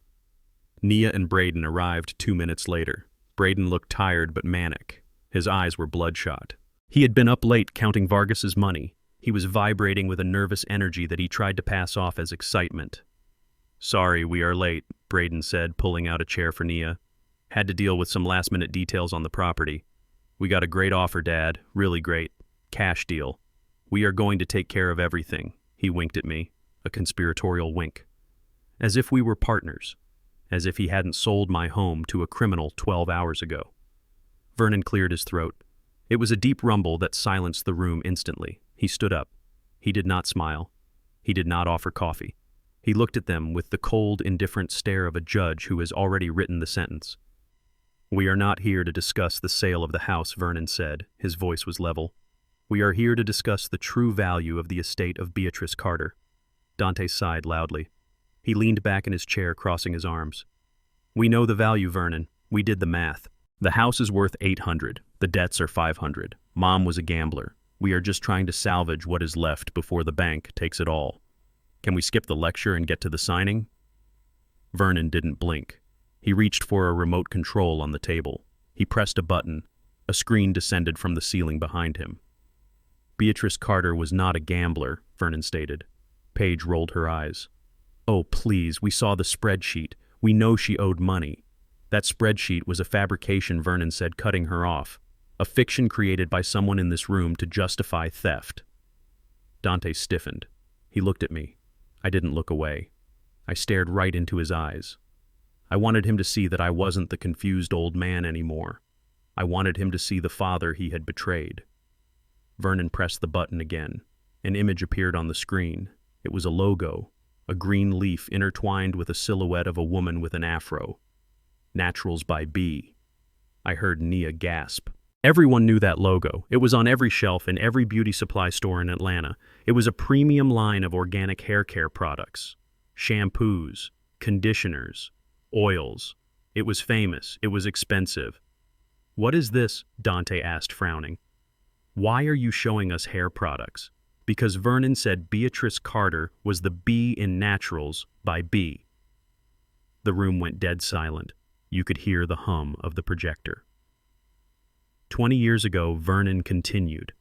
Nia and Braden arrived 2 minutes later. Braden looked tired but manic. His eyes were bloodshot. He had been up late counting Vargas's money. He was vibrating with a nervous energy that he tried to pass off as excitement. "Sorry, we are late," Braden said, pulling out a chair for Nia. "Had to deal with some last-minute details on the property. We got a great offer, Dad. Really great. Cash deal. We are going to take care of everything." He winked at me, a conspiratorial wink. As if we were partners. As if he hadn't sold my home to a criminal 12 hours ago. Vernon cleared his throat. It was a deep rumble that silenced the room instantly. He stood up. He did not smile. He did not offer coffee. He looked at them with the cold, indifferent stare of a judge who has already written the sentence. "We are not here to discuss the sale of the house," Vernon said. His voice was level. "We are here to discuss the true value of the estate of Beatrice Carter." Dante sighed loudly. He leaned back in his chair, crossing his arms. "We know the value, Vernon. We did the math. The house is worth $800. The debts are $500. Mom was a gambler. We are just trying to salvage what is left before the bank takes it all. Can we skip the lecture and get to the signing?" Vernon didn't blink. He reached for a remote control on the table. He pressed a button. A screen descended from the ceiling behind him. "Beatrice Carter was not a gambler," Vernon stated. Paige rolled her eyes. "Oh, please, we saw the spreadsheet. We know she owed money." "That spreadsheet was a fabrication," Vernon said, cutting her off. "A fiction created by someone in this room to justify theft." Dante stiffened. He looked at me. I didn't look away. I stared right into his eyes. I wanted him to see that I wasn't the confused old man anymore. I wanted him to see the father he had betrayed. Vernon pressed the button again. An image appeared on the screen. It was a logo, a green leaf intertwined with a silhouette of a woman with an afro. "Naturals by B." I heard Nia gasp. Everyone knew that logo. It was on every shelf in every beauty supply store in Atlanta. It was a premium line of organic hair care products. Shampoos, conditioners, oils. It was famous. It was expensive. "What is this?" Dante asked, frowning. "Why are you showing us hair products?" "Because Vernon said Beatrice Carter was the B in Naturals by B." The room went dead silent. You could hear the hum of the projector. 20 years ago, Vernon continued.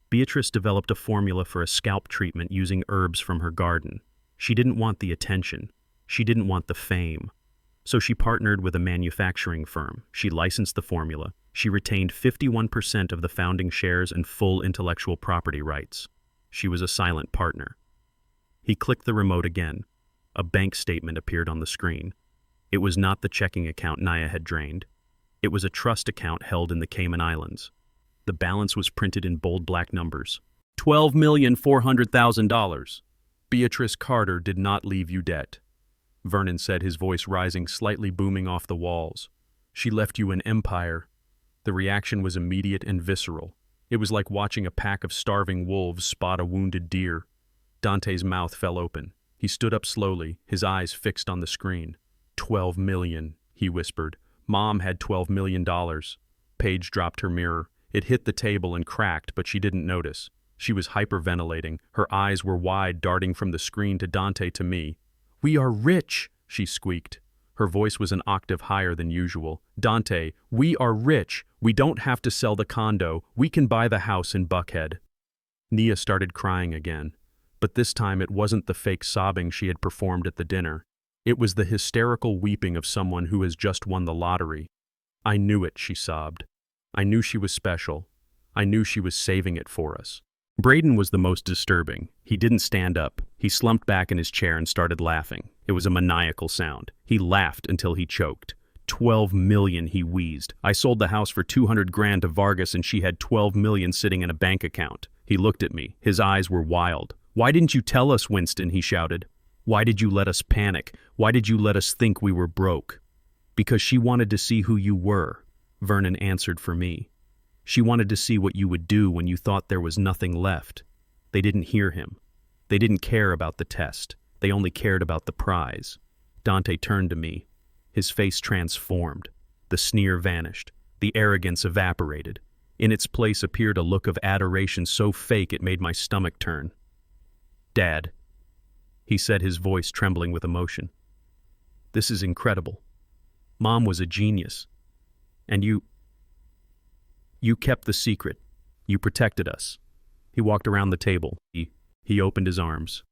Beatrice developed a formula for a scalp treatment using herbs from her garden. She didn't want the attention. She didn't want the fame. So she partnered with a manufacturing firm. She licensed the formula. She retained 51% of the founding shares and full intellectual property rights. She was a silent partner. He clicked the remote again. A bank statement appeared on the screen. It was not the checking account Nia had drained. It was a trust account held in the Cayman Islands. The balance was printed in bold black numbers. $12,400,000. Beatrice Carter did not leave you debt. Vernon said, his voice rising, slightly booming off the walls. She left you an empire. The reaction was immediate and visceral. It was like watching a pack of starving wolves spot a wounded deer. Dante's mouth fell open. He stood up slowly, his eyes fixed on the screen. $12 million, he whispered. Mom had $12 million. Paige dropped her mirror. It hit the table and cracked, but she didn't notice. She was hyperventilating. Her eyes were wide, darting from the screen to Dante to me. "We are rich," she squeaked. Her voice was an octave higher than usual. "Dante, we are rich. We don't have to sell the condo. We can buy the house in Buckhead." Nia started crying again. But this time it wasn't the fake sobbing she had performed at the dinner. It was the hysterical weeping of someone who has just won the lottery. I knew it, she sobbed. I knew she was special. I knew she was saving it for us. Braden was the most disturbing. He didn't stand up. He slumped back in his chair and started laughing. It was a maniacal sound. He laughed until he choked. 12 million, he wheezed. I sold the house for 200 grand to Vargas and she had 12 million sitting in a bank account. He looked at me. His eyes were wild. Why didn't you tell us, Winston? He shouted. Why did you let us panic? Why did you let us think we were broke? Because she wanted to see who you were, Vernon answered for me. She wanted to see what you would do when you thought there was nothing left. They didn't hear him. They didn't care about the test. They only cared about the prize. Dante turned to me. His face transformed. The sneer vanished. The arrogance evaporated. In its place appeared a look of adoration so fake it made my stomach turn. Dad, he said, his voice trembling with emotion. This is incredible. Mom was a genius. And you kept the secret. You protected us. He walked around the table. He opened his arms.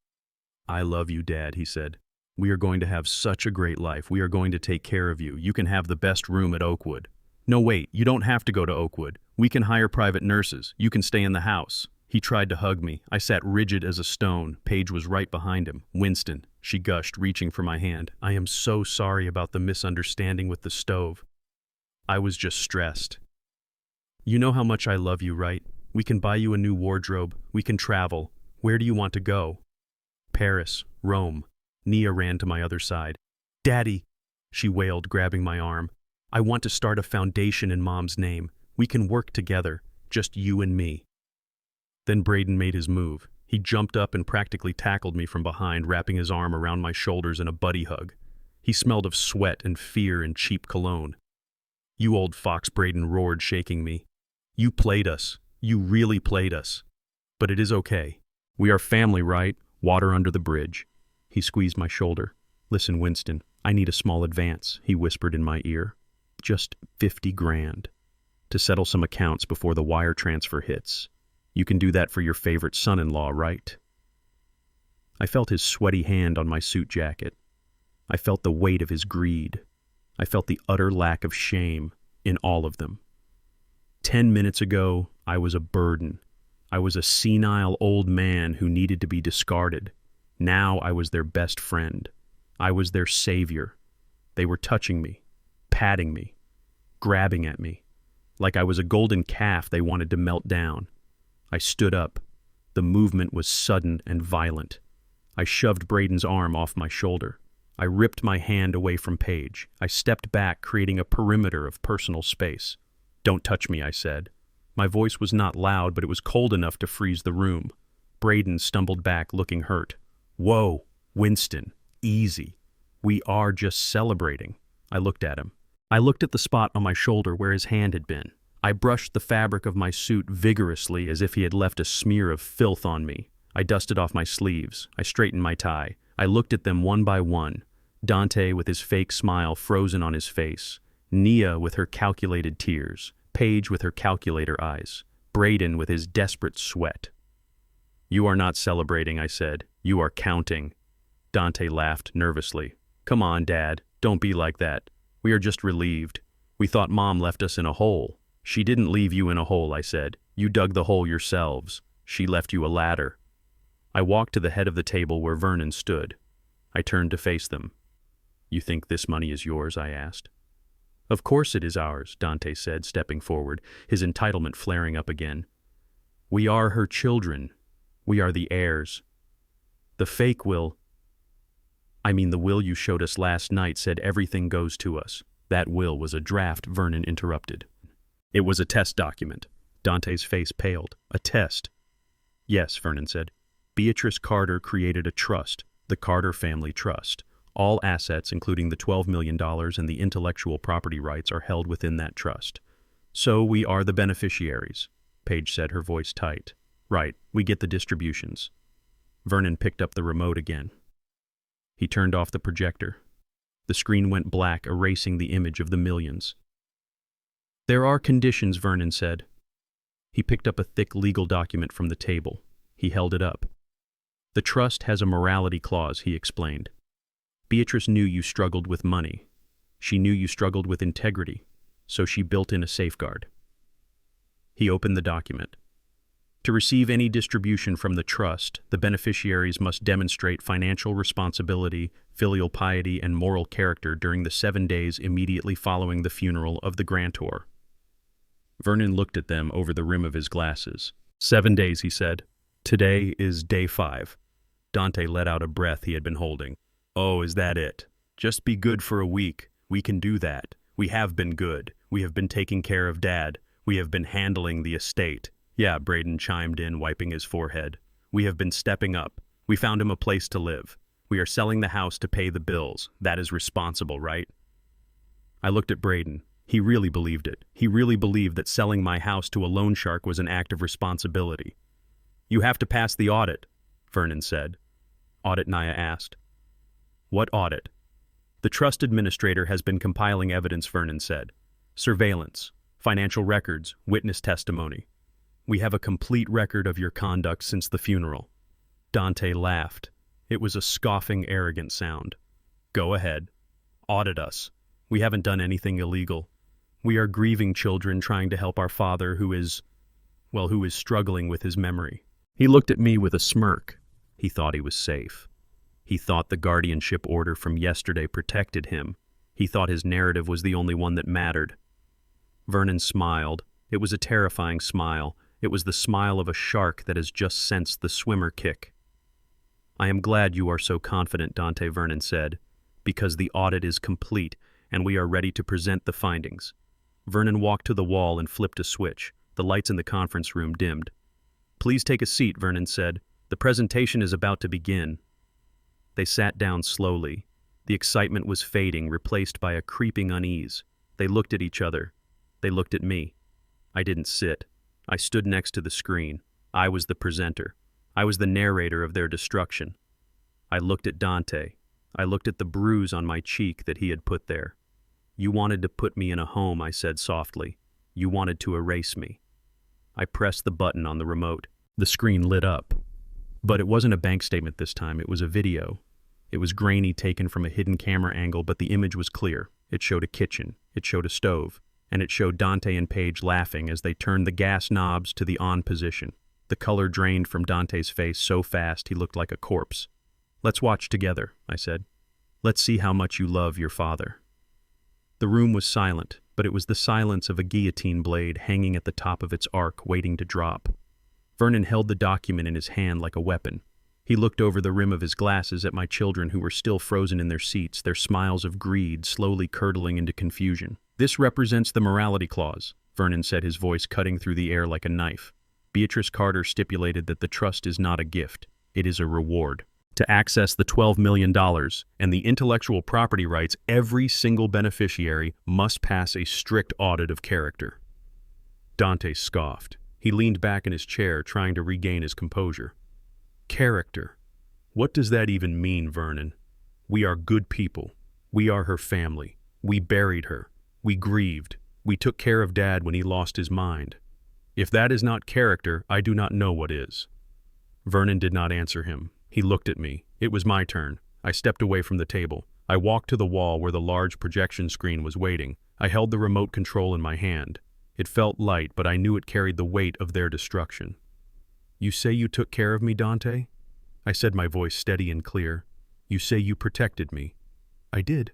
I love you, Dad, he said. We are going to have such a great life. We are going to take care of you. You can have the best room at Oakwood. No, wait, you don't have to go to Oakwood. We can hire private nurses. You can stay in the house. He tried to hug me. I sat rigid as a stone. Paige was right behind him. Winston, she gushed, reaching for my hand. I am so sorry about the misunderstanding with the stove. I was just stressed. You know how much I love you, right? We can buy you a new wardrobe. We can travel. Where do you want to go? Paris, Rome. Nia ran to my other side. Daddy, she wailed, grabbing my arm. I want to start a foundation in Mom's name. We can work together, just you and me. Then Braden made his move. He jumped up and practically tackled me from behind, wrapping his arm around my shoulders in a buddy hug. He smelled of sweat and fear and cheap cologne. You old fox, Braden roared, shaking me. You played us. You really played us. But it is okay. We are family, right? Water under the bridge. He squeezed my shoulder. Listen, Winston, I need a small advance, he whispered in my ear. Just 50 grand. To settle some accounts before the wire transfer hits. You can do that for your favorite son-in-law, right? I felt his sweaty hand on my suit jacket. I felt the weight of his greed. I felt the utter lack of shame in all of them. 10 minutes ago, I was a burden. I was a senile old man who needed to be discarded. Now I was their best friend. I was their savior. They were touching me, patting me, grabbing at me. Like I was a golden calf they wanted to melt down. I stood up. The movement was sudden and violent. I shoved Braden's arm off my shoulder. I ripped my hand away from Paige. I stepped back, creating a perimeter of personal space. Don't touch me, I said. My voice was not loud, but it was cold enough to freeze the room. Braden stumbled back, looking hurt. Whoa, Winston, easy. We are just celebrating. I looked at him. I looked at the spot on my shoulder where his hand had been. I brushed the fabric of my suit vigorously as if he had left a smear of filth on me. I dusted off my sleeves. I straightened my tie. I looked at them one by one. Dante with his fake smile frozen on his face. Nia with her calculated tears. Paige with her calculator eyes. Braden with his desperate sweat. You are not celebrating, I said. You are counting. Dante laughed nervously. Come on, Dad. Don't be like that. We are just relieved. We thought Mom left us in a hole. She didn't leave you in a hole, I said. You dug the hole yourselves. She left you a ladder. I walked to the head of the table where Vernon stood. I turned to face them. You think this money is yours? I asked. Of course it is ours, Dante said, stepping forward, his entitlement flaring up again. We are her children. We are the heirs. The fake will, the will you showed us last night said everything goes to us. That will was a draft, Vernon interrupted. It was a test document. Dante's face paled. A test. Yes, Vernon said. Beatrice Carter created a trust, the Carter Family Trust. All assets, including the $12 million and the intellectual property rights, are held within that trust. So we are the beneficiaries, Paige said, her voice tight. Right, we get the distributions. Vernon picked up the remote again. He turned off the projector. The screen went black, erasing the image of the millions. There are conditions, Vernon said. He picked up a thick legal document from the table. He held it up. The trust has a morality clause, he explained. Beatrice knew you struggled with money. She knew you struggled with integrity, so she built in a safeguard. He opened the document. To receive any distribution from the trust, the beneficiaries must demonstrate financial responsibility, filial piety, and moral character during the 7 days immediately following the funeral of the grantor. Vernon looked at them over the rim of his glasses. 7 days, he said. Today is day 5. Dante let out a breath he had been holding. Oh, is that it? Just be good for a week. We can do that. We have been good. We have been taking care of Dad. We have been handling the estate. Yeah, Braden chimed in, wiping his forehead. We have been stepping up. We found him a place to live. We are selling the house to pay the bills. That is responsible, right? I looked at Braden. He really believed it. He really believed that selling my house to a loan shark was an act of responsibility. You have to pass the audit, Vernon said. Audit, Naya asked. What audit? The trust administrator has been compiling evidence, Vernon said. Surveillance, financial records, witness testimony. We have a complete record of your conduct since the funeral. Dante laughed. It was a scoffing, arrogant sound. Go ahead. Audit us. We haven't done anything illegal. We are grieving children trying to help our father who is struggling with his memory. He looked at me with a smirk. He thought he was safe. He thought the guardianship order from yesterday protected him. He thought his narrative was the only one that mattered. Vernon smiled. It was a terrifying smile. It was the smile of a shark that has just sensed the swimmer kick. I am glad you are so confident, Dante, Vernon said, because the audit is complete and we are ready to present the findings. Vernon walked to the wall and flipped a switch. The lights in the conference room dimmed. Please take a seat, Vernon said. The presentation is about to begin. They sat down slowly. The excitement was fading, replaced by a creeping unease. They looked at each other. They looked at me. I didn't sit. I stood next to the screen. I was the presenter. I was the narrator of their destruction. I looked at Dante. I looked at the bruise on my cheek that he had put there. You wanted to put me in a home, I said softly. You wanted to erase me. I pressed the button on the remote. The screen lit up. But it wasn't a bank statement this time. It was a video. It was grainy, taken from a hidden camera angle, but the image was clear. It showed a kitchen. It showed a stove. And it showed Dante and Paige laughing as they turned the gas knobs to the on position. The color drained from Dante's face so fast he looked like a corpse. Let's watch together, I said. Let's see how much you love your father. The room was silent, but it was the silence of a guillotine blade hanging at the top of its arc, waiting to drop. Vernon held the document in his hand like a weapon. He looked over the rim of his glasses at my children who were still frozen in their seats, their smiles of greed slowly curdling into confusion. This represents the morality clause, Vernon said, his voice cutting through the air like a knife. Beatrice Carter stipulated that the trust is not a gift, it is a reward. To access the $12 million and the intellectual property rights, every single beneficiary must pass a strict audit of character. Dante scoffed. He leaned back in his chair, trying to regain his composure. Character. What does that even mean, Vernon? We are good people. We are her family. We buried her. We grieved. We took care of Dad when he lost his mind. If that is not character, I do not know what is. Vernon did not answer him. He looked at me. It was my turn. I stepped away from the table. I walked to the wall where the large projection screen was waiting. I held the remote control in my hand. It felt light, but I knew it carried the weight of their destruction. You say you took care of me, Dante? I said, my voice steady and clear. You say you protected me. I did.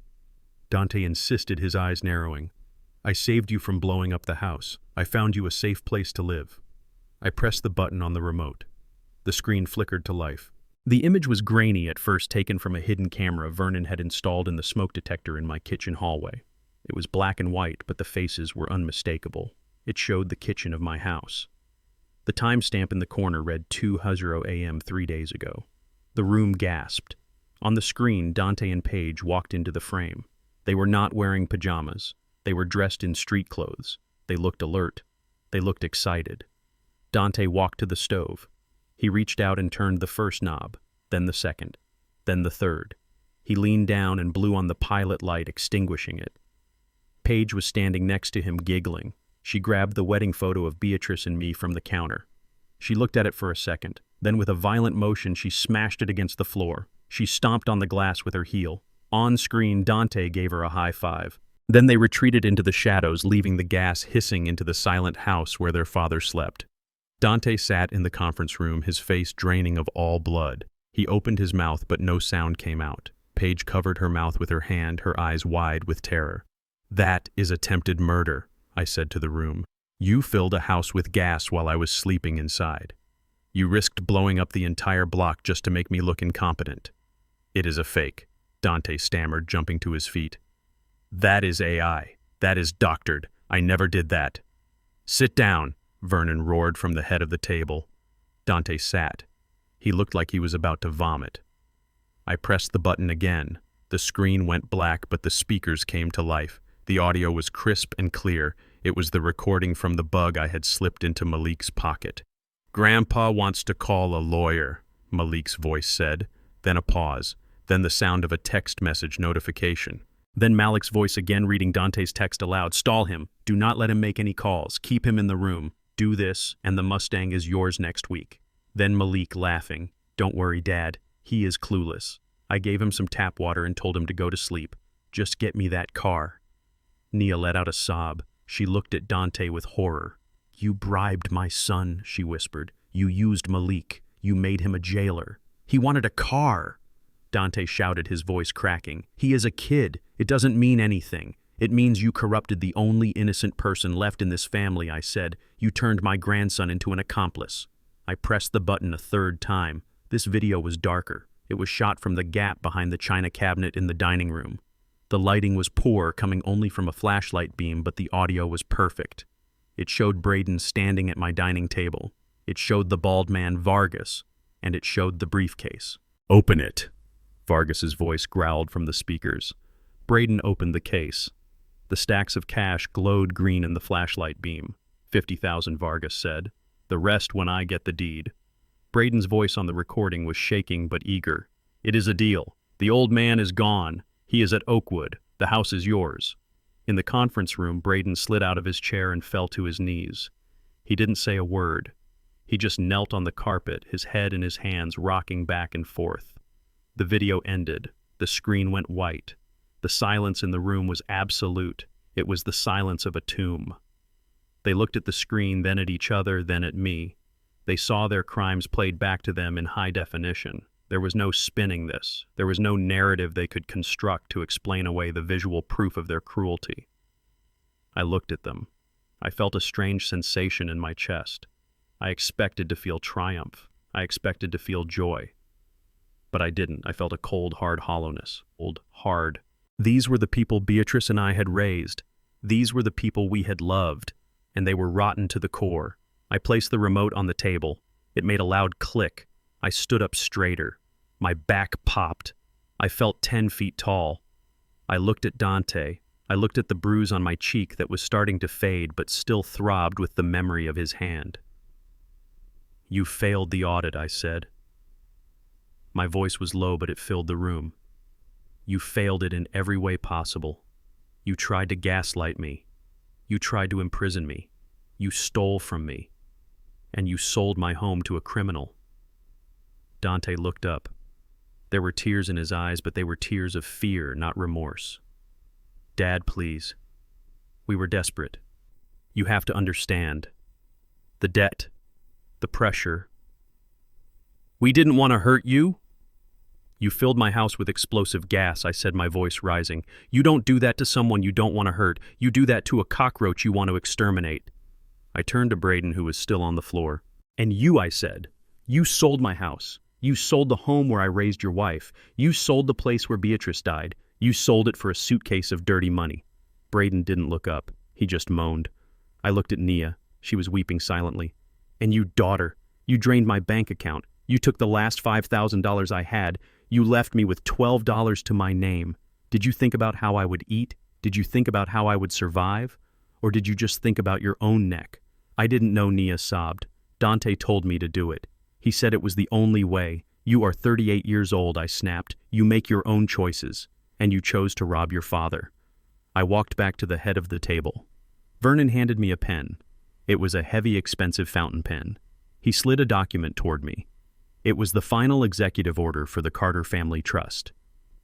Dante insisted, his eyes narrowing. I saved you from blowing up the house. I found you a safe place to live. I pressed the button on the remote. The screen flickered to life. The image was grainy at first, taken from a hidden camera Vernon had installed in the smoke detector in my kitchen hallway. It was black and white, but the faces were unmistakable. It showed the kitchen of my house. The timestamp in the corner read 2:00 a.m. 3 days ago. The room gasped. On the screen, Dante and Paige walked into the frame. They were not wearing pajamas. They were dressed in street clothes. They looked alert. They looked excited. Dante walked to the stove. He reached out and turned the first knob, then the second, then the third. He leaned down and blew on the pilot light, extinguishing it. Paige was standing next to him, giggling. She grabbed the wedding photo of Beatrice and me from the counter. She looked at it for a second. Then with a violent motion, she smashed it against the floor. She stomped on the glass with her heel. On screen, Dante gave her a high five. Then they retreated into the shadows, leaving the gas hissing into the silent house where their father slept. Dante sat in the conference room, his face draining of all blood. He opened his mouth, but no sound came out. Paige covered her mouth with her hand, her eyes wide with terror. "That is attempted murder," I said to the room. "You filled a house with gas while I was sleeping inside. You risked blowing up the entire block just to make me look incompetent." "It is a fake," Dante stammered, jumping to his feet. "That is AI. That is doctored. I never did that." "Sit down," Vernon roared from the head of the table. Dante sat. He looked like he was about to vomit. I pressed the button again. The screen went black, but the speakers came to life. The audio was crisp and clear. It was the recording from the bug I had slipped into Malik's pocket. "Grandpa wants to call a lawyer," Malik's voice said. Then a pause. Then the sound of a text message notification. Then Malik's voice again reading Dante's text aloud. "Stall him. Do not let him make any calls. Keep him in the room. Do this, and the Mustang is yours next week." Then Malik laughing. "Don't worry, Dad. He is clueless. I gave him some tap water and told him to go to sleep. Just get me that car." Nia let out a sob. She looked at Dante with horror. "You bribed my son," she whispered. "You used Malik. You made him a jailer. He wanted a car." Dante shouted, his voice cracking. "He is a kid. It doesn't mean anything. It means you corrupted the only innocent person left in this family," I said. "You turned my grandson into an accomplice." I pressed the button a third time. This video was darker. It was shot from the gap behind the china cabinet in the dining room. The lighting was poor, coming only from a flashlight beam, but the audio was perfect. It showed Braden standing at my dining table. It showed the bald man, Vargas, and it showed the briefcase. "Open it," Vargas's voice growled from the speakers. Braden opened the case. The stacks of cash glowed green in the flashlight beam. 50,000, Vargas said. "The rest when I get the deed." Braden's voice on the recording was shaking but eager. "It is a deal. The old man is gone. He is at Oakwood. The house is yours." In the conference room, Braden slid out of his chair and fell to his knees. He didn't say a word. He just knelt on the carpet, his head in his hands rocking back and forth. The video ended. The screen went white. The silence in the room was absolute. It was the silence of a tomb. They looked at the screen, then at each other, then at me. They saw their crimes played back to them in high definition. There was no spinning this. There was no narrative they could construct to explain away the visual proof of their cruelty. I looked at them. I felt a strange sensation in my chest. I expected to feel triumph. I expected to feel joy. But I didn't. I felt a cold, hard hollowness. Cold, hard. These were the people Beatrice and I had raised. These were the people we had loved, and they were rotten to the core. I placed the remote on the table. It made a loud click. I stood up straighter. My back popped. I felt 10 feet tall. I looked at Dante. I looked at the bruise on my cheek that was starting to fade but still throbbed with the memory of his hand. "You failed the audit," I said. My voice was low, but it filled the room. "You failed it in every way possible. You tried to gaslight me. You tried to imprison me. You stole from me. And you sold my home to a criminal." Dante looked up. There were tears in his eyes, but they were tears of fear, not remorse. "Dad, please. We were desperate. You have to understand. The debt. The pressure. We didn't want to hurt you." "You filled my house with explosive gas," I said, my voice rising. "You don't do that to someone you don't want to hurt. You do that to a cockroach you want to exterminate." I turned to Braden, who was still on the floor. "And you," I said, "you sold my house. You sold the home where I raised your wife. You sold the place where Beatrice died. You sold it for a suitcase of dirty money." Braden didn't look up. He just moaned. I looked at Nia. She was weeping silently. "And you, daughter, you drained my bank account. You took the last $5,000 I had. You left me with $12 to my name. Did you think about how I would eat? Did you think about how I would survive? Or did you just think about your own neck?" I didn't know, Nia sobbed. "Dante told me to do it. He said it was the only way. You are 38 years old," I snapped. "You make your own choices. And you chose to rob your father." I walked back to the head of the table. Vernon handed me a pen. It was a heavy, expensive fountain pen. He slid a document toward me. It was the final executive order for the Carter Family Trust.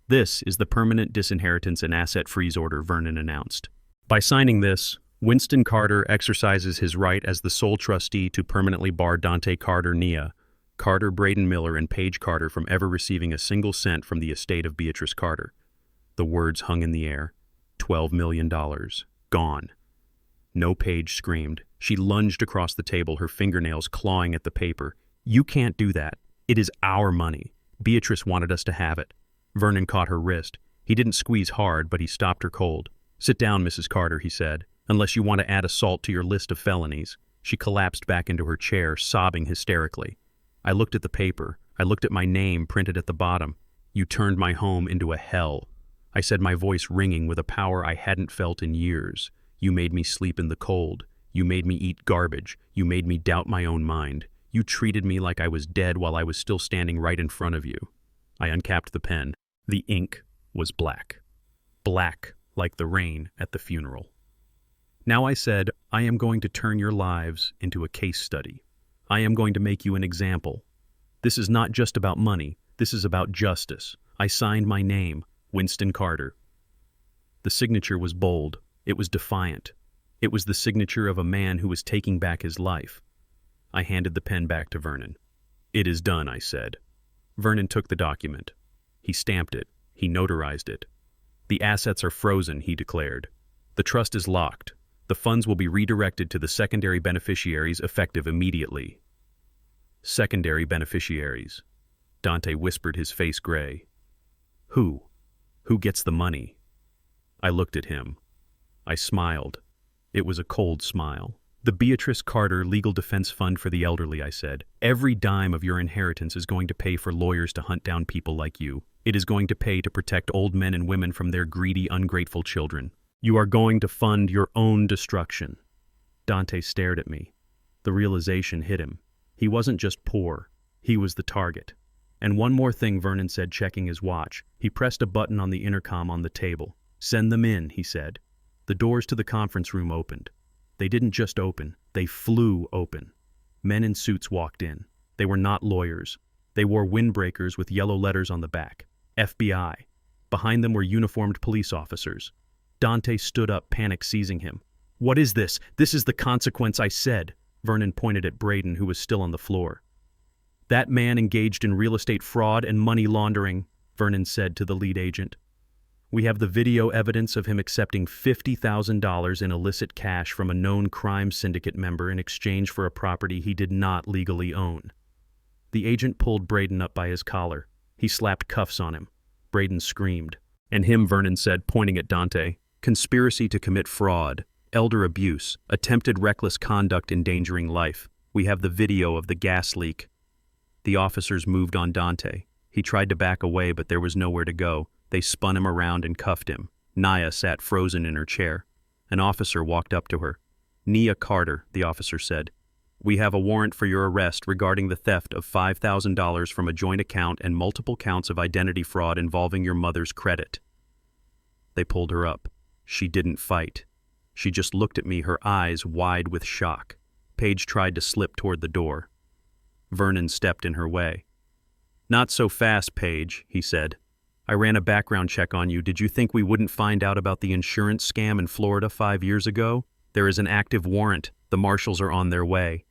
This is the permanent disinheritance and asset freeze order, Vernon announced. By signing this, Winston Carter exercises his right as the sole trustee to permanently bar Dante Carter, Nia, Carter, Braden Miller, and Paige Carter from ever receiving a single cent from the estate of Beatrice Carter. The words hung in the air. $12 million. Gone. No, Paige screamed. She lunged across the table, her fingernails clawing at the paper. You can't do that. It is our money. Beatrice wanted us to have it. Vernon caught her wrist. He didn't squeeze hard, but he stopped her cold. Sit down, Mrs. Carter, he said, unless you want to add assault to your list of felonies. She collapsed back into her chair, sobbing hysterically. I looked at the paper. I looked at my name printed at the bottom. You turned my home into a hell. I said, my voice ringing with a power I hadn't felt in years. You made me sleep in the cold. You made me eat garbage. You made me doubt my own mind. You treated me like I was dead while I was still standing right in front of you. I uncapped the pen. The ink was black. Black like the rain at the funeral. Now I said, I am going to turn your lives into a case study. I am going to make you an example. This is not just about money. This is about justice. I signed my name, Winston Carter. The signature was bold. It was defiant. It was the signature of a man who was taking back his life. I handed the pen back to Vernon. It is done, I said. Vernon took the document. He stamped it. He notarized it. The assets are frozen, he declared. The trust is locked. The funds will be redirected to the secondary beneficiaries effective immediately. Secondary beneficiaries. Dante whispered, his face gray. Who? Who gets the money? I looked at him. I smiled. It was a cold smile. The Beatrice Carter Legal Defense Fund for the Elderly, I said. Every dime of your inheritance is going to pay for lawyers to hunt down people like you. It is going to pay to protect old men and women from their greedy, ungrateful children. You are going to fund your own destruction. Dante stared at me. The realization hit him. He wasn't just poor. He was the target. And one more thing, Vernon said, checking his watch. He pressed a button on the intercom on the table. Send them in, he said. The doors to the conference room opened. They didn't just open. They flew open. Men in suits walked in. They were not lawyers. They wore windbreakers with yellow letters on the back. FBI. Behind them were uniformed police officers. Dante stood up, panic seizing him. What is this? This is the consequence, I said. Vernon pointed at Braden, who was still on the floor. That man engaged in real estate fraud and money laundering, Vernon said to the lead agent. We have the video evidence of him accepting $50,000 in illicit cash from a known crime syndicate member in exchange for a property he did not legally own. The agent pulled Braden up by his collar. He slapped cuffs on him. Braden screamed. And him, Vernon said, pointing at Dante. Conspiracy to commit fraud, elder abuse, attempted reckless conduct endangering life. We have the video of the gas leak. The officers moved on Dante. He tried to back away, but there was nowhere to go. They spun him around and cuffed him. Nia sat frozen in her chair. An officer walked up to her. Nia Carter, the officer said. We have a warrant for your arrest regarding the theft of $5,000 from a joint account and multiple counts of identity fraud involving your mother's credit. They pulled her up. She didn't fight. She just looked at me, her eyes wide with shock. Paige tried to slip toward the door. Vernon stepped in her way. Not so fast, Paige, he said. I ran a background check on you. Did you think we wouldn't find out about the insurance scam in Florida 5 years ago? There is an active warrant. The marshals are on their way.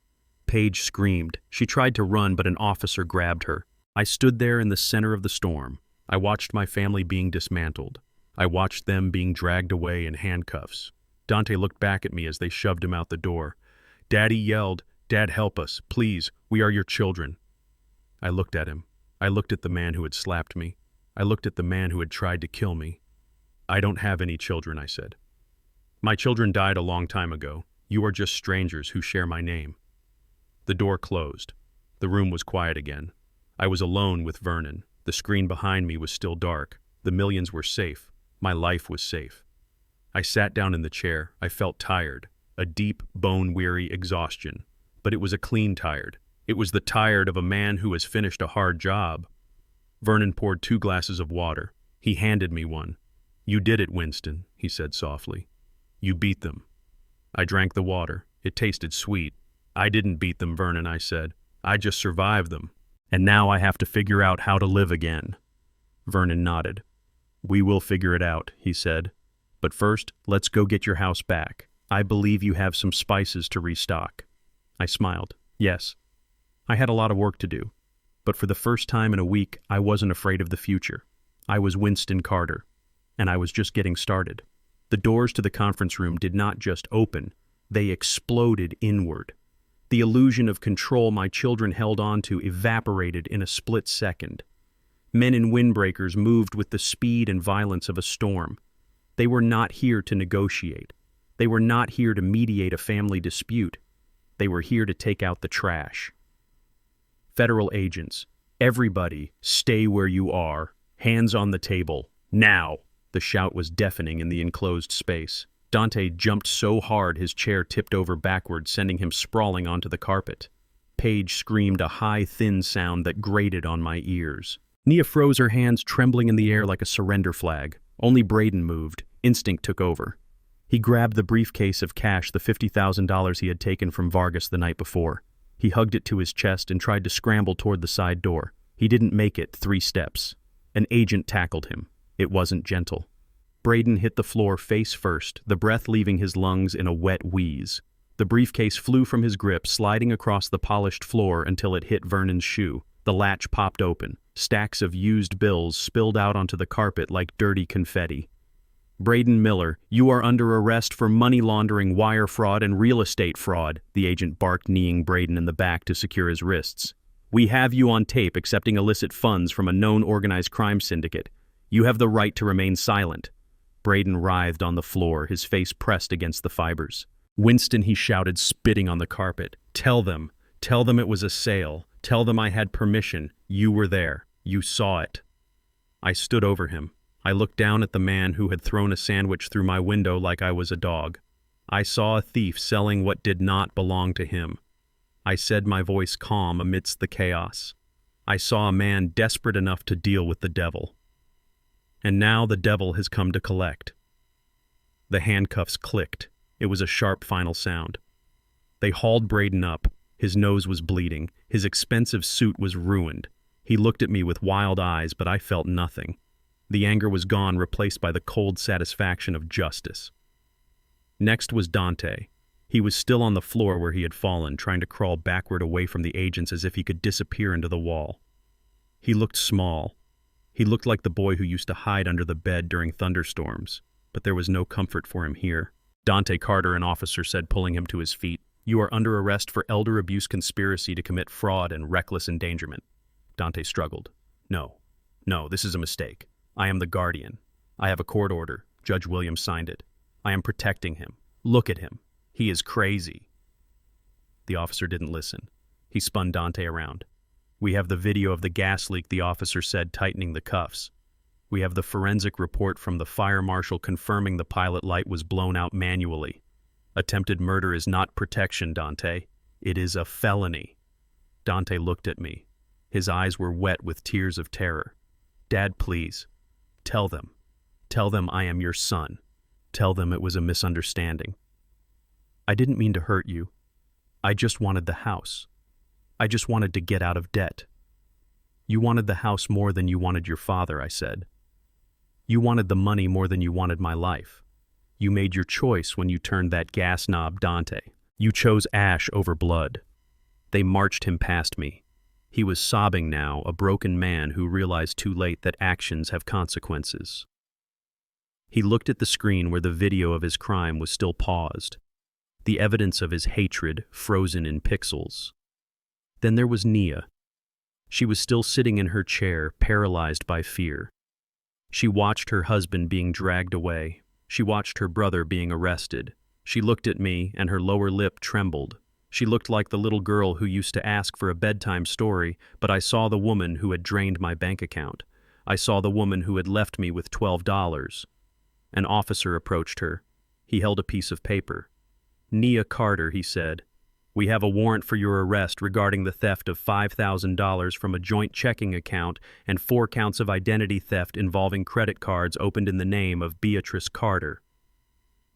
Paige screamed. She tried to run, but an officer grabbed her. I stood there in the center of the storm. I watched my family being dismantled. I watched them being dragged away in handcuffs. Dante looked back at me as they shoved him out the door. Daddy yelled, Dad, help us, please, we are your children. I looked at him. I looked at the man who had slapped me. I looked at the man who had tried to kill me. I don't have any children, I said. My children died a long time ago. You are just strangers who share my name. The door closed. The room was quiet again. I was alone with Vernon. The screen behind me was still dark. The millions were safe. My life was safe. I sat down in the chair. I felt tired, a deep, bone-weary exhaustion. But it was a clean tired. It was the tired of a man who has finished a hard job. Vernon poured 2 glasses of water. He handed me one. You did it, Winston, he said softly. You beat them. I drank the water. It tasted sweet. I didn't beat them, Vernon, I said. I just survived them. And now I have to figure out how to live again. Vernon nodded. We will figure it out, he said. But first, let's go get your house back. I believe you have some spices to restock. I smiled. Yes. I had a lot of work to do. But for the first time in a week, I wasn't afraid of the future. I was Winston Carter. And I was just getting started. The doors to the conference room did not just open, they exploded inward. The illusion of control my children held on to evaporated in a split second. Men in windbreakers moved with the speed and violence of a storm. They were not here to negotiate. They were not here to mediate a family dispute. They were here to take out the trash. Federal agents, everybody, stay where you are. Hands on the table. Now! The shout was deafening in the enclosed space. Dante jumped so hard his chair tipped over backward, sending him sprawling onto the carpet. Paige screamed a high, thin sound that grated on my ears. Nia froze her hands, trembling in the air like a surrender flag. Only Braden moved. Instinct took over. He grabbed the briefcase of cash, the $50,000 he had taken from Vargas the night before. He hugged it to his chest and tried to scramble toward the side door. He didn't make it 3 steps. An agent tackled him. It wasn't gentle. Braden hit the floor face first, the breath leaving his lungs in a wet wheeze. The briefcase flew from his grip, sliding across the polished floor until it hit Vernon's shoe. The latch popped open. Stacks of used bills spilled out onto the carpet like dirty confetti. Braden Miller, you are under arrest for money laundering, wire fraud, and real estate fraud, the agent barked, kneeing Braden in the back to secure his wrists. We have you on tape accepting illicit funds from a known organized crime syndicate. You have the right to remain silent. Braden writhed on the floor, his face pressed against the fibers. Winston, he shouted, spitting on the carpet. Tell them it was a sale. Tell them I had permission. You were there. You saw it. I stood over him. I looked down at the man who had thrown a sandwich through my window like I was a dog. I saw a thief selling what did not belong to him. I said, my voice calm amidst the chaos. I saw a man desperate enough to deal with the devil. And now the devil has come to collect. The handcuffs clicked. It was a sharp final sound. They hauled Braden up. His nose was bleeding. His expensive suit was ruined. He looked at me with wild eyes, but I felt nothing. The anger was gone, replaced by the cold satisfaction of justice. Next was Dante. He was still on the floor where he had fallen, trying to crawl backward away from the agents as if he could disappear into the wall. He looked small. He looked like the boy who used to hide under the bed during thunderstorms, but there was no comfort for him here. Dante Carter, an officer said, pulling him to his feet. You are under arrest for elder abuse conspiracy to commit fraud and reckless endangerment. Dante struggled. No, this is a mistake. I am the guardian. I have a court order. Judge Williams signed it. I am protecting him. Look at him. He is crazy. The officer didn't listen. He spun Dante around. We have the video of the gas leak, the officer said, tightening the cuffs. We have the forensic report from the fire marshal confirming the pilot light was blown out manually. Attempted murder is not protection, Dante. It is a felony. Dante looked at me. His eyes were wet with tears of terror. Dad, please. Tell them. Tell them I am your son. Tell them it was a misunderstanding. I didn't mean to hurt you. I just wanted the house. I just wanted to get out of debt. You wanted the house more than you wanted your father, I said. You wanted the money more than you wanted my life. You made your choice when you turned that gas knob, Dante. You chose ash over blood. They marched him past me. He was sobbing now, a broken man who realized too late that actions have consequences. He looked at the screen where the video of his crime was still paused, the evidence of his hatred frozen in pixels. Then there was Nia. She was still sitting in her chair, paralyzed by fear. She watched her husband being dragged away. She watched her brother being arrested. She looked at me, and her lower lip trembled. She looked like the little girl who used to ask for a bedtime story, but I saw the woman who had drained my bank account. I saw the woman who had left me with $12. An officer approached her. He held a piece of paper. Nia Carter, he said. We have a warrant for your arrest regarding the theft of $5,000 from a joint checking account and 4 counts of identity theft involving credit cards opened in the name of Beatrice Carter.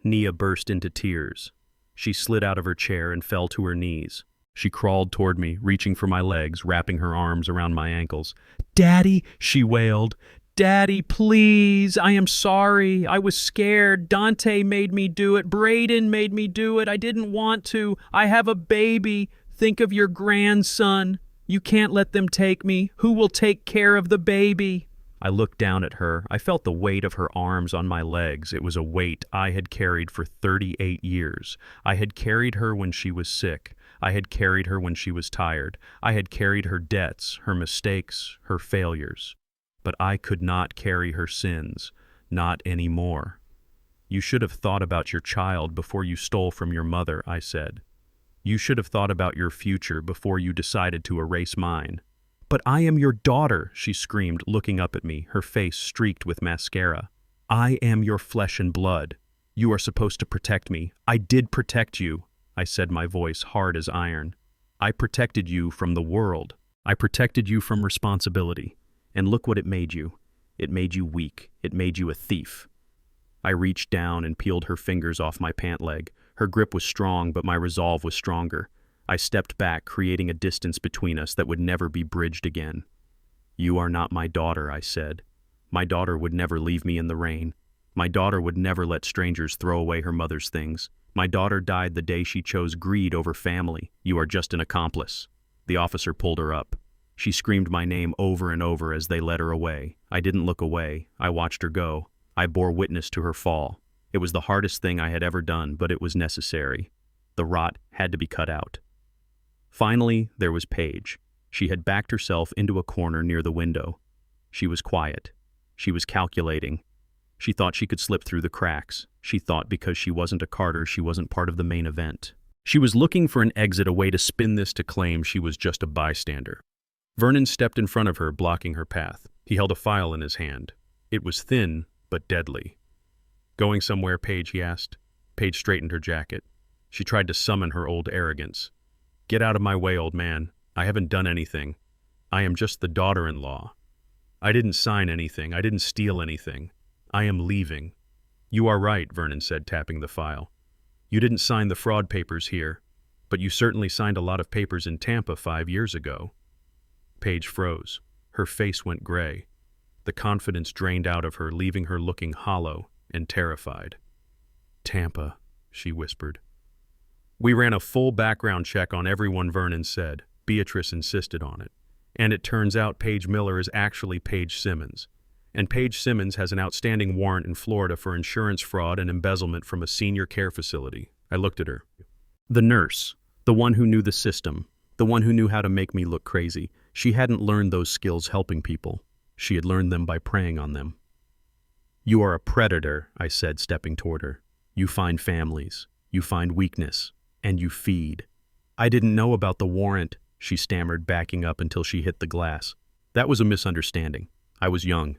Nia burst into tears. She slid out of her chair and fell to her knees. She crawled toward me, reaching for my legs, wrapping her arms around my ankles. "Daddy," she wailed. "Daddy, please. I am sorry. I was scared. Dante made me do it. Braden made me do it. I didn't want to. I have a baby. Think of your grandson. You can't let them take me. Who will take care of the baby?" I looked down at her. I felt the weight of her arms on my legs. It was a weight I had carried for 38 years. I had carried her when she was sick. I had carried her when she was tired. I had carried her debts, her mistakes, her failures. But I could not carry her sins, not anymore. "You should have thought about your child before you stole from your mother," I said. "You should have thought about your future before you decided to erase mine." "But I am your daughter," she screamed, looking up at me, her face streaked with mascara. "I am your flesh and blood. You are supposed to protect me. I did protect you," I said, my voice hard as iron. "I protected you from the world. I protected you from responsibility. And look what it made you. It made you weak. It made you a thief." I reached down and peeled her fingers off my pant leg. Her grip was strong, but my resolve was stronger. I stepped back, creating a distance between us that would never be bridged again. "You are not my daughter," I said. "My daughter would never leave me in the rain. My daughter would never let strangers throw away her mother's things. My daughter died the day she chose greed over family. You are just an accomplice." The officer pulled her up. She screamed my name over and over as they led her away. I didn't look away. I watched her go. I bore witness to her fall. It was the hardest thing I had ever done, but it was necessary. The rot had to be cut out. Finally, there was Paige. She had backed herself into a corner near the window. She was quiet. She was calculating. She thought she could slip through the cracks. She thought because she wasn't a Carter, she wasn't part of the main event. She was looking for an exit, a way to spin this to claim she was just a bystander. Vernon stepped in front of her, blocking her path. He held a file in his hand. It was thin, but deadly. "Going somewhere, Paige?" he asked. Paige straightened her jacket. She tried to summon her old arrogance. "Get out of my way, old man. I haven't done anything. I am just the daughter-in-law. I didn't sign anything. I didn't steal anything. I am leaving." "You are right," Vernon said, tapping the file. "You didn't sign the fraud papers here, but you certainly signed a lot of papers in Tampa 5 years ago." Paige froze. Her face went gray. The confidence drained out of her, leaving her looking hollow and terrified. "Tampa," she whispered. "We ran a full background check on everyone," Vernon said. Beatrice insisted on it. "And it turns out Paige Miller is actually Paige Simmons. And Paige Simmons has an outstanding warrant in Florida for insurance fraud and embezzlement from a senior care facility." I looked at her. The nurse, the one who knew the system, the one who knew how to make me look crazy. She hadn't learned those skills helping people. She had learned them by preying on them. "You are a predator," I said, stepping toward her. "You find families. You find weakness. And you feed." "I didn't know about the warrant," she stammered, backing up until she hit the glass. "That was a misunderstanding. I was young."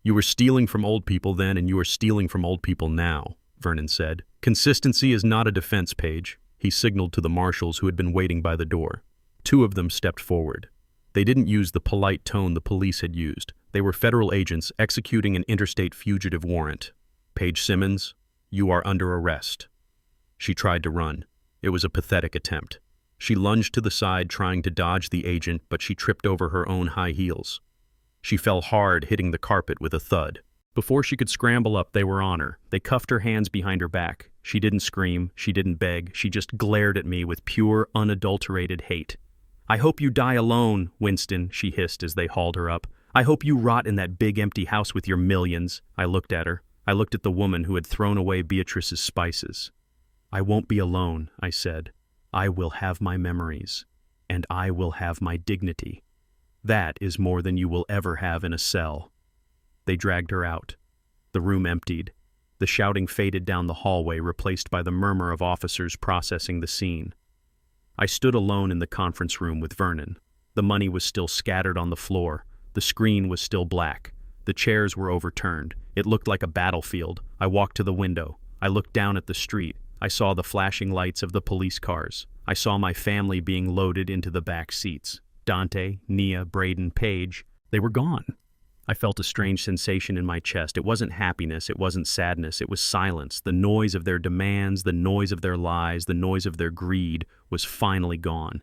"You were stealing from old people then, and you are stealing from old people now," Vernon said. "Consistency is not a defense, Paige." He signaled to the marshals who had been waiting by the door. 2 of them stepped forward. They didn't use the polite tone the police had used. They were federal agents executing an interstate fugitive warrant. "Paige Simmons, you are under arrest." She tried to run. It was a pathetic attempt. She lunged to the side, trying to dodge the agent, but she tripped over her own high heels. She fell hard, hitting the carpet with a thud. Before she could scramble up, they were on her. They cuffed her hands behind her back. She didn't scream. She didn't beg. She just glared at me with pure, unadulterated hate. "I hope you die alone, Winston," she hissed as they hauled her up. "I hope you rot in that big empty house with your millions." I looked at her. I looked at the woman who had thrown away Beatrice's spices. "I won't be alone," I said. "I will have my memories, and I will have my dignity. That is more than you will ever have in a cell." They dragged her out. The room emptied. The shouting faded down the hallway, replaced by the murmur of officers processing the scene. I stood alone in the conference room with Vernon. The money was still scattered on the floor. The screen was still black. The chairs were overturned. It looked like a battlefield. I walked to the window. I looked down at the street. I saw the flashing lights of the police cars. I saw my family being loaded into the back seats. Dante, Nia, Braden, Paige, they were gone. I felt a strange sensation in my chest. It wasn't happiness, it wasn't sadness, it was silence. The noise of their demands, the noise of their lies, the noise of their greed was finally gone.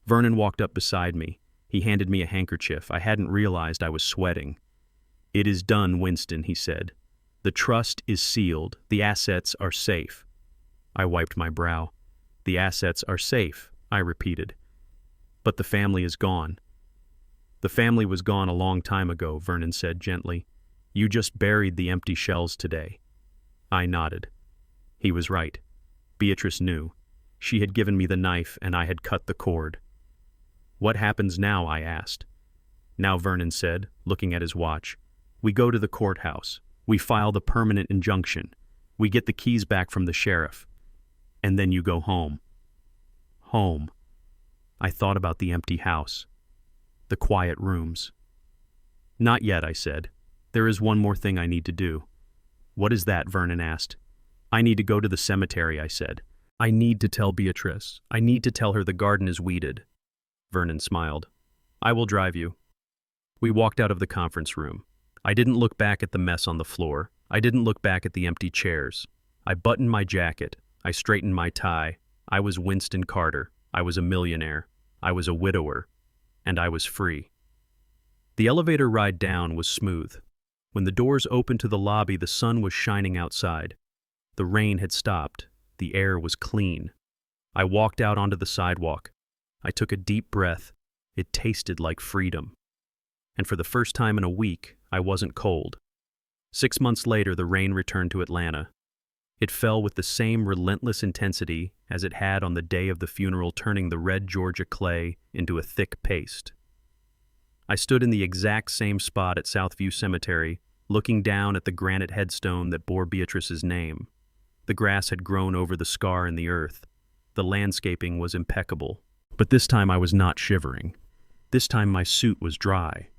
Vernon walked up beside me. He handed me a handkerchief. I hadn't realized I was sweating. "It is done, Winston," he said. "The trust is sealed. The assets are safe." I wiped my brow. "The assets are safe," I repeated. "But the family is gone." "The family was gone a long time ago," Vernon said gently. "You just buried the empty shells today." I nodded. He was right. Beatrice knew. She had given me the knife and I had cut the cord. "What happens now?" I asked. "Now," Vernon said, looking at his watch, "we go to the courthouse. We file the permanent injunction. We get the keys back from the sheriff. And then you go home." Home. I thought about the empty house. The quiet rooms. "Not yet," I said. "There is one more thing I need to do." "What is that?" Vernon asked. "I need to go to the cemetery," I said. "I need to tell Beatrice. I need to tell her the garden is weeded." Vernon smiled. "I will drive you." We walked out of the conference room. I didn't look back at the mess on the floor. I didn't look back at the empty chairs. I buttoned my jacket. I straightened my tie. I was Winston Carter. I was a millionaire. I was a widower. And I was free. The elevator ride down was smooth. When the doors opened to the lobby, the sun was shining outside. The rain had stopped. The air was clean. I walked out onto the sidewalk. I took a deep breath. It tasted like freedom. And for the first time in a week, I wasn't cold. 6 months later, the rain returned to Atlanta. It fell with the same relentless intensity as it had on the day of the funeral, turning the red Georgia clay into a thick paste. I stood in the exact same spot at Southview Cemetery, looking down at the granite headstone that bore Beatrice's name. The grass had grown over the scar in the earth. The landscaping was impeccable. But this time I was not shivering. This time my suit was dry.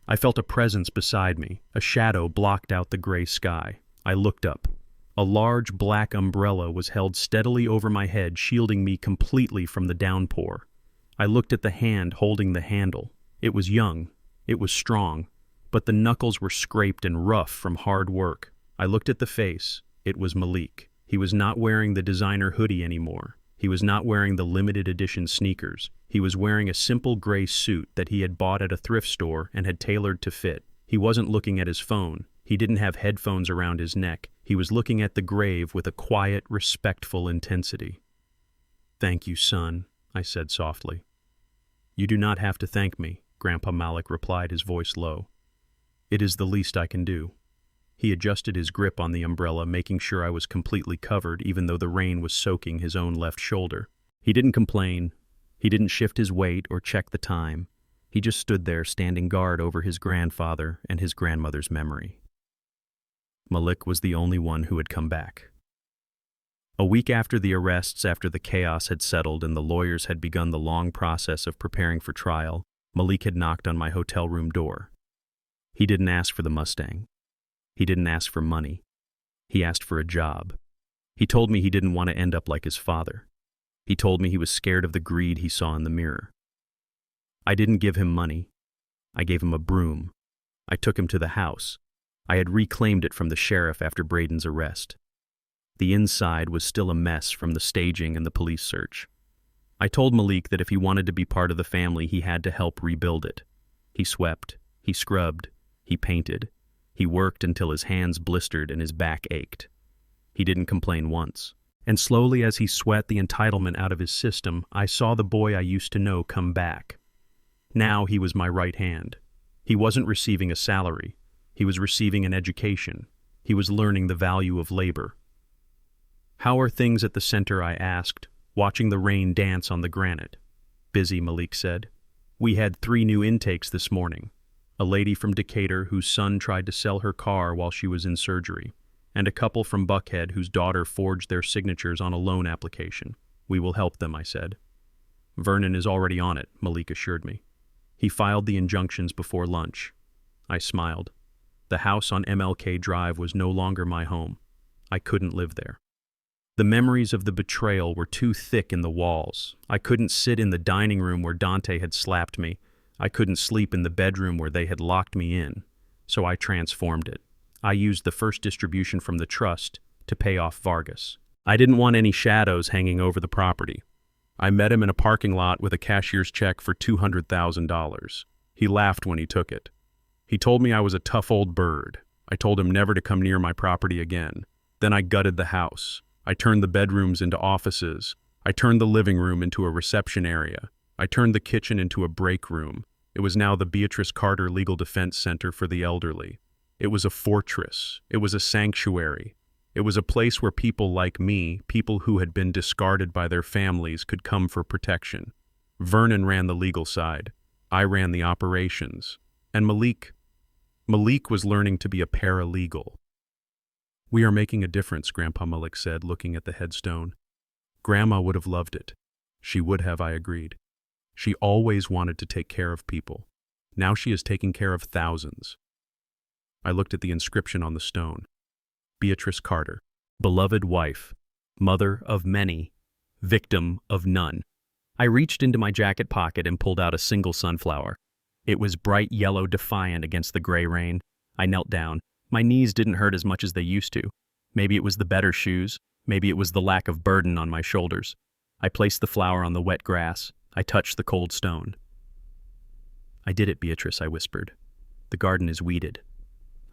I felt a presence beside me. A shadow blocked out the gray sky. I looked up. A large black umbrella was held steadily over my head, shielding me completely from the downpour. I looked at the hand holding the handle. It was young. It was strong. But the knuckles were scraped and rough from hard work. I looked at the face. It was Malik. He was not wearing the designer hoodie anymore. He was not wearing the limited edition sneakers. He was wearing a simple gray suit that he had bought at a thrift store and had tailored to fit. He wasn't looking at his phone. He didn't have headphones around his neck. He was looking at the grave with a quiet, respectful intensity. "Thank you, son," I said softly. "You do not have to thank me," Grandpa Malik replied, his voice low. "It is the least I can do." He adjusted his grip on the umbrella, making sure I was completely covered, even though the rain was soaking his own left shoulder. He didn't complain. He didn't shift his weight or check the time. He just stood there, standing guard over his grandfather and his grandmother's memory. Malik was the only one who had come back. A week after the arrests, after the chaos had settled and the lawyers had begun the long process of preparing for trial, Malik had knocked on my hotel room door. He didn't ask for the Mustang. He didn't ask for money. He asked for a job. He told me he didn't want to end up like his father. He told me he was scared of the greed he saw in the mirror. I didn't give him money. I gave him a broom. I took him to the house. I had reclaimed it from the sheriff after Braden's arrest. The inside was still a mess from the staging and the police search. I told Malik that if he wanted to be part of the family, he had to help rebuild it. He swept. He scrubbed. He painted. He worked until his hands blistered and his back ached. He didn't complain once. And slowly, as he sweat the entitlement out of his system, I saw the boy I used to know come back. Now he was my right hand. He wasn't receiving a salary. He was receiving an education. He was learning the value of labor. "How are things at the center?" I asked, watching the rain dance on the granite. "Busy," Malik said. "We had 3 new intakes this morning. A lady from Decatur whose son tried to sell her car while she was in surgery, and a couple from Buckhead whose daughter forged their signatures on a loan application. We will help them," I said. "Vernon is already on it," Malik assured me. "He filed the injunctions before lunch." I smiled. The house on MLK Drive was no longer my home. I couldn't live there. The memories of the betrayal were too thick in the walls. I couldn't sit in the dining room where Dante had slapped me. I couldn't sleep in the bedroom where they had locked me in. So I transformed it. I used the first distribution from the trust to pay off Vargas. I didn't want any shadows hanging over the property. I met him in a parking lot with a cashier's check for $200,000. He laughed when he took it. He told me I was a tough old bird. I told him never to come near my property again. Then I gutted the house. I turned the bedrooms into offices. I turned the living room into a reception area. I turned the kitchen into a break room. It was now the Beatrice Carter Legal Defense Center for the Elderly. It was a fortress. It was a sanctuary. It was a place where people like me, people who had been discarded by their families, could come for protection. Vernon ran the legal side. I ran the operations. And Malik was learning to be a paralegal. "We are making a difference," Grandpa Malik said, looking at the headstone. "Grandma would have loved it." "She would have," I agreed. "She always wanted to take care of people. Now she is taking care of thousands." I looked at the inscription on the stone. Beatrice Carter, beloved wife, mother of many, victim of none. I reached into my jacket pocket and pulled out a single sunflower. It was bright yellow, defiant against the gray rain. I knelt down. My knees didn't hurt as much as they used to. Maybe it was the better shoes. Maybe it was the lack of burden on my shoulders. I placed the flower on the wet grass. I touched the cold stone. "I did it, Beatrice," I whispered. "The garden is weeded."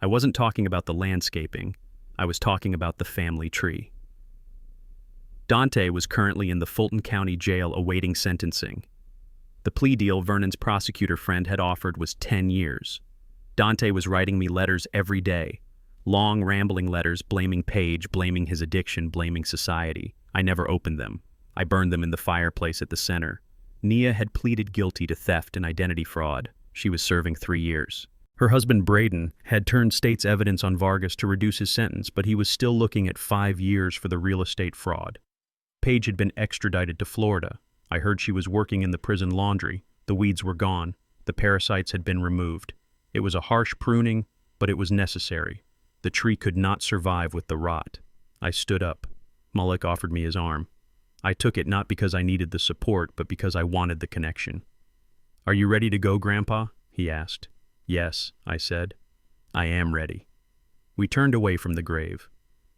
I wasn't talking about the landscaping. I was talking about the family tree. Dante was currently in the Fulton County Jail awaiting sentencing. The plea deal Vernon's prosecutor friend had offered was 10 years. Dante was writing me letters every day. Long, rambling letters blaming Paige, blaming his addiction, blaming society. I never opened them. I burned them in the fireplace at the center. Nia had pleaded guilty to theft and identity fraud. She was serving 3 years. Her husband, Braden, had turned state's evidence on Vargas to reduce his sentence, but he was still looking at 5 years for the real estate fraud. Paige had been extradited to Florida. I heard she was working in the prison laundry. The weeds were gone. The parasites had been removed. It was a harsh pruning, but it was necessary. The tree could not survive with the rot. I stood up. Malik offered me his arm. I took it not because I needed the support, but because I wanted the connection. "Are you ready to go, Grandpa?" he asked. "Yes," I said. "I am ready." We turned away from the grave.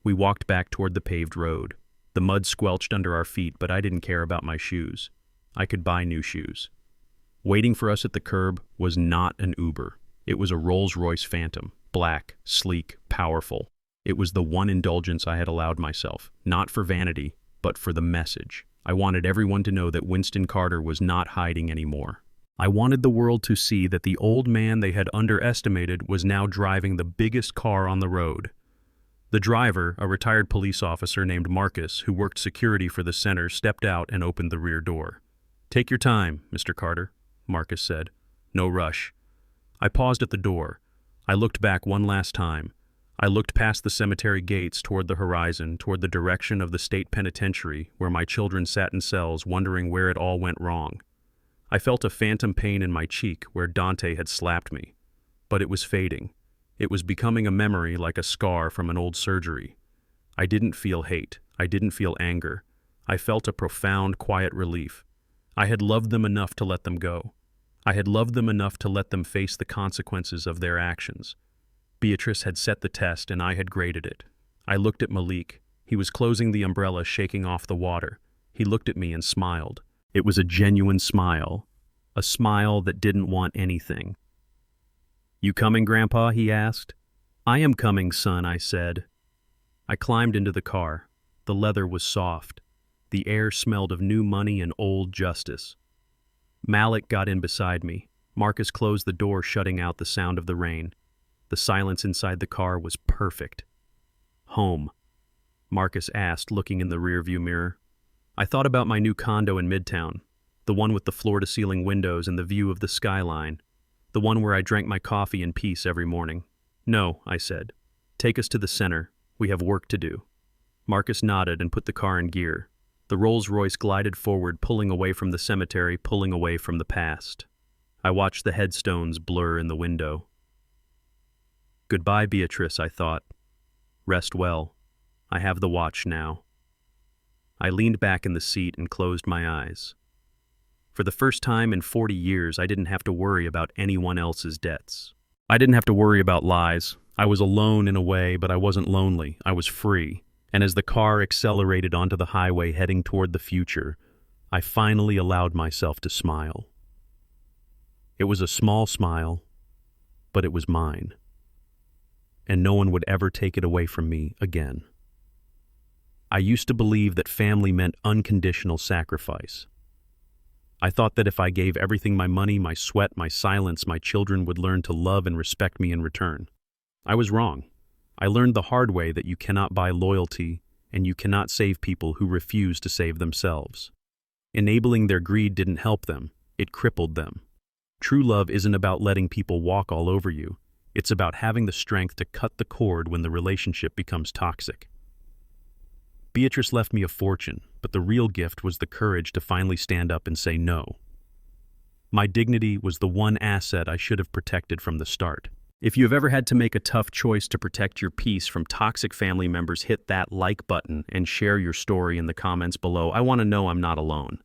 We walked back toward the paved road. The mud squelched under our feet, but I didn't care about my shoes. I could buy new shoes. Waiting for us at the curb was not an Uber. It was a Rolls-Royce Phantom, black, sleek, powerful. It was the one indulgence I had allowed myself, not for vanity, but for the message. I wanted everyone to know that Winston Carter was not hiding anymore. I wanted the world to see that the old man they had underestimated was now driving the biggest car on the road. The driver, a retired police officer named Marcus, who worked security for the center, stepped out and opened the rear door. "Take your time, Mr. Carter," Marcus said. "No rush." I paused at the door. I looked back one last time. I looked past the cemetery gates toward the horizon, toward the direction of the state penitentiary, where my children sat in cells wondering where it all went wrong. I felt a phantom pain in my cheek where Dante had slapped me. But it was fading. It was becoming a memory like a scar from an old surgery. I didn't feel hate. I didn't feel anger. I felt a profound, quiet relief. I had loved them enough to let them go. I had loved them enough to let them face the consequences of their actions. Beatrice had set the test and I had graded it. I looked at Malik. He was closing the umbrella, shaking off the water. He looked at me and smiled. It was a genuine smile, a smile that didn't want anything. "You coming, Grandpa?" he asked. "I am coming, son," I said. I climbed into the car. The leather was soft. The air smelled of new money and old justice. Malik got in beside me. Marcus closed the door, shutting out the sound of the rain. The silence inside the car was perfect. "Home?" Marcus asked, looking in the rearview mirror. I thought about my new condo in Midtown, the one with the floor-to-ceiling windows and the view of the skyline, the one where I drank my coffee in peace every morning. "No," I said. "Take us to the center. We have work to do." Marcus nodded and put the car in gear. The Rolls-Royce glided forward, pulling away from the cemetery, pulling away from the past. I watched the headstones blur in the window. "Goodbye, Beatrice," I thought. "Rest well. I have the watch now." I leaned back in the seat and closed my eyes. For the first time in 40 years, I didn't have to worry about anyone else's debts. I didn't have to worry about lies. I was alone in a way, but I wasn't lonely. I was free. And as the car accelerated onto the highway heading toward the future, I finally allowed myself to smile. It was a small smile, but it was mine, and no one would ever take it away from me again. I used to believe that family meant unconditional sacrifice. I thought that if I gave everything, my money, my sweat, my silence, my children would learn to love and respect me in return. I was wrong. I learned the hard way that you cannot buy loyalty and you cannot save people who refuse to save themselves. Enabling their greed didn't help them, it crippled them. True love isn't about letting people walk all over you. It's about having the strength to cut the cord when the relationship becomes toxic. Beatrice left me a fortune, but the real gift was the courage to finally stand up and say no. My dignity was the one asset I should have protected from the start. If you have ever had to make a tough choice to protect your peace from toxic family members, hit that like button and share your story in the comments below. I want to know I'm not alone.